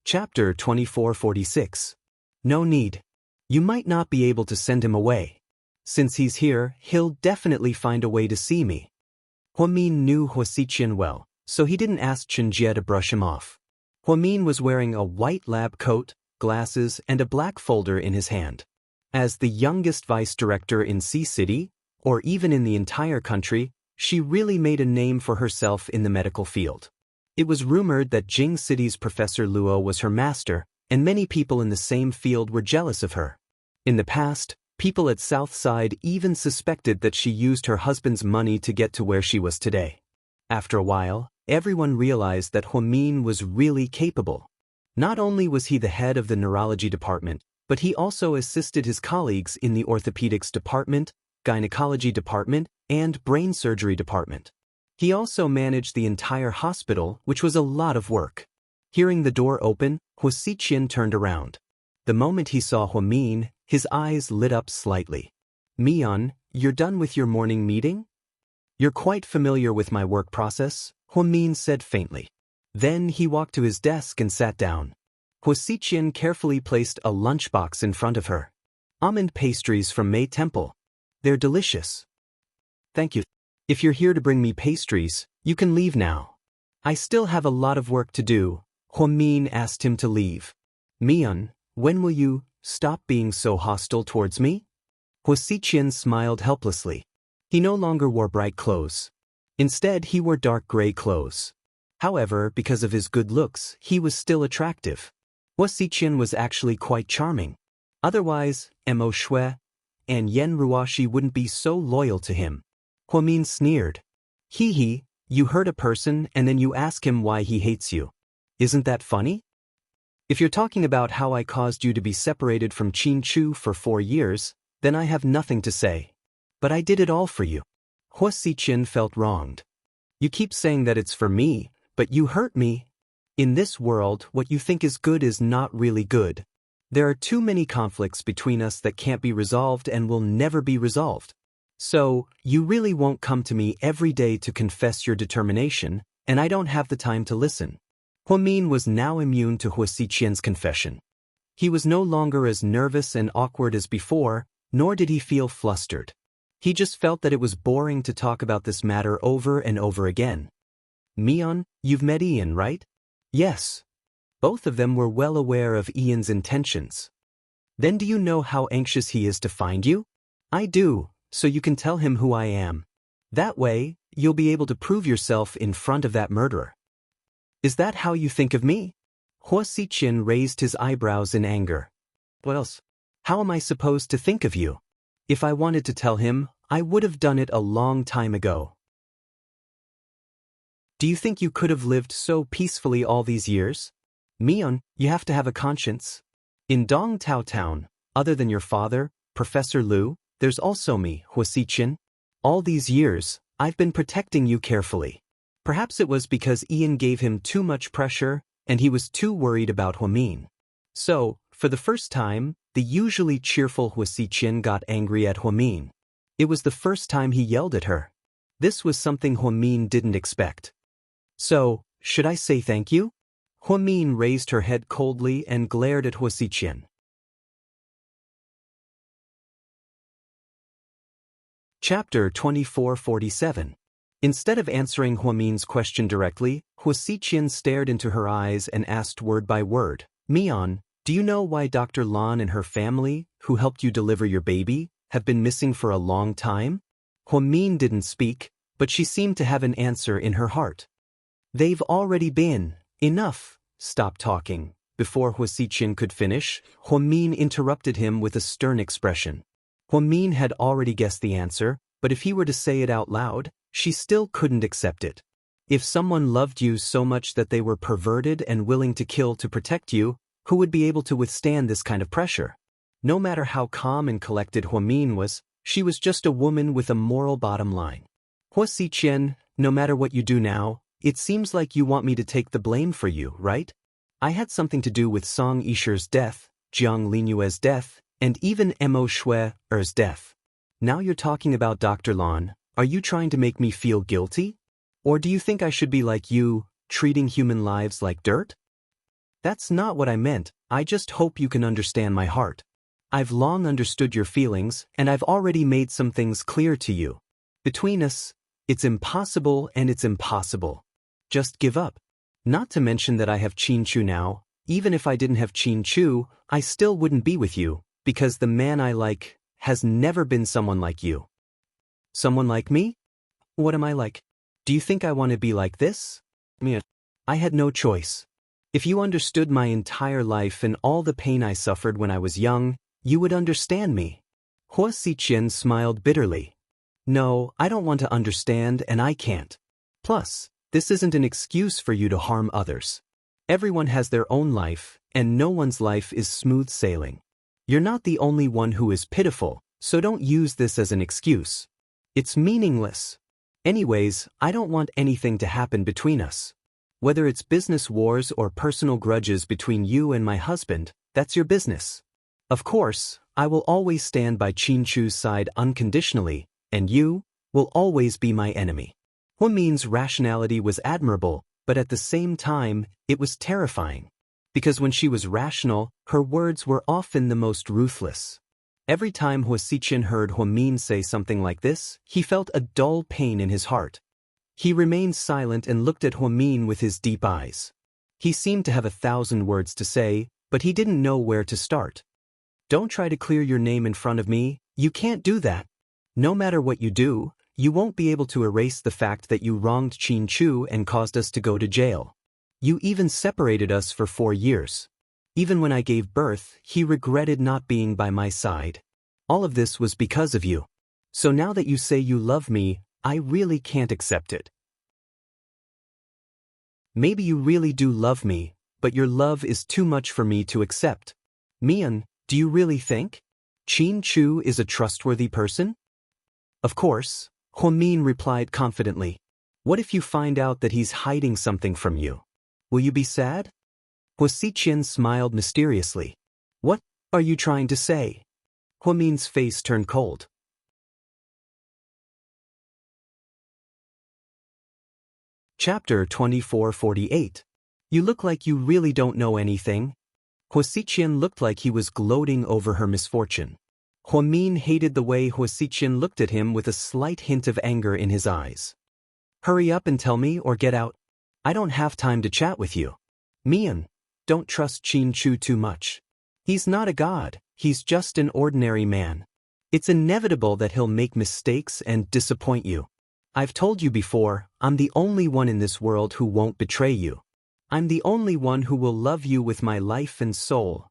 Chapter 2446. No need. You might not be able to send him away. Since he's here, he'll definitely find a way to see me. Huamin knew Huaxiqian well, so he didn't ask Xianxia to brush him off. Huamin was wearing a white lab coat, glasses, and a black folder in his hand. As the youngest vice director in Sea City, or even in the entire country, she really made a name for herself in the medical field. It was rumored that Jing City's Professor Luo was her master, and many people in the same field were jealous of her. In the past, people at Southside even suspected that she used her husband's money to get to where she was today. After a while, everyone realized that Huamin was really capable. Not only was he the head of the neurology department, but he also assisted his colleagues in the orthopedics department, gynecology department, and brain surgery department. He also managed the entire hospital, which was a lot of work. Hearing the door open, Huaxiqian turned around. The moment he saw Huamin, his eyes lit up slightly. Mian, you're done with your morning meeting? You're quite familiar with my work process, Huamin said faintly. Then he walked to his desk and sat down. Huaxiqian carefully placed a lunchbox in front of her. Almond pastries from May Temple. They're delicious. Thank you. If you're here to bring me pastries, you can leave now. I still have a lot of work to do. Huamin asked him to leave. Mian, when will you stop being so hostile towards me? Huaxiqian smiled helplessly. He no longer wore bright clothes. Instead, he wore dark gray clothes. However, because of his good looks, he was still attractive. Huaxiqian was actually quite charming. Otherwise, Mo Shui and Yan Ruoshi wouldn't be so loyal to him. Huamin sneered. Hee, you hurt a person and then you ask him why he hates you. Isn't that funny? If you're talking about how I caused you to be separated from Qin Chu for 4 years, then I have nothing to say. But I did it all for you. Huaxiqian felt wronged. You keep saying that it's for me, but you hurt me. In this world, what you think is good is not really good. There are too many conflicts between us that can't be resolved and will never be resolved. So, you really won't come to me every day to confess your determination, and I don't have the time to listen. Huamin was now immune to Huaxiqian's confession. He was no longer as nervous and awkward as before, nor did he feel flustered. He just felt that it was boring to talk about this matter over and over again. Mian, you've met Ian, right? Yes. Both of them were well aware of Ian's intentions. Then do you know how anxious he is to find you? I do, so you can tell him who I am. That way, you'll be able to prove yourself in front of that murderer. Is that how you think of me? Huaxiqian raised his eyebrows in anger. What else? How am I supposed to think of you? If I wanted to tell him, I would have done it a long time ago. Do you think you could have lived so peacefully all these years? Mian, you have to have a conscience. In Dong Tao Town, other than your father, Professor Lu, there's also me, Huaxiqian. All these years, I've been protecting you carefully. Perhaps it was because Ian gave him too much pressure, and he was too worried about Huamin. So, for the first time, the usually cheerful Huaxiqian got angry at Huamin. It was the first time he yelled at her. This was something Huamin didn't expect. So, should I say thank you? Huamin raised her head coldly and glared at Huaxiqian. Chapter 2447. Instead of answering Huamin's question directly, Huaxiqian stared into her eyes and asked word by word, Mian, do you know why Dr. Lan and her family, who helped you deliver your baby, have been missing for a long time? Huamin didn't speak, but she seemed to have an answer in her heart. They've already been. Enough. Stop talking. Before Huaxiqian could finish, Huamin interrupted him with a stern expression. Huamin had already guessed the answer, but if he were to say it out loud, she still couldn't accept it. If someone loved you so much that they were perverted and willing to kill to protect you, who would be able to withstand this kind of pressure? No matter how calm and collected Huamin was, she was just a woman with a moral bottom line. Hua Xiqian, no matter what you do now, it seems like you want me to take the blame for you, right? I had something to do with Song Yishi's death, Jiang Linyue's death, and even Mo Shui's death. Now you're talking about Dr. Lan. Are you trying to make me feel guilty? Or do you think I should be like you, treating human lives like dirt? That's not what I meant. I just hope you can understand my heart. I've long understood your feelings, and I've already made some things clear to you. Between us, it's impossible and it's impossible. Just give up. Not to mention that I have Qin Chu now. Even if I didn't have Qin Chu, I still wouldn't be with you, because the man I like has never been someone like you. Someone like me? What am I like? Do you think I want to be like this? Mia. I had no choice. If you understood my entire life and all the pain I suffered when I was young, you would understand me. Hua Xiqian smiled bitterly. No, I don't want to understand and I can't. Plus, this isn't an excuse for you to harm others. Everyone has their own life, and no one's life is smooth sailing. You're not the only one who is pitiful, so don't use this as an excuse. It's meaningless. Anyways, I don't want anything to happen between us. Whether it's business wars or personal grudges between you and my husband, that's your business. Of course, I will always stand by Qin Chu's side unconditionally, and you will always be my enemy. Huamin's rationality was admirable, but at the same time, it was terrifying. Because when she was rational, her words were often the most ruthless. Every time Hua Xiqian heard Huamin say something like this, he felt a dull pain in his heart. He remained silent and looked at Huamin with his deep eyes. He seemed to have 1,000 words to say, but he didn't know where to start. Don't try to clear your name in front of me. You can't do that. No matter what you do, you won't be able to erase the fact that you wronged Qin Chu and caused us to go to jail. You even separated us for 4 years. Even when I gave birth, he regretted not being by my side. All of this was because of you. So now that you say you love me, I really can't accept it. Maybe you really do love me, but your love is too much for me to accept. Mian, do you really think Qin Chu is a trustworthy person? Of course, Huamin replied confidently. What if you find out that he's hiding something from you? Will you be sad? Hua Xiqian smiled mysteriously. What are you trying to say? Huamin's face turned cold. Chapter 2448. You look like you really don't know anything. Hua Xiqian looked like he was gloating over her misfortune. Huamin hated the way Hua Xiqian looked at him with a slight hint of anger in his eyes. Hurry up and tell me or get out. I don't have time to chat with you. Mian, don't trust Qin Chu too much. He's not a god, he's just an ordinary man. It's inevitable that he'll make mistakes and disappoint you. I've told you before, I'm the only one in this world who won't betray you. I'm the only one who will love you with my life and soul.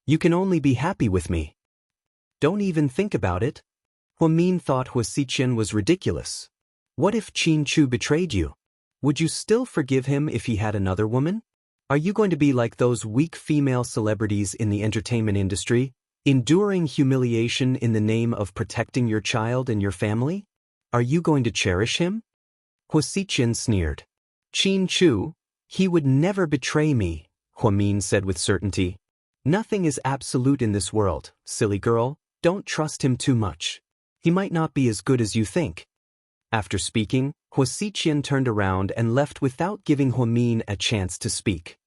You can only be happy with me. Don't even think about it. Huamin thought Hua Xiqian was ridiculous. What if Qin Chu betrayed you? Would you still forgive him if he had another woman? Are you going to be like those weak female celebrities in the entertainment industry, enduring humiliation in the name of protecting your child and your family? Are you going to cherish him? Hua Xiqian sneered. Qin Chu, he would never betray me, Huamin said with certainty. Nothing is absolute in this world, silly girl. Don't trust him too much. He might not be as good as you think. After speaking, Hua Xiqian turned around and left without giving Huamin a chance to speak.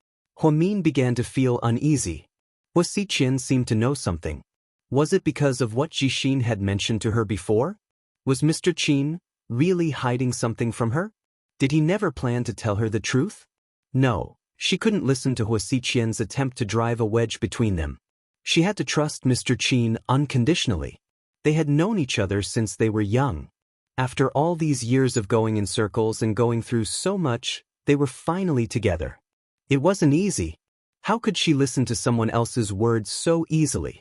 Huamin began to feel uneasy. Hua Xiqian seemed to know something. Was it because of what Jixin had mentioned to her before? Was Mr. Qin really hiding something from her? Did he never plan to tell her the truth? No, she couldn't listen to Hua Xiqian's attempt to drive a wedge between them. She had to trust Mr. Qin unconditionally. They had known each other since they were young. After all these years of going in circles and going through so much, they were finally together. It wasn't easy. How could she listen to someone else's words so easily?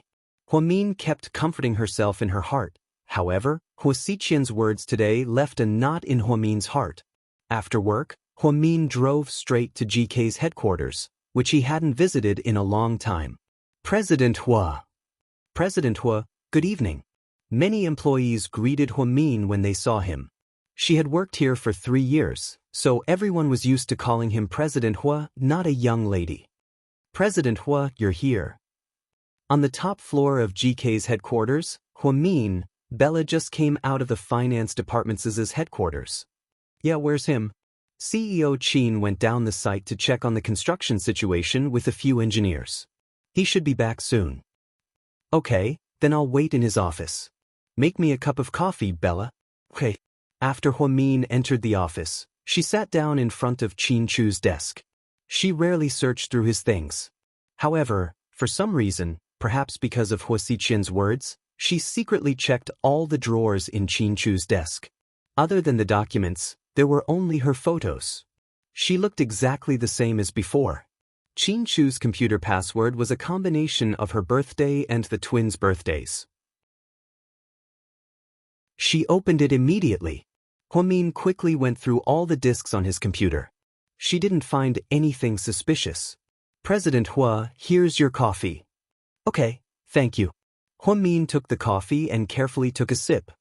Huamin kept comforting herself in her heart. However, Huo Xiqian's words today left a knot in Huomin's heart. After work, Huomin drove straight to GK's headquarters, which he hadn't visited in a long time. President Huo. President Huo, good evening. Many employees greeted Huomin when they saw him. She had worked here for 3 years, so everyone was used to calling him President Huo, not a young lady. President Huo, you're here. On the top floor of GK's headquarters, Huomin, Bella just came out of the finance department's headquarters. Yeah, where's him? CEO Qin went down the site to check on the construction situation with a few engineers. He should be back soon. Okay, then I'll wait in his office. Make me a cup of coffee, Bella. Okay. After Huomin entered the office, she sat down in front of Qin Chu's desk. She rarely searched through his things. However, for some reason, perhaps because of Huo Xiqian's words, she secretly checked all the drawers in Qin Chu's desk. Other than the documents, there were only her photos. She looked exactly the same as before. Qin Chu's computer password was a combination of her birthday and the twins' birthdays. She opened it immediately. Huomin quickly went through all the disks on his computer. She didn't find anything suspicious. President Huo, here's your coffee. Okay, thank you. Huomin took the coffee and carefully took a sip.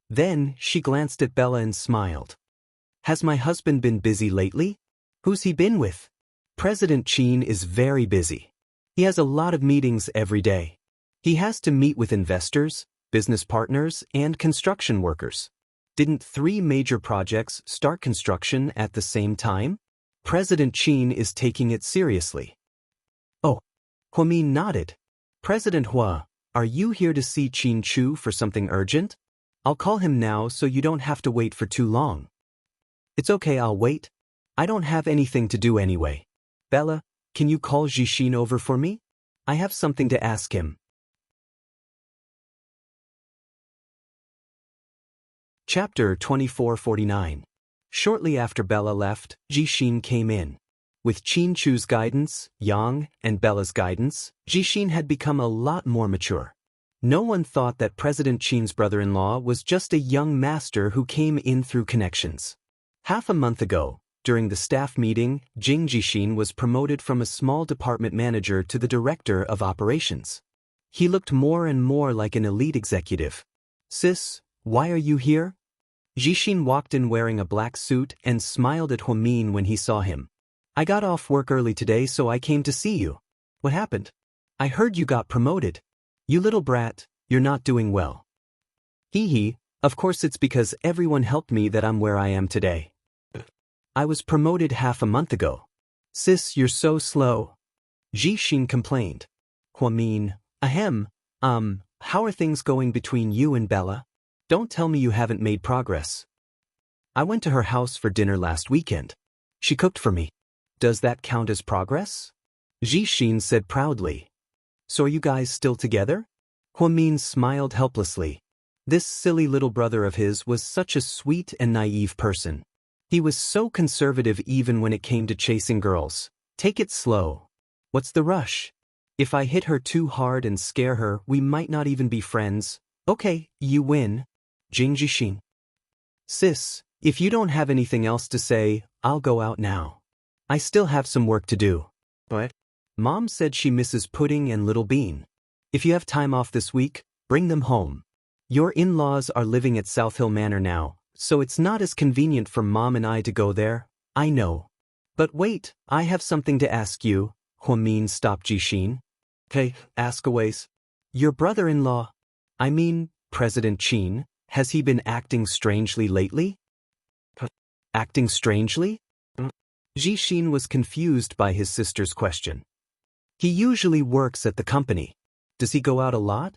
Then she glanced at Bella and smiled. Has my husband been busy lately? Who's he been with? President Qin is very busy. He has a lot of meetings every day. He has to meet with investors, business partners, and construction workers. Didn't 3 major projects start construction at the same time? President Qin is taking it seriously. Oh, Huomin nodded. President Huo, are you here to see Qin Chu for something urgent? I'll call him now so you don't have to wait for too long. It's okay, I'll wait. I don't have anything to do anyway. Bella, can you call Jixin over for me? I have something to ask him. Chapter 2449. Shortly after Bella left, Jixin came in. With Qin Chu's guidance, Yang, and Bella's guidance, Jixin had become a lot more mature. No one thought that President Qin's brother-in-law was just a young master who came in through connections. Half a month ago, during the staff meeting, Jixin was promoted from a small department manager to the director of operations. He looked more and more like an elite executive. Sis, why are you here? Jixin walked in wearing a black suit and smiled at Huomin when he saw him. I got off work early today, so I came to see you. What happened? I heard you got promoted. You little brat, you're not doing well. Hee, of course it's because everyone helped me that I'm where I am today. I was promoted half a month ago. Sis, you're so slow. Jixin complained. Huomin, ahem, how are things going between you and Bella? Don't tell me you haven't made progress. I went to her house for dinner last weekend. She cooked for me. Does that count as progress? Jixin said proudly. So are you guys still together? Huomin smiled helplessly. This silly little brother of his was such a sweet and naive person. He was so conservative even when it came to chasing girls. Take it slow. What's the rush? If I hit her too hard and scare her, we might not even be friends. Okay, you win. Jixin. Sis, if you don't have anything else to say, I'll go out now. I still have some work to do. What? Mom said she misses Pudding and Little Bean. If you have time off this week, bring them home. Your in-laws are living at South Hill Manor now, so it's not as convenient for Mom and I to go there. I know. But wait, I have something to ask you. Huomin stopped Jixin. Okay, ask away. Your brother-in-law, I mean, President Qin, has he been acting strangely lately? Acting strangely? Jixin was confused by his sister's question. He usually works at the company. Does he go out a lot?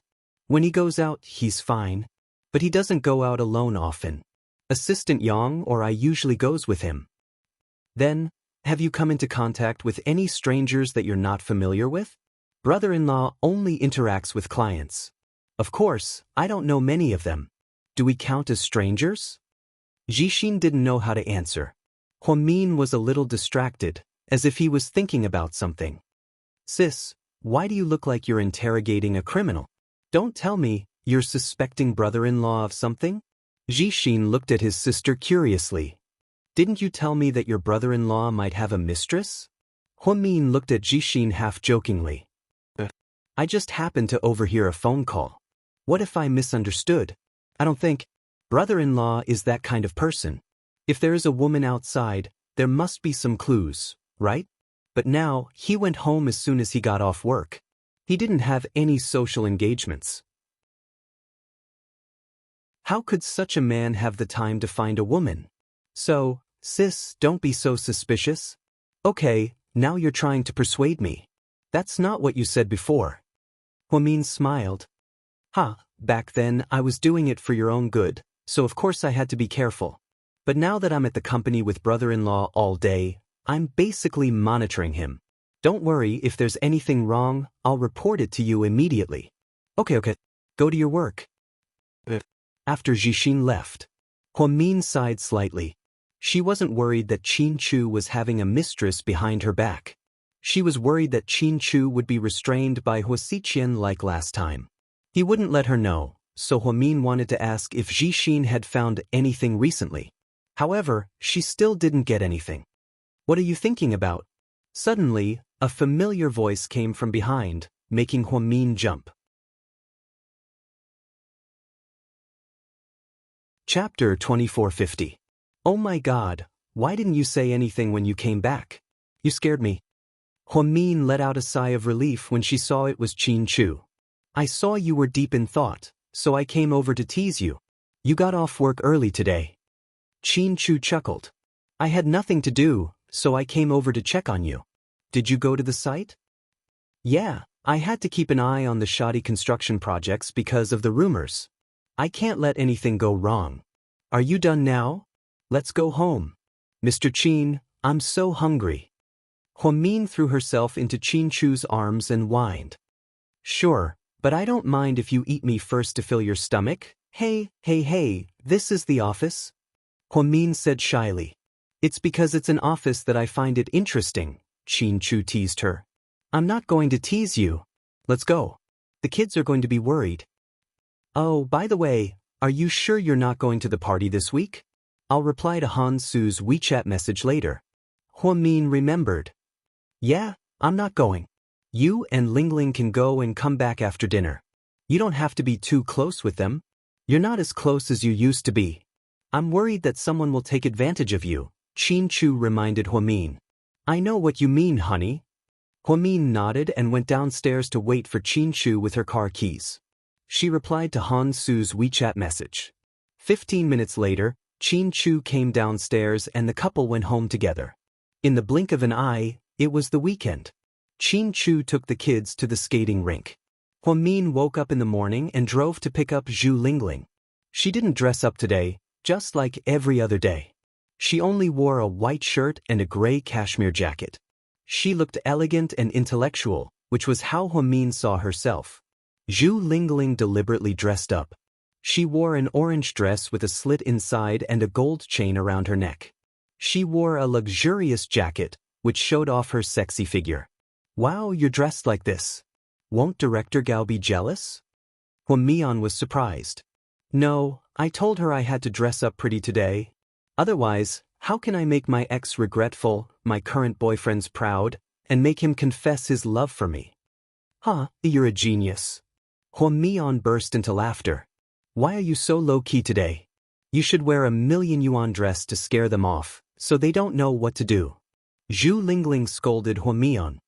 When he goes out, he's fine. But he doesn't go out alone often. Assistant Yang or I usually goes with him. Then, have you come into contact with any strangers that you're not familiar with? Brother-in-law only interacts with clients. Of course, I don't know many of them. Do we count as strangers? Jixin didn't know how to answer. Huomin was a little distracted, as if he was thinking about something. Sis, why do you look like you're interrogating a criminal? Don't tell me, You're suspecting brother-in-law of something? Jixin looked at his sister curiously. Didn't you tell me that your brother-in-law might have a mistress? Huamin looked at Jixin half-jokingly. I just happened to overhear a phone call. What if I misunderstood? I don't think brother-in-law is that kind of person. If there is a woman outside, there must be some clues, right? But now, he went home as soon as he got off work. He didn't have any social engagements. How could such a man have the time to find a woman? So, sis, don't be so suspicious. Okay, now you're trying to persuade me. That's not what you said before. Huamin smiled. Back then I was doing it for your own good, so of course I had to be careful. But now that I'm at the company with brother-in-law all day, I'm basically monitoring him. Don't worry, if there's anything wrong, I'll report it to you immediately. Okay, go to your work. After Jixin left, Huamin sighed slightly. She wasn't worried that Qin Chu was having a mistress behind her back. She was worried that Qin Chu would be restrained by Huasiqian like last time. He wouldn't let her know, so Huamin wanted to ask if Jixin had found anything recently. However, she still didn't get anything. What are you thinking about? Suddenly, a familiar voice came from behind, making Huamin jump. Chapter 2450. Oh my God, why didn't you say anything when you came back? You scared me. Huamin let out a sigh of relief when she saw it was Qin Chu. I saw you were deep in thought, so I came over to tease you. You got off work early today. Qin Chu chuckled. I had nothing to do, so I came over to check on you. Did you go to the site? Yeah, I had to keep an eye on the shoddy construction projects because of the rumors. I can't let anything go wrong. Are you done now? Let's go home. Mr. Qin, I'm so hungry. Huamin threw herself into Qin Chu's arms and whined. Sure, but I don't mind if you eat me first to fill your stomach. Hey, this is the office? Huamin said shyly. It's because it's an office that I find it interesting, Qin Chu teased her. I'm not going to tease you. Let's go. The kids are going to be worried. Oh, by the way, are you sure you're not going to the party this week? I'll reply to Han Su's WeChat message later. Huamin remembered. Yeah, I'm not going. You and Lingling can go and come back after dinner. You don't have to be too close with them. You're not as close as you used to be. I'm worried that someone will take advantage of you, Qin Chu reminded Huamin. I know what you mean, honey. Huamin nodded and went downstairs to wait for Qin Chu with her car keys. She replied to Han Su's WeChat message. 15 minutes later, Qin Chu came downstairs and the couple went home together. In the blink of an eye, it was the weekend. Qin Chu took the kids to the skating rink. Huamin woke up in the morning and drove to pick up Zhu Lingling. She didn't dress up today, just like every other day. She only wore a white shirt and a gray cashmere jacket. She looked elegant and intellectual, which was how Huamin saw herself. Zhu Lingling deliberately dressed up. She wore an orange dress with a slit inside and a gold chain around her neck. She wore a luxurious jacket, which showed off her sexy figure. Wow, you're dressed like this. Won't Director Gao be jealous? Huamian was surprised. No, I told her I had to dress up pretty today. Otherwise, how can I make my ex regretful, my current boyfriend's proud, and make him confess his love for me? You're a genius. Huamian burst into laughter. Why are you so low-key today? You should wear a million-yuan dress to scare them off, so they don't know what to do. Zhu Lingling scolded Huamian.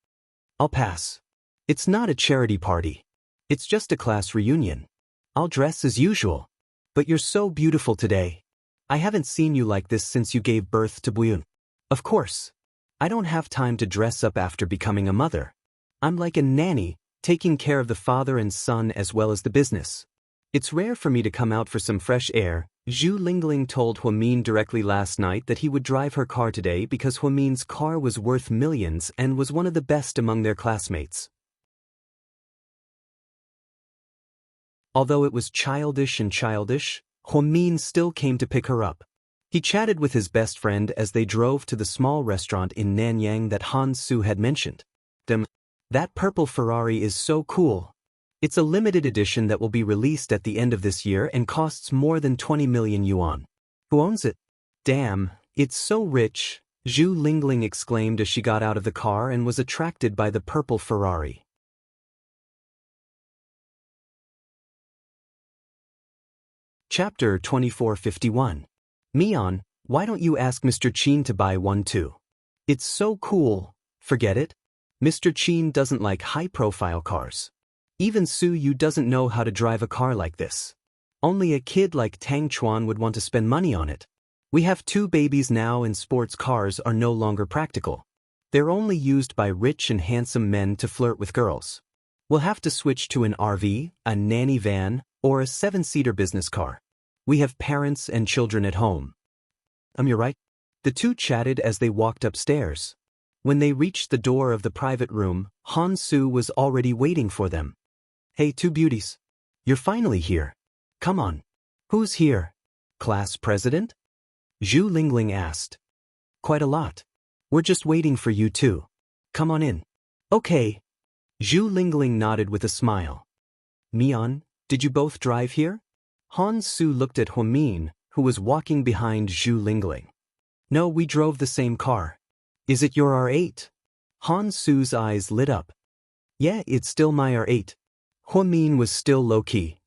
I'll pass. It's not a charity party. It's just a class reunion. I'll dress as usual. But you're so beautiful today. I haven't seen you like this since you gave birth to Buyun. Of course. I don't have time to dress up after becoming a mother. I'm like a nanny, taking care of the father and son as well as the business. It's rare for me to come out for some fresh air. Zhu Lingling told Huamin directly last night that he would drive her car today because Huamin's car was worth millions and was one of the best among their classmates. Although it was childish, Huamin still came to pick her up. He chatted with his best friend as they drove to the small restaurant in Nanyang that Han Su had mentioned. That purple Ferrari is so cool. It's a limited edition that will be released at the end of this year and costs more than 20 million yuan. Who owns it? Damn, it's so rich, Zhu Lingling exclaimed as she got out of the car and was attracted by the purple Ferrari. Chapter 2451. Mian, why don't you ask Mr. Qin to buy one too? It's so cool. Forget it. Mr. Qin doesn't like high-profile cars. Even Su Yu doesn't know how to drive a car like this. Only a kid like Tang Chuan would want to spend money on it. We have 2 babies now and sports cars are no longer practical. They're only used by rich and handsome men to flirt with girls. We'll have to switch to an RV, a nanny van, or a 7-seater business car. We have parents and children at home. You're right. The two chatted as they walked upstairs. When they reached the door of the private room, Han Su was already waiting for them. Hey, 2 beauties. You're finally here. Come on. Who's here? Class president? Zhu Lingling asked. Quite a lot. We're just waiting for you too. Come on in. Okay. Zhu Lingling nodded with a smile. Mian, did you both drive here? Han Su looked at Huamin, who was walking behind Zhu Lingling. No, we drove the same car. Is it your R8? Han Su's eyes lit up. Yeah, it's still my R8. Huamin was still low-key.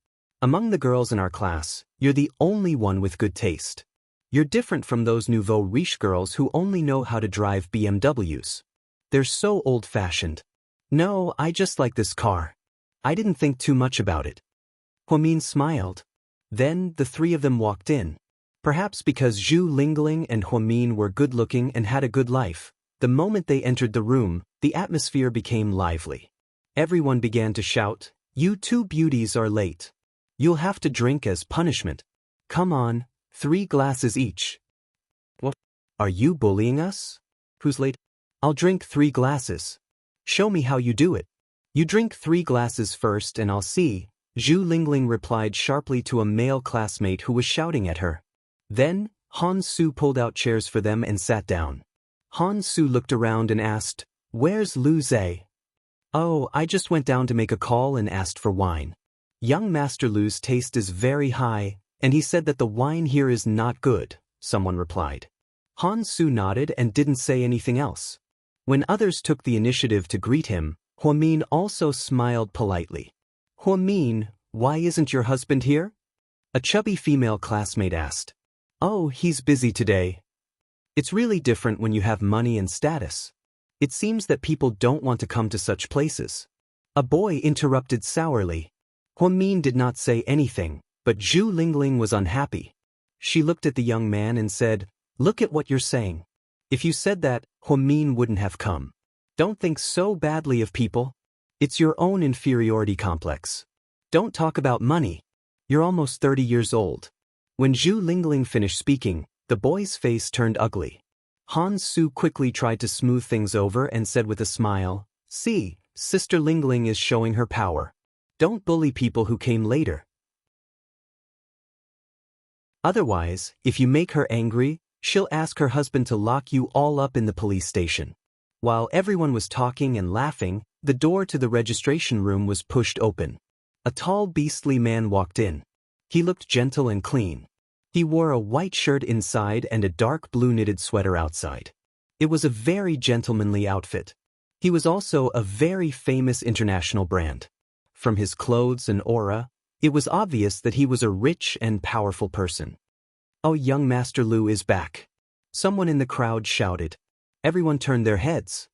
Among the girls in our class, you're the only one with good taste. You're different from those nouveau riche girls who only know how to drive BMWs. They're so old-fashioned. No, I just like this car. I didn't think too much about it. Huamin smiled. Then, the 3 of them walked in. Perhaps because Zhu Lingling and Huamin were good-looking and had a good life, the moment they entered the room, the atmosphere became lively. Everyone began to shout, "You 2 beauties are late. You'll have to drink as punishment. Come on, 3 glasses each." What? Are you bullying us? Who's late? I'll drink 3 glasses. Show me how you do it. You drink 3 glasses first and I'll see, Zhu Lingling replied sharply to a male classmate who was shouting at her. Then, Han Su pulled out chairs for them and sat down. Han Su looked around and asked, "Where's Lu Zhe?" "Oh, I just went down to make a call and asked for wine. Young Master Lu's taste is very high, and he said that the wine here is not good," someone replied. Han Su nodded and didn't say anything else. When others took the initiative to greet him, Huamin also smiled politely. "Huamin, why isn't your husband here?" A chubby female classmate asked. "Oh, he's busy today." It's really different when you have money and status. It seems that people don't want to come to such places. A boy interrupted sourly. Huamin did not say anything, but Zhu Lingling was unhappy. She looked at the young man and said, "Look at what you're saying. If you said that, Huamin wouldn't have come. Don't think so badly of people. It's your own inferiority complex. Don't talk about money. You're almost 30 years old." When Zhu Lingling finished speaking, the boy's face turned ugly. Han Su quickly tried to smooth things over and said with a smile, "See, Sister Lingling is showing her power. Don't bully people who came later. Otherwise, if you make her angry, she'll ask her husband to lock you all up in the police station." While everyone was talking and laughing, the door to the registration room was pushed open. A tall beastly man walked in. He looked gentle and clean. He wore a white shirt inside and a dark blue knitted sweater outside. It was a very gentlemanly outfit. He was also a very famous international brand. From his clothes and aura, it was obvious that he was a rich and powerful person. "Oh, young Master Lu is back." Someone in the crowd shouted. Everyone turned their heads.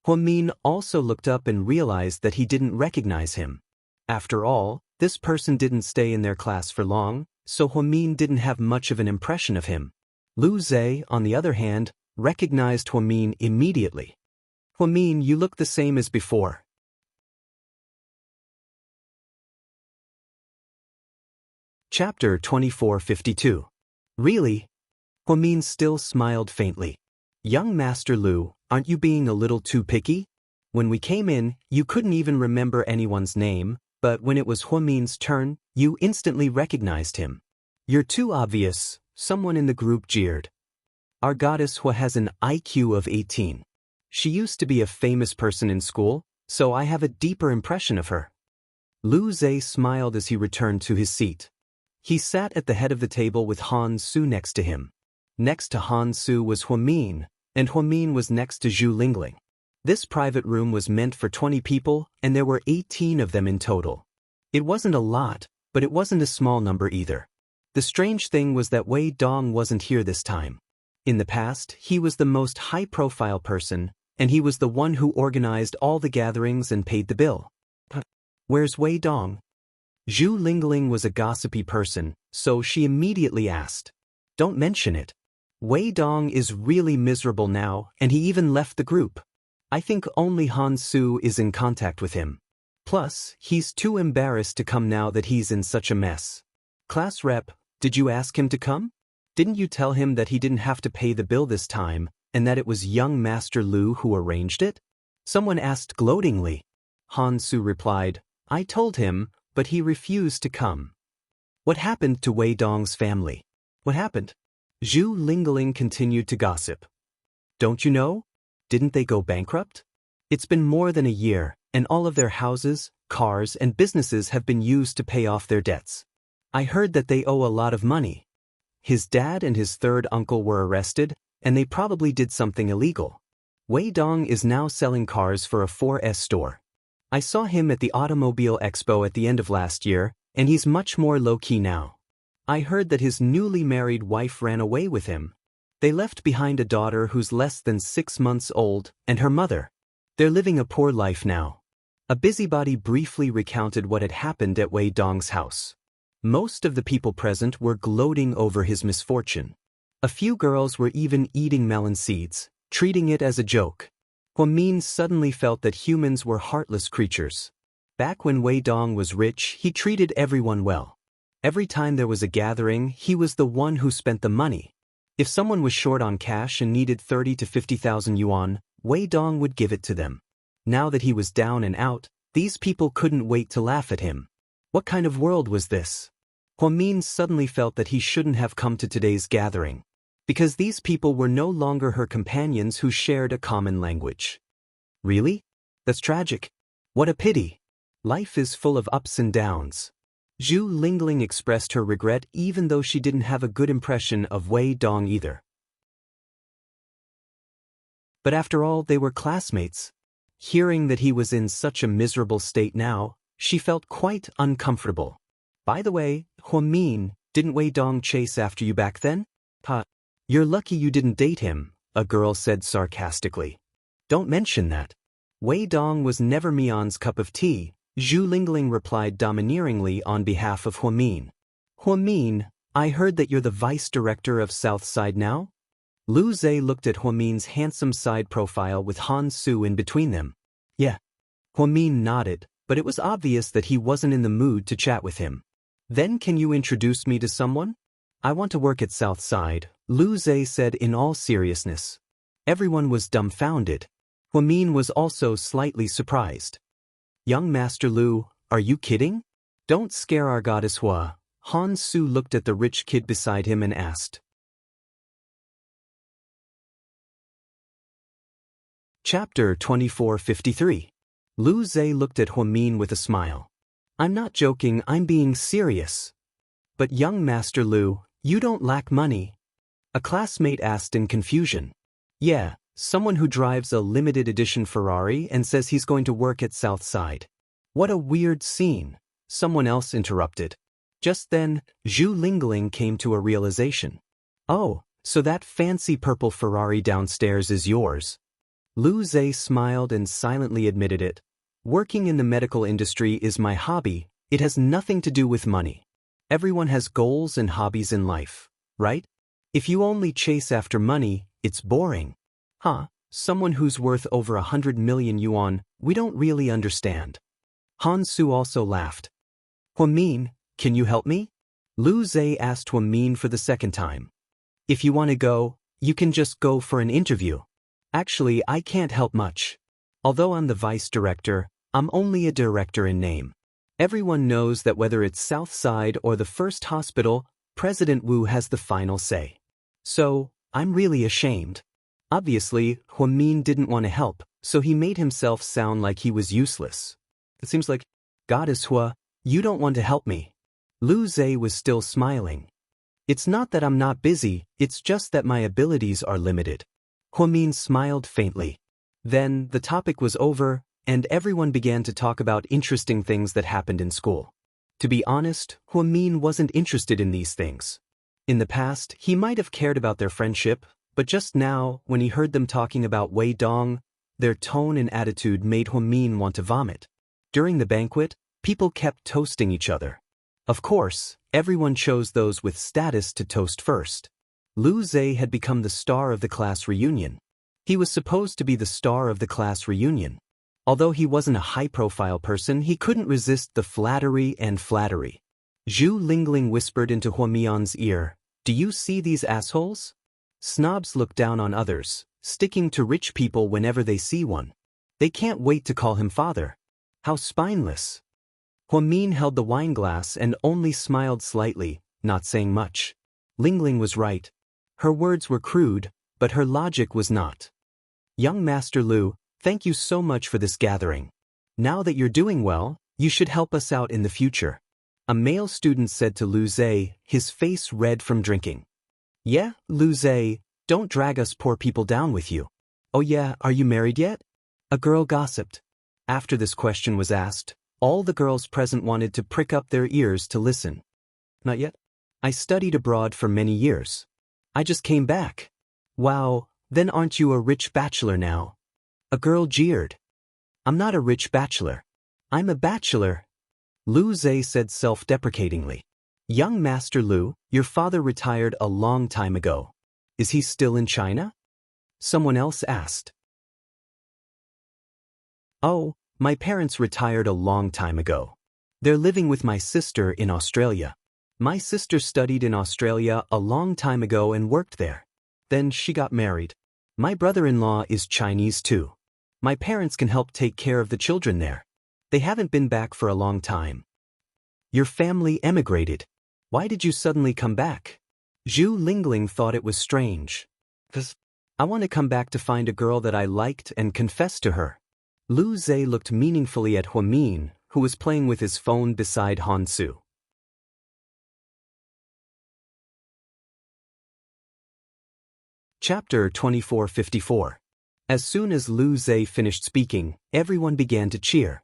Huamin also looked up and realized that he didn't recognize him. After all, this person didn't stay in their class for long, so Huamin didn't have much of an impression of him. Lu Zhe, on the other hand, recognized Huamin immediately. "Huamin, you look the same as before." Chapter 2452. Really? Huamin still smiled faintly. "Young Master Lu, aren't you being a little too picky? When we came in, you couldn't even remember anyone's name, but when it was Huamin's turn, you instantly recognized him. You're too obvious," someone in the group jeered. "Our goddess Hua has an IQ of 18. She used to be a famous person in school, so I have a deeper impression of her." Lu Zhe smiled as he returned to his seat. He sat at the head of the table with Han Su next to him. Next to Han Su was Huamin, and Huamin was next to Zhu Lingling. This private room was meant for 20 people, and there were 18 of them in total. It wasn't a lot, but it wasn't a small number either. The strange thing was that Wei Dong wasn't here this time. In the past, he was the most high-profile person, and he was the one who organized all the gatherings and paid the bill. Where's Wei Dong? Zhu Lingling was a gossipy person, so she immediately asked. Don't mention it. Wei Dong is really miserable now, and he even left the group. I think only Han Su is in contact with him. Plus, he's too embarrassed to come now that he's in such a mess. Class rep, did you ask him to come? Didn't you tell him that he didn't have to pay the bill this time, and that it was young Master Lu who arranged it? Someone asked gloatingly. Han Su replied, I told him, but he refused to come. What happened to Wei Dong's family? What happened? Zhu Lingling continued to gossip. Don't you know? Didn't they go bankrupt? It's been more than a year, and all of their houses, cars, and businesses have been used to pay off their debts. I heard that they owe a lot of money. His dad and his third uncle were arrested, and they probably did something illegal. Wei Dong is now selling cars for a 4S store. I saw him at the Automobile Expo at the end of last year, and he's much more low-key now. I heard that his newly married wife ran away with him. They left behind a daughter who's less than 6 months old, and her mother. They're living a poor life now. A busybody briefly recounted what had happened at Wei Dong's house. Most of the people present were gloating over his misfortune. A few girls were even eating melon seeds, treating it as a joke. Huamin suddenly felt that humans were heartless creatures. Back when Wei Dong was rich, he treated everyone well. Every time there was a gathering, he was the one who spent the money. If someone was short on cash and needed 30 to 50,000 yuan, Wei Dong would give it to them. Now that he was down and out, these people couldn't wait to laugh at him. What kind of world was this? Huamin suddenly felt that he shouldn't have come to today's gathering, because these people were no longer her companions who shared a common language. Really? That's tragic. What a pity. Life is full of ups and downs. Zhu Lingling expressed her regret even though she didn't have a good impression of Wei Dong either. But after all, they were classmates. Hearing that he was in such a miserable state now, she felt quite uncomfortable. By the way, Huamin, didn't Wei Dong chase after you back then? You're lucky you didn't date him, a girl said sarcastically. Don't mention that. Wei Dong was never Mian's cup of tea, Zhu Lingling replied domineeringly on behalf of Huamin. Huamin, I heard that you're the vice director of South Side now? Lu Zhe looked at Huamin's handsome side profile with Han Su in between them. Yeah. Huamin nodded, but it was obvious that he wasn't in the mood to chat with him. Then can you introduce me to someone? I want to work at South Side, Lu Zhe said in all seriousness. Everyone was dumbfounded. Huamin was also slightly surprised. Young Master Lu, are you kidding? Don't scare our goddess Hua. Han Su looked at the rich kid beside him and asked. Chapter 2453. Lu Zhe looked at Huamin with a smile. I'm not joking, I'm being serious. But young Master Lu, you don't lack money. A classmate asked in confusion. Yeah, someone who drives a limited edition Ferrari and says he's going to work at South Side. What a weird scene, someone else interrupted. Just then, Zhu Lingling came to a realization. Oh, so that fancy purple Ferrari downstairs is yours. Lu Zhe smiled and silently admitted it. Working in the medical industry is my hobby, it has nothing to do with money. Everyone has goals and hobbies in life, right? If you only chase after money, it's boring. Someone who's worth over 100 million yuan, we don't really understand. Han Su also laughed. Huamin, can you help me? Lu Zhe asked Huamin for the second time. If you want to go, you can just go for an interview. Actually, I can't help much. Although I'm the vice director, I'm only a director in name. Everyone knows that whether it's South Side or the first hospital, President Wu has the final say. So, I'm really ashamed. Obviously, Huamin didn't want to help, so he made himself sound like he was useless. It seems like, Goddess Hua, you don't want to help me. Lu Zhe was still smiling. It's not that I'm not busy, it's just that my abilities are limited. Huamin smiled faintly. Then, the topic was over, and everyone began to talk about interesting things that happened in school. To be honest, Huamin wasn't interested in these things. In the past, he might have cared about their friendship, but just now, when he heard them talking about Wei Dong, their tone and attitude made Huamin want to vomit. During the banquet, people kept toasting each other. Of course, everyone chose those with status to toast first. Lu Zhe had become the star of the class reunion. He was supposed to be the star of the class reunion. Although he wasn't a high-profile person, he couldn't resist the flattery and flattery. Zhu Lingling whispered into Huamian's ear, "Do you see these assholes? Snobs look down on others, sticking to rich people whenever they see one. They can't wait to call him father. How spineless." Huamin held the wine glass and only smiled slightly, not saying much. Lingling was right. Her words were crude, but her logic was not. "Young Master Lu, thank you so much for this gathering. Now that you're doing well, you should help us out in the future," a male student said to Lu Zhe, his face red from drinking. "Yeah, Lu Zhe, don't drag us poor people down with you." "Oh yeah, are you married yet?" a girl gossiped. After this question was asked, all the girls present wanted to prick up their ears to listen. "Not yet. I studied abroad for many years. I just came back." "Wow, then aren't you a rich bachelor now?" a girl jeered. "I'm not a rich bachelor. I'm a bachelor," Lu Zhe said self-deprecatingly. "Young Master Lu, your father retired a long time ago. Is he still in China?" someone else asked. "Oh, my parents retired a long time ago. They're living with my sister in Australia. My sister studied in Australia a long time ago and worked there. Then she got married. My brother-in-law is Chinese too. My parents can help take care of the children there. They haven't been back for a long time." "Your family emigrated. Why did you suddenly come back?" Zhu Lingling thought it was strange. "'Cause I want to come back to find a girl that I liked and confess to her." Lu Zhe looked meaningfully at Huamin, who was playing with his phone beside Hansu. Chapter 2454. As soon as Lu Zhe finished speaking, everyone began to cheer.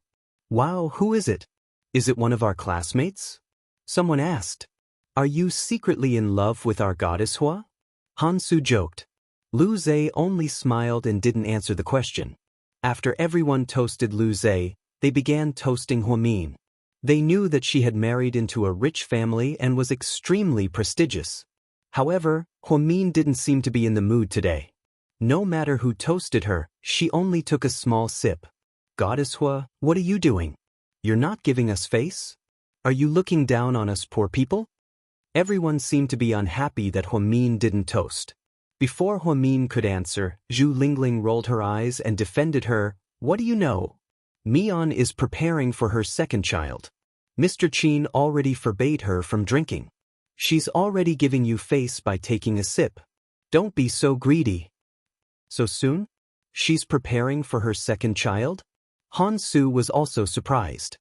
"Wow, who is it? Is it one of our classmates?" someone asked. "Are you secretly in love with our goddess Hua?" Hansu joked. Lu Zhe only smiled and didn't answer the question. After everyone toasted Lu Zhe, they began toasting Huamin. They knew that she had married into a rich family and was extremely prestigious. However, Huamin didn't seem to be in the mood today. No matter who toasted her, she only took a small sip. "Goddess Hua, what are you doing? You're not giving us face? Are you looking down on us poor people?" Everyone seemed to be unhappy that Huamin didn't toast. Before Huamin could answer, Zhu Lingling rolled her eyes and defended her. "What do you know? Mian is preparing for her second child. Mr. Qin already forbade her from drinking. She's already giving you face by taking a sip. Don't be so greedy." "So soon? She's preparing for her second child?" Hansu was also surprised.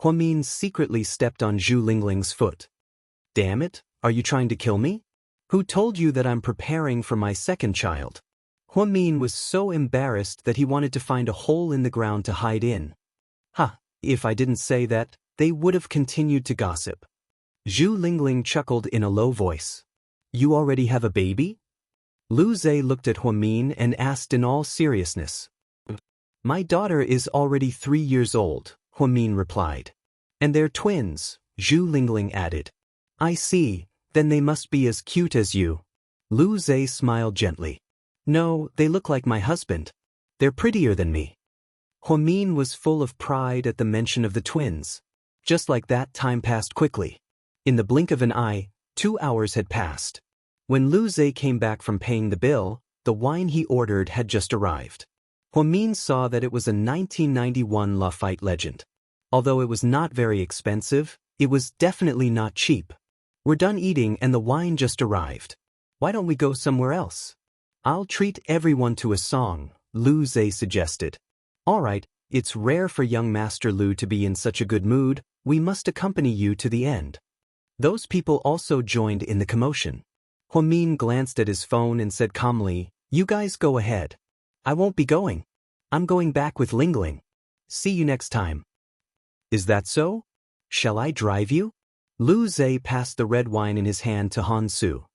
Huamin secretly stepped on Zhu Lingling's foot. "Damn it, are you trying to kill me? Who told you that I'm preparing for my second child?" Huamin was so embarrassed that he wanted to find a hole in the ground to hide in. If I didn't say that, they would have continued to gossip. Zhu Lingling chuckled in a low voice. "You already have a baby?" Lu Zhe looked at Huamin and asked in all seriousness. "My daughter is already 3 years old," Huamin replied. "And they're twins," Zhu Lingling added. "I see, then they must be as cute as you." Lu Zhe smiled gently. "No, they look like my husband. They're prettier than me." Huamin was full of pride at the mention of the twins. Just like that, time passed quickly. In the blink of an eye, 2 hours had passed. When Lu Zhe came back from paying the bill, the wine he ordered had just arrived. Huamin saw that it was a 1991 Lafite Legend. Although it was not very expensive, it was definitely not cheap. "We're done eating and the wine just arrived. Why don't we go somewhere else?" "I'll treat everyone to a song," Lu Zhe suggested. "All right, It's rare for young Master Lu to be in such a good mood. We must accompany you to the end. Those people also joined in the commotion. Huamin glanced at his phone and said calmly, "You guys go ahead. I won't be going. I'm going back with Lingling. See you next time." "Is that so? Shall I drive you?" Lu Zhe passed the red wine in his hand to Han Su.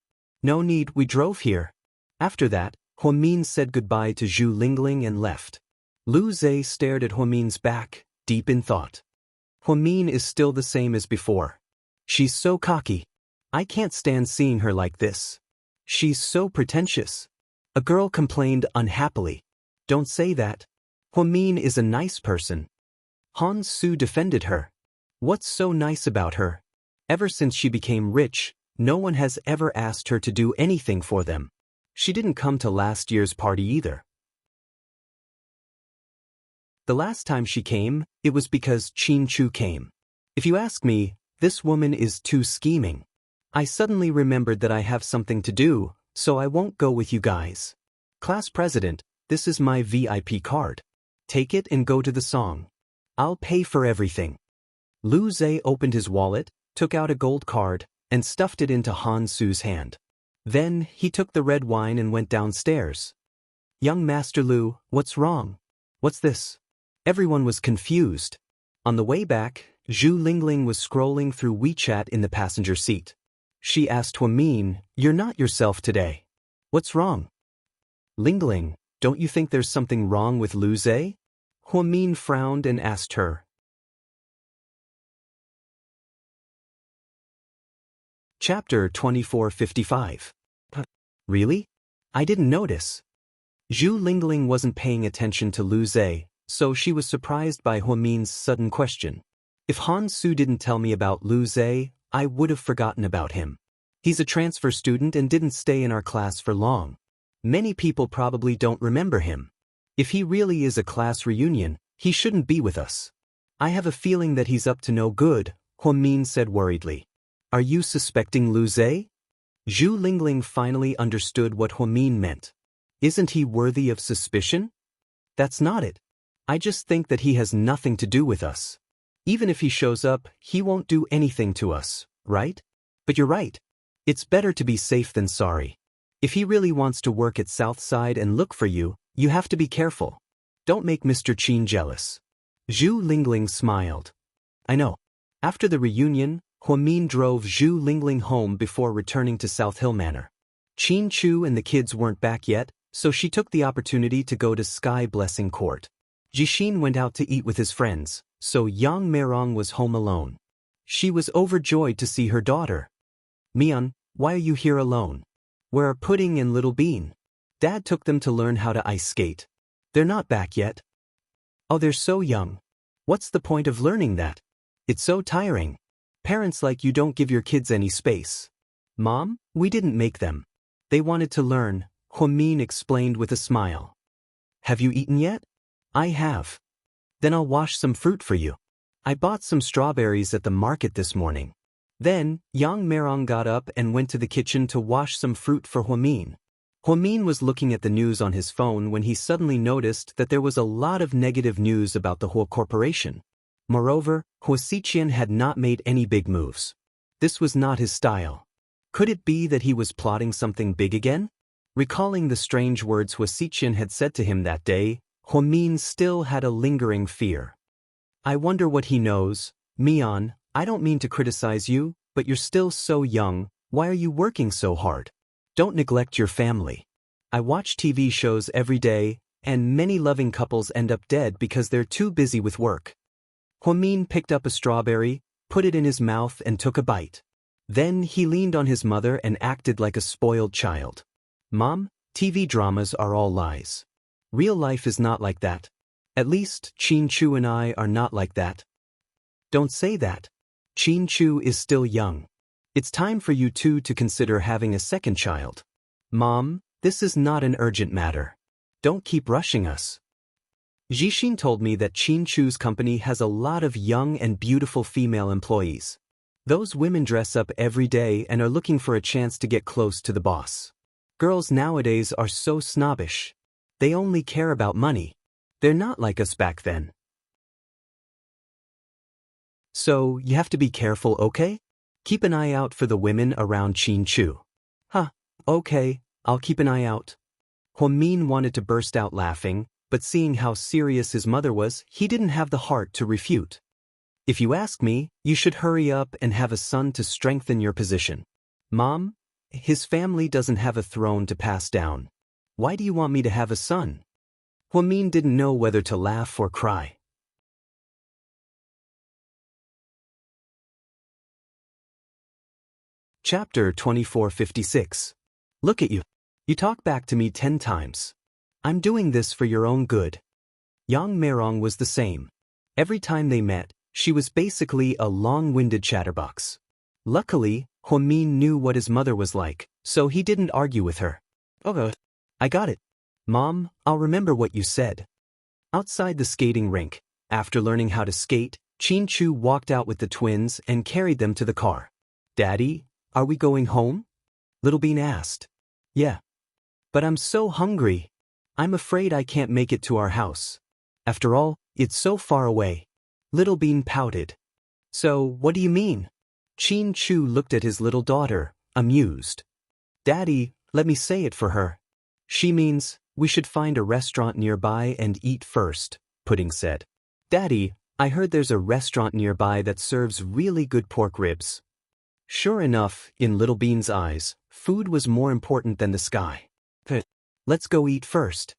"No need, we drove here." After that, Huamin said goodbye to Zhu Lingling and left. Lu Zhe stared at Huamin's back, deep in thought. Huamin is still the same as before. She's so cocky. I can't stand seeing her like this. She's so pretentious. A girl complained unhappily. "Don't say that. Huamin is a nice person." Han Su defended her. "What's so nice about her? Ever since she became rich, no one has ever asked her to do anything for them. She didn't come to last year's party either. The last time she came, it was because Qin Chu came. If you ask me, this woman is too scheming. I suddenly remembered that I have something to do, so I won't go with you guys. Class president, this is my VIP card. Take it and go to the song. I'll pay for everything." Lu Zhe opened his wallet, took out a gold card, and stuffed it into Han Su's hand. Then, he took the red wine and went downstairs. "Young Master Lu, what's wrong? What's this?" Everyone was confused. On the way back, Zhu Lingling was scrolling through WeChat in the passenger seat. She asked Huamin, "You're not yourself today. What's wrong?" "Lingling, don't you think there's something wrong with Lu Zhe?" Huamin frowned and asked her. Chapter 2455. Really? I didn't notice. Zhu Lingling wasn't paying attention to Lu Zhe, so she was surprised by Huamin's sudden question. If Han Su didn't tell me about Lu Zhe, I would have forgotten about him. He's a transfer student and didn't stay in our class for long. Many people probably don't remember him. If he really is a class reunion, he shouldn't be with us. I have a feeling that he's up to no good, Huamin said worriedly. Are you suspecting Lu Zhe? Zhu Lingling finally understood what Huamin meant. Isn't he worthy of suspicion? That's not it. I just think that he has nothing to do with us. Even if he shows up, he won't do anything to us, right? But you're right. It's better to be safe than sorry. If he really wants to work at Southside and look for you, you have to be careful. Don't make Mr. Qin jealous. Zhu Lingling smiled. I know. After the reunion, Huamin drove Zhu Lingling home before returning to South Hill Manor. Qin Chu and the kids weren't back yet, so she took the opportunity to go to Sky Blessing Court. Jixin went out to eat with his friends, so Yang Meirong was home alone. She was overjoyed to see her daughter. Mian, why are you here alone? Where are Pudding and Little Bean? Dad took them to learn how to ice skate. They're not back yet. Oh, they're so young. What's the point of learning that? It's so tiring. Parents like you don't give your kids any space. Mom, we didn't make them. They wanted to learn, Huamin explained with a smile. Have you eaten yet? I have. Then I'll wash some fruit for you. I bought some strawberries at the market this morning. Then, Yang Meirong got up and went to the kitchen to wash some fruit for Huamin. Huamin was looking at the news on his phone when he suddenly noticed that there was a lot of negative news about the whole corporation. Moreover, Huaxiqian had not made any big moves. This was not his style. Could it be that he was plotting something big again? Recalling the strange words Huaxiqian had said to him that day, Huamin still had a lingering fear. I wonder what he knows. Mian, I don't mean to criticize you, but you're still so young. Why are you working so hard? Don't neglect your family. I watch TV shows every day, and many loving couples end up dead because they're too busy with work. Huamin picked up a strawberry, put it in his mouth and took a bite. Then he leaned on his mother and acted like a spoiled child. Mom, TV dramas are all lies. Real life is not like that. At least, Qin Chu and I are not like that. Don't say that. Qin Chu is still young. It's time for you two to consider having a second child. Mom, this is not an urgent matter. Don't keep rushing us. Jixin told me that Qin Chu's company has a lot of young and beautiful female employees. Those women dress up every day and are looking for a chance to get close to the boss. Girls nowadays are so snobbish. They only care about money. They're not like us back then. So, you have to be careful, okay? Keep an eye out for the women around Qin Chu. Huh, okay, I'll keep an eye out. Huamin wanted to burst out laughing, but seeing how serious his mother was, he didn't have the heart to refute. If you ask me, you should hurry up and have a son to strengthen your position. Mom, his family doesn't have a throne to pass down. Why do you want me to have a son? Huamin didn't know whether to laugh or cry. Chapter 2456. Look at you. You talk back to me 10 times. I'm doing this for your own good. Yang Meirong was the same. Every time they met, she was basically a long-winded chatterbox. Luckily, Huamin knew what his mother was like, so he didn't argue with her. Okay, I got it. Mom, I'll remember what you said. Outside the skating rink, after learning how to skate, Qin Chu walked out with the twins and carried them to the car. Daddy, are we going home? Little Bean asked. Yeah. But I'm so hungry. I'm afraid I can't make it to our house. After all, it's so far away. Little Bean pouted. So, what do you mean? Qin Chu looked at his little daughter, amused. Daddy, let me say it for her. She means, we should find a restaurant nearby and eat first, Pudding said. Daddy, I heard there's a restaurant nearby that serves really good pork ribs. Sure enough, in Little Bean's eyes, food was more important than the sky. Let's go eat first.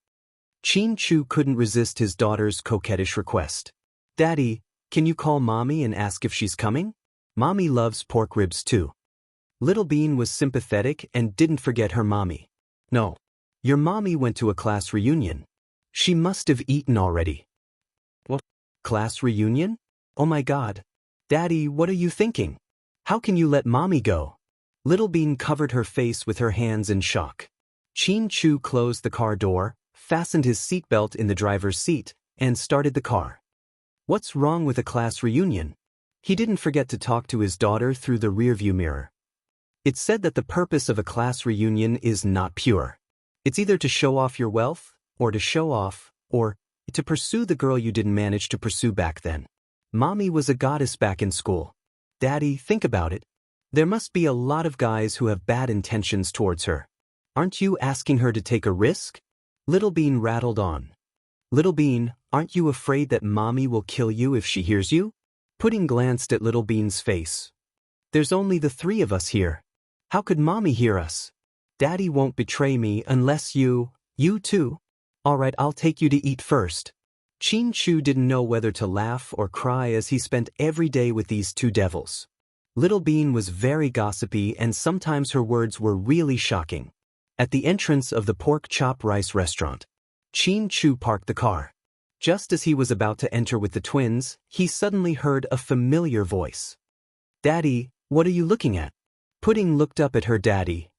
Qin Chu couldn't resist his daughter's coquettish request. Daddy, can you call Mommy and ask if she's coming? Mommy loves pork ribs too. Little Bean was sympathetic and didn't forget her mommy. No. Your mommy went to a class reunion. She must have eaten already. What? Class reunion? Oh my God. Daddy, what are you thinking? How can you let Mommy go? Little Bean covered her face with her hands in shock. Qin Chu closed the car door, fastened his seatbelt in the driver's seat, and started the car. What's wrong with a class reunion? He didn't forget to talk to his daughter through the rearview mirror. It's said that the purpose of a class reunion is not pure. It's either to show off your wealth, or to show off, or to pursue the girl you didn't manage to pursue back then. Mommy was a goddess back in school. Daddy, think about it. There must be a lot of guys who have bad intentions towards her. Aren't you asking her to take a risk? Little Bean rattled on. Little Bean, aren't you afraid that Mommy will kill you if she hears you? Pudding glanced at Little Bean's face. There's only the three of us here. How could Mommy hear us? Daddy won't betray me unless you too. All right, I'll take you to eat first. Qin Chu didn't know whether to laugh or cry as he spent every day with these two devils. Little Bean was very gossipy and sometimes her words were really shocking. At the entrance of the pork chop rice restaurant, Qin Chu parked the car. Just as he was about to enter with the twins, he suddenly heard a familiar voice. Daddy, what are you looking at? Pudding looked up at her daddy.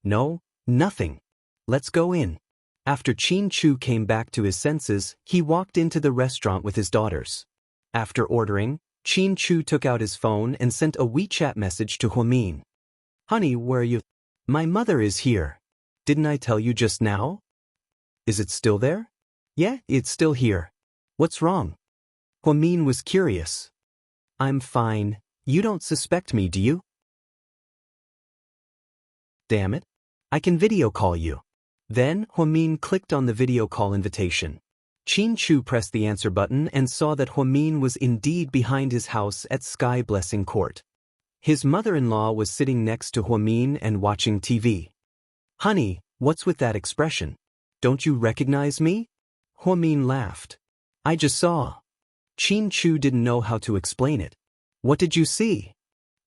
No, nothing. Let's go in. After Qin Chu came back to his senses, he walked into the restaurant with his daughters. After ordering, Qin Chu took out his phone and sent a WeChat message to Huamin. Honey, where are you? My mother is here. Didn't I tell you just now? Is it still there? Yeah, it's still here. What's wrong? Huamin was curious. I'm fine. You don't suspect me, do you? Damn it. I can video call you. Then, Huamin clicked on the video call invitation. Qin Chu pressed the answer button and saw that Huamin was indeed behind his house at Sky Blessing Court. His mother-in-law was sitting next to Huamin and watching TV. Honey, what's with that expression? Don't you recognize me? Huamin laughed. I just saw. Qin Chu didn't know how to explain it. What did you see?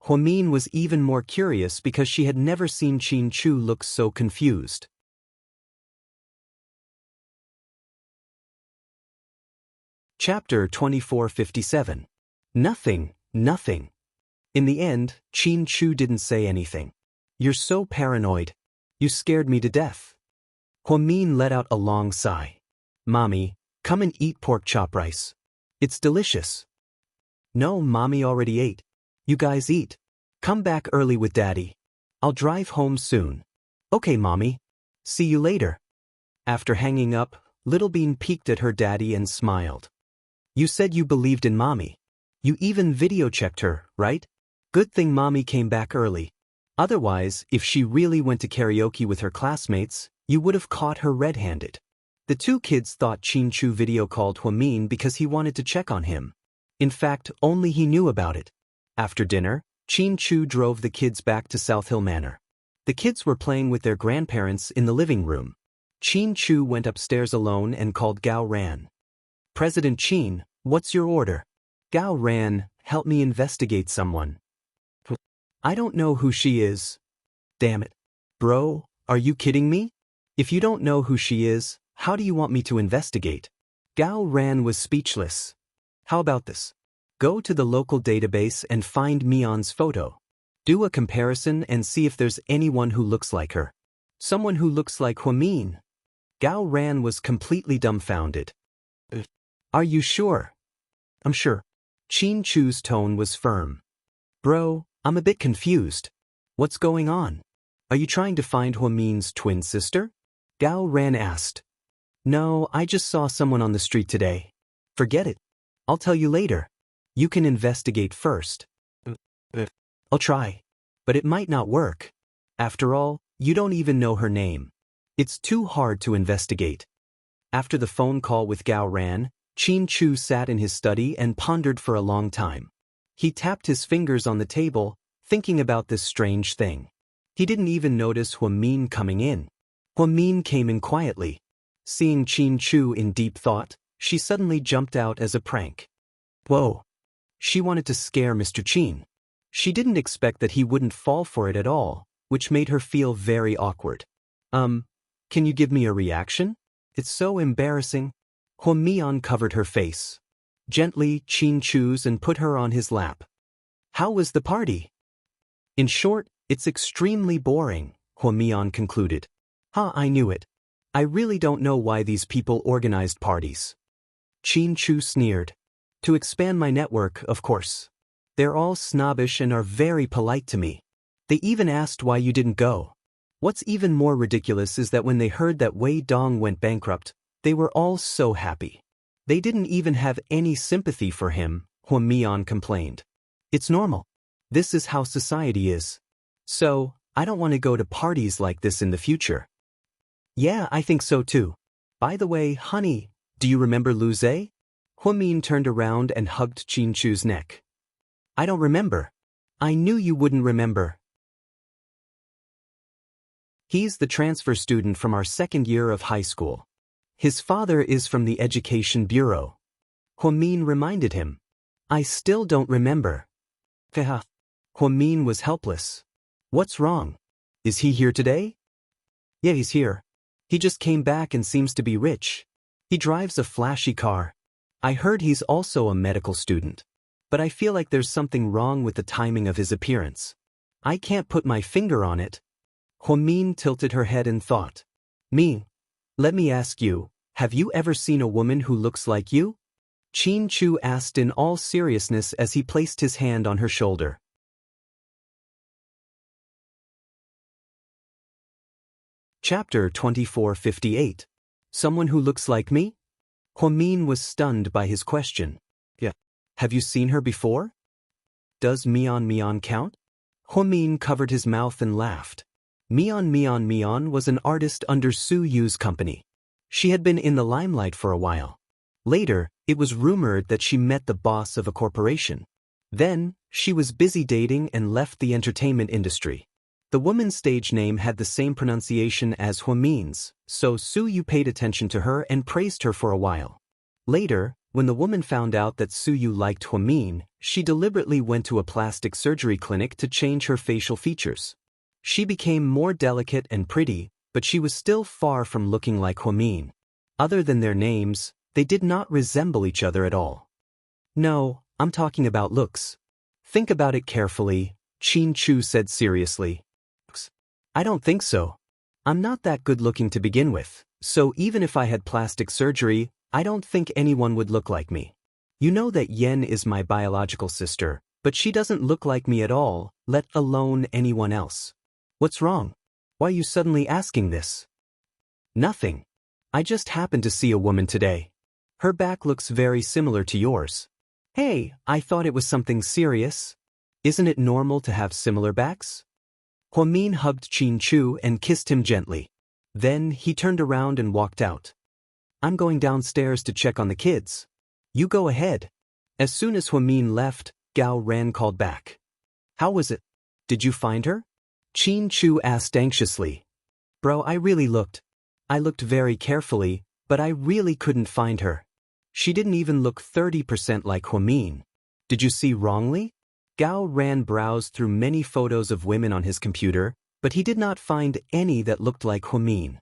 Huamin was even more curious because she had never seen Qin Chu look so confused. Chapter 2457. Nothing. In the end, Qin Chu didn't say anything. You're so paranoid. You scared me to death. Huamin let out a long sigh. Mommy, come and eat pork chop rice. It's delicious. No, Mommy already ate. You guys eat. Come back early with Daddy. I'll drive home soon. Okay, Mommy. See you later. After hanging up, Little Bean peeked at her daddy and smiled. You said you believed in Mommy. You even video checked her, right? Good thing mommy came back early. Otherwise, if she really went to karaoke with her classmates, you would have caught her red-handed. The two kids thought Qin Chu video called Huamin because he wanted to check on him. In fact, only he knew about it. After dinner, Qin Chu drove the kids back to South Hill Manor. The kids were playing with their grandparents in the living room. Qin Chu went upstairs alone and called Gao Ran. President Qin, what's your order? Gao Ran, help me investigate someone. I don't know who she is. Damn it. Bro, are you kidding me? If you don't know who she is, how do you want me to investigate? Gao Ran was speechless. How about this? Go to the local database and find Mion's photo. Do a comparison and see if there's anyone who looks like her. Someone who looks like Huamin. Gao Ran was completely dumbfounded. Are you sure? I'm sure. Qin Chu's tone was firm. Bro, I'm a bit confused. What's going on? Are you trying to find Huamin's twin sister? Gao Ran asked. No, I just saw someone on the street today. Forget it. I'll tell you later. You can investigate first. I'll try. But it might not work. After all, you don't even know her name. It's too hard to investigate. After the phone call with Gao Ran, Qin Chu sat in his study and pondered for a long time. He tapped his fingers on the table, thinking about this strange thing. He didn't even notice Huamin coming in. Huamin came in quietly. Seeing Qin Chu in deep thought, she suddenly jumped out as a prank. Whoa! She wanted to scare Mr. Qin. She didn't expect that he wouldn't fall for it at all, which made her feel very awkward. Can you give me a reaction? It's so embarrassing. Huamian covered her face. Gently, Qin Chu's and put her on his lap. How was the party? In short, it's extremely boring, Huamian concluded. I knew it. I really don't know why these people organized parties. Qin Chu sneered. To expand my network, of course. They're all snobbish and are very polite to me. They even asked why you didn't go. What's even more ridiculous is that when they heard that Wei Dong went bankrupt, they were all so happy. They didn't even have any sympathy for him, Huamian complained. It's normal. This is how society is. So, I don't want to go to parties like this in the future. Yeah, I think so too. By the way, honey, do you remember Lu Zhe? Huamin turned around and hugged Qin Chu's neck. I don't remember. I knew you wouldn't remember. He's the transfer student from our second year of high school. His father is from the Education Bureau. Huamin reminded him. I still don't remember. Huamin was helpless. What's wrong? Is he here today? Yeah, he's here. He just came back and seems to be rich. He drives a flashy car. I heard he's also a medical student. But I feel like there's something wrong with the timing of his appearance. I can't put my finger on it. Huamin tilted her head and thought. Let me ask you, have you ever seen a woman who looks like you? Qin Chu asked in all seriousness as he placed his hand on her shoulder. Chapter 2458. Someone who looks like me? Huamin was stunned by his question. Yeah. Have you seen her before? Does Mian count? Huamin covered his mouth and laughed. Mian was an artist under Su Yu's company. She had been in the limelight for a while. Later, it was rumored that she met the boss of a corporation. Then, she was busy dating and left the entertainment industry. The woman's stage name had the same pronunciation as Huamin's, so Su Yu paid attention to her and praised her for a while. Later, when the woman found out that Su Yu liked Huamin, she deliberately went to a plastic surgery clinic to change her facial features. She became more delicate and pretty, but she was still far from looking like Huamin. Other than their names, they did not resemble each other at all. No, I'm talking about looks. Think about it carefully, Qin Chu said seriously. I don't think so. I'm not that good looking to begin with, so even if I had plastic surgery, I don't think anyone would look like me. You know that Yen is my biological sister, but she doesn't look like me at all, let alone anyone else. What's wrong? Why are you suddenly asking this? Nothing. I just happened to see a woman today. Her back looks very similar to yours. Hey, I thought it was something serious. Isn't it normal to have similar backs? Huamin hugged Qin Chu and kissed him gently. Then he turned around and walked out. I'm going downstairs to check on the kids. You go ahead. As soon as Huamin left, Gao Ran called back. How was it? Did you find her? Qin Chu asked anxiously. Bro, I looked very carefully, but I really couldn't find her. She didn't even look 30% like Huamin. Did you see wrongly? Gao Ran browsed through many photos of women on his computer, but he did not find any that looked like Huamin.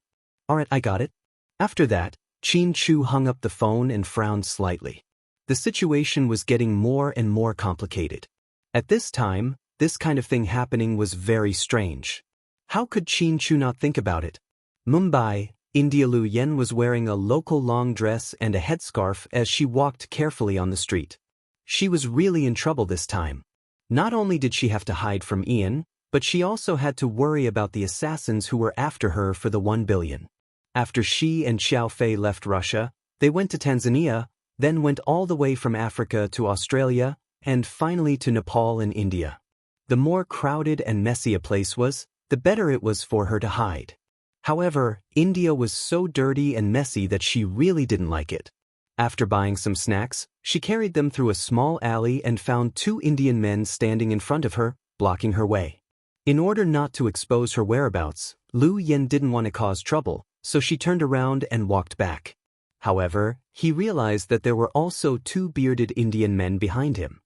Alright, I got it. After that, Qin Chu hung up the phone and frowned slightly. The situation was getting more and more complicated. At this time, this kind of thing happening was very strange. How could Qin Chu not think about it? Mumbai, India. Lu Yen was wearing a local long dress and a headscarf as she walked carefully on the street. She was really in trouble this time. Not only did she have to hide from Ian, but she also had to worry about the assassins who were after her for the 1 billion. After she and Xiao Fei left Russia, they went to Tanzania, then went all the way from Africa to Australia, and finally to Nepal and India. The more crowded and messy a place was, the better it was for her to hide. However, India was so dirty and messy that she really didn't like it. After buying some snacks, she carried them through a small alley and found 2 Indian men standing in front of her, blocking her way. In order not to expose her whereabouts, Lu Yen didn't want to cause trouble, so she turned around and walked back. However, he realized that there were also 2 bearded Indian men behind him.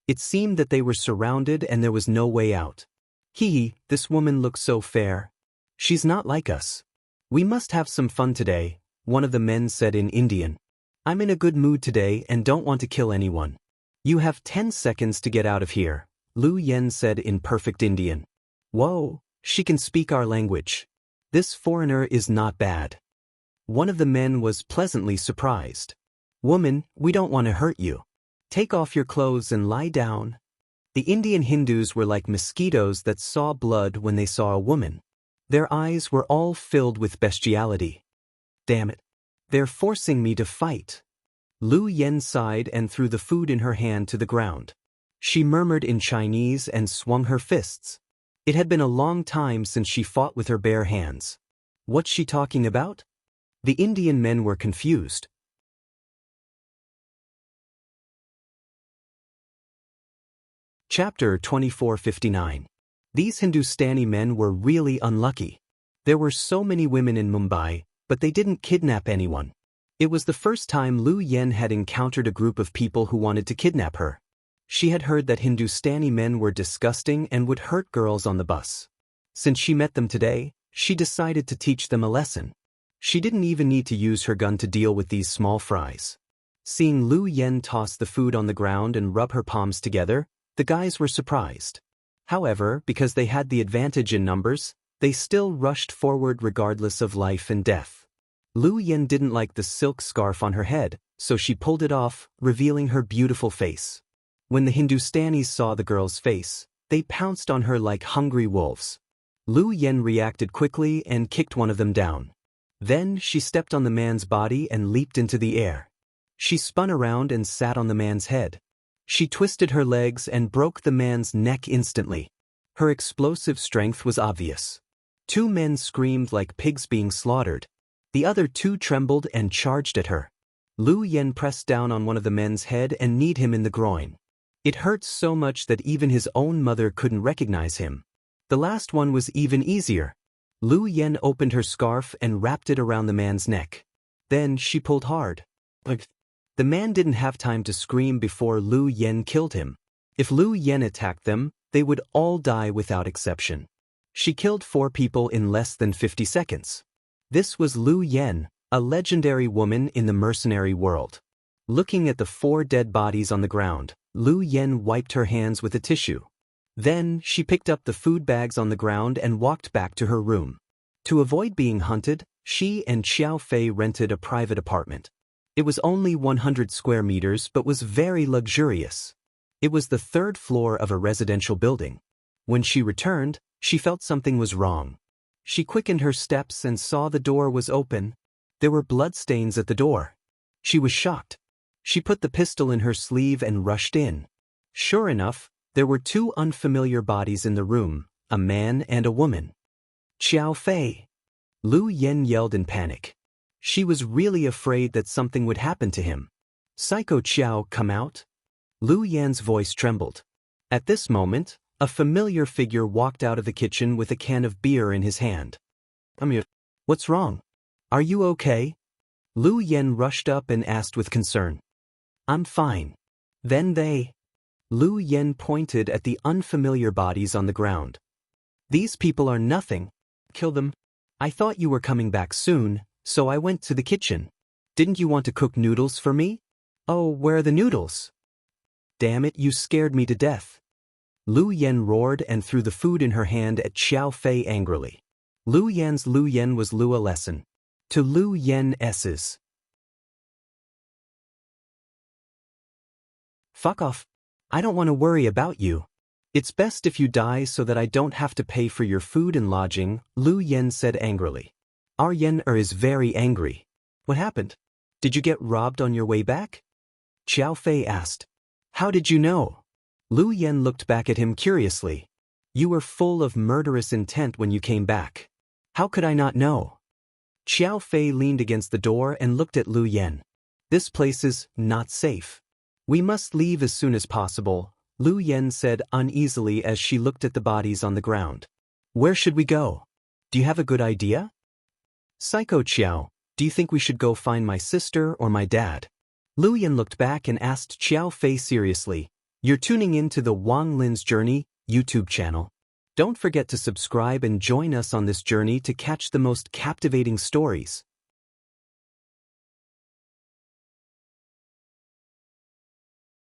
It seemed that they were surrounded and there was no way out. This woman looks so fair. She's not like us. We must have some fun today, one of the men said in Indian. I'm in a good mood today and don't want to kill anyone. You have 10 seconds to get out of here, Lu Yen said in perfect Indian. Whoa, she can speak our language. This foreigner is not bad. One of the men was pleasantly surprised. Woman, we don't want to hurt you. Take off your clothes and lie down. The Indian Hindus were like mosquitoes that saw blood when they saw a woman. Their eyes were all filled with bestiality. Damn it. They're forcing me to fight. Lu Yen sighed and threw the food in her hand to the ground. She murmured in Chinese and swung her fists. It had been a long time since she fought with her bare hands. What's she talking about? The Indian men were confused. Chapter 2459. These Hindustani men were really unlucky. There were so many women in Mumbai, but they didn't kidnap anyone. It was the first time Lu Yen had encountered a group of people who wanted to kidnap her. She had heard that Hindustani men were disgusting and would hurt girls on the bus. Since she met them today, she decided to teach them a lesson. She didn't even need to use her gun to deal with these small fries. Seeing Lu Yen toss the food on the ground and rub her palms together, the guys were surprised. However, because they had the advantage in numbers, they still rushed forward regardless of life and death. Lu Yen didn't like the silk scarf on her head, so she pulled it off, revealing her beautiful face. When the Hindustanis saw the girl's face, they pounced on her like hungry wolves. Lu Yen reacted quickly and kicked one of them down. Then she stepped on the man's body and leaped into the air. She spun around and sat on the man's head. She twisted her legs and broke the man's neck instantly. Her explosive strength was obvious. 2 men screamed like pigs being slaughtered. The other 2 trembled and charged at her. Lu Yen pressed down on one of the men's head and kneed him in the groin. It hurt so much that even his own mother couldn't recognize him. The last one was even easier. Lu Yen opened her scarf and wrapped it around the man's neck. Then she pulled hard. The man didn't have time to scream before Lu Yen killed him. If Lu Yen attacked them, they would all die without exception. She killed 4 people in less than 50 seconds. This was Lu Yen, a legendary woman in the mercenary world. Looking at the 4 dead bodies on the ground, Lu Yen wiped her hands with a tissue. Then she picked up the food bags on the ground and walked back to her room. To avoid being hunted, she and Xiao Fei rented a private apartment. It was only 100 square meters but was very luxurious. It was the 3rd floor of a residential building. When she returned, she felt something was wrong. She quickened her steps and saw the door was open. There were bloodstains at the door. She was shocked. She put the pistol in her sleeve and rushed in. Sure enough, there were two unfamiliar bodies in the room, a man and a woman. Xiao Fei! Lu Yen yelled in panic. She was really afraid that something would happen to him. Psycho Xiao, come out? Lu Yan's voice trembled. At this moment, a familiar figure walked out of the kitchen with a can of beer in his hand. What's wrong? Are you okay? Lu Yen rushed up and asked with concern. I'm fine. Then Lu Yen pointed at the unfamiliar bodies on the ground. These people are nothing. Kill them. I thought you were coming back soon, so I went to the kitchen. Didn't you want to cook noodles for me? Oh, where are the noodles? Damn it, you scared me to death. Lu Yen roared and threw the food in her hand at Xiao Fei angrily. Lu Yen was Lu a lesson. To Lu Yen S's. Fuck off. I don't want to worry about you. It's best if you die so that I don't have to pay for your food and lodging, Lu Yen said angrily. Our Yen is very angry. What happened? Did you get robbed on your way back? Xiao Fei asked. How did you know? Lu Yen looked back at him curiously. You were full of murderous intent when you came back. How could I not know? Xiao Fei leaned against the door and looked at Lu Yen. This place is not safe. We must leave as soon as possible, Lu Yen said uneasily as she looked at the bodies on the ground. Where should we go? Do you have a good idea? Psycho Xiao, do you think we should go find my sister or my dad? Lu Yen looked back and asked Xiao Fei seriously. You're tuning in to the Wang Lin's Journey YouTube channel. Don't forget to subscribe and join us on this journey to catch the most captivating stories.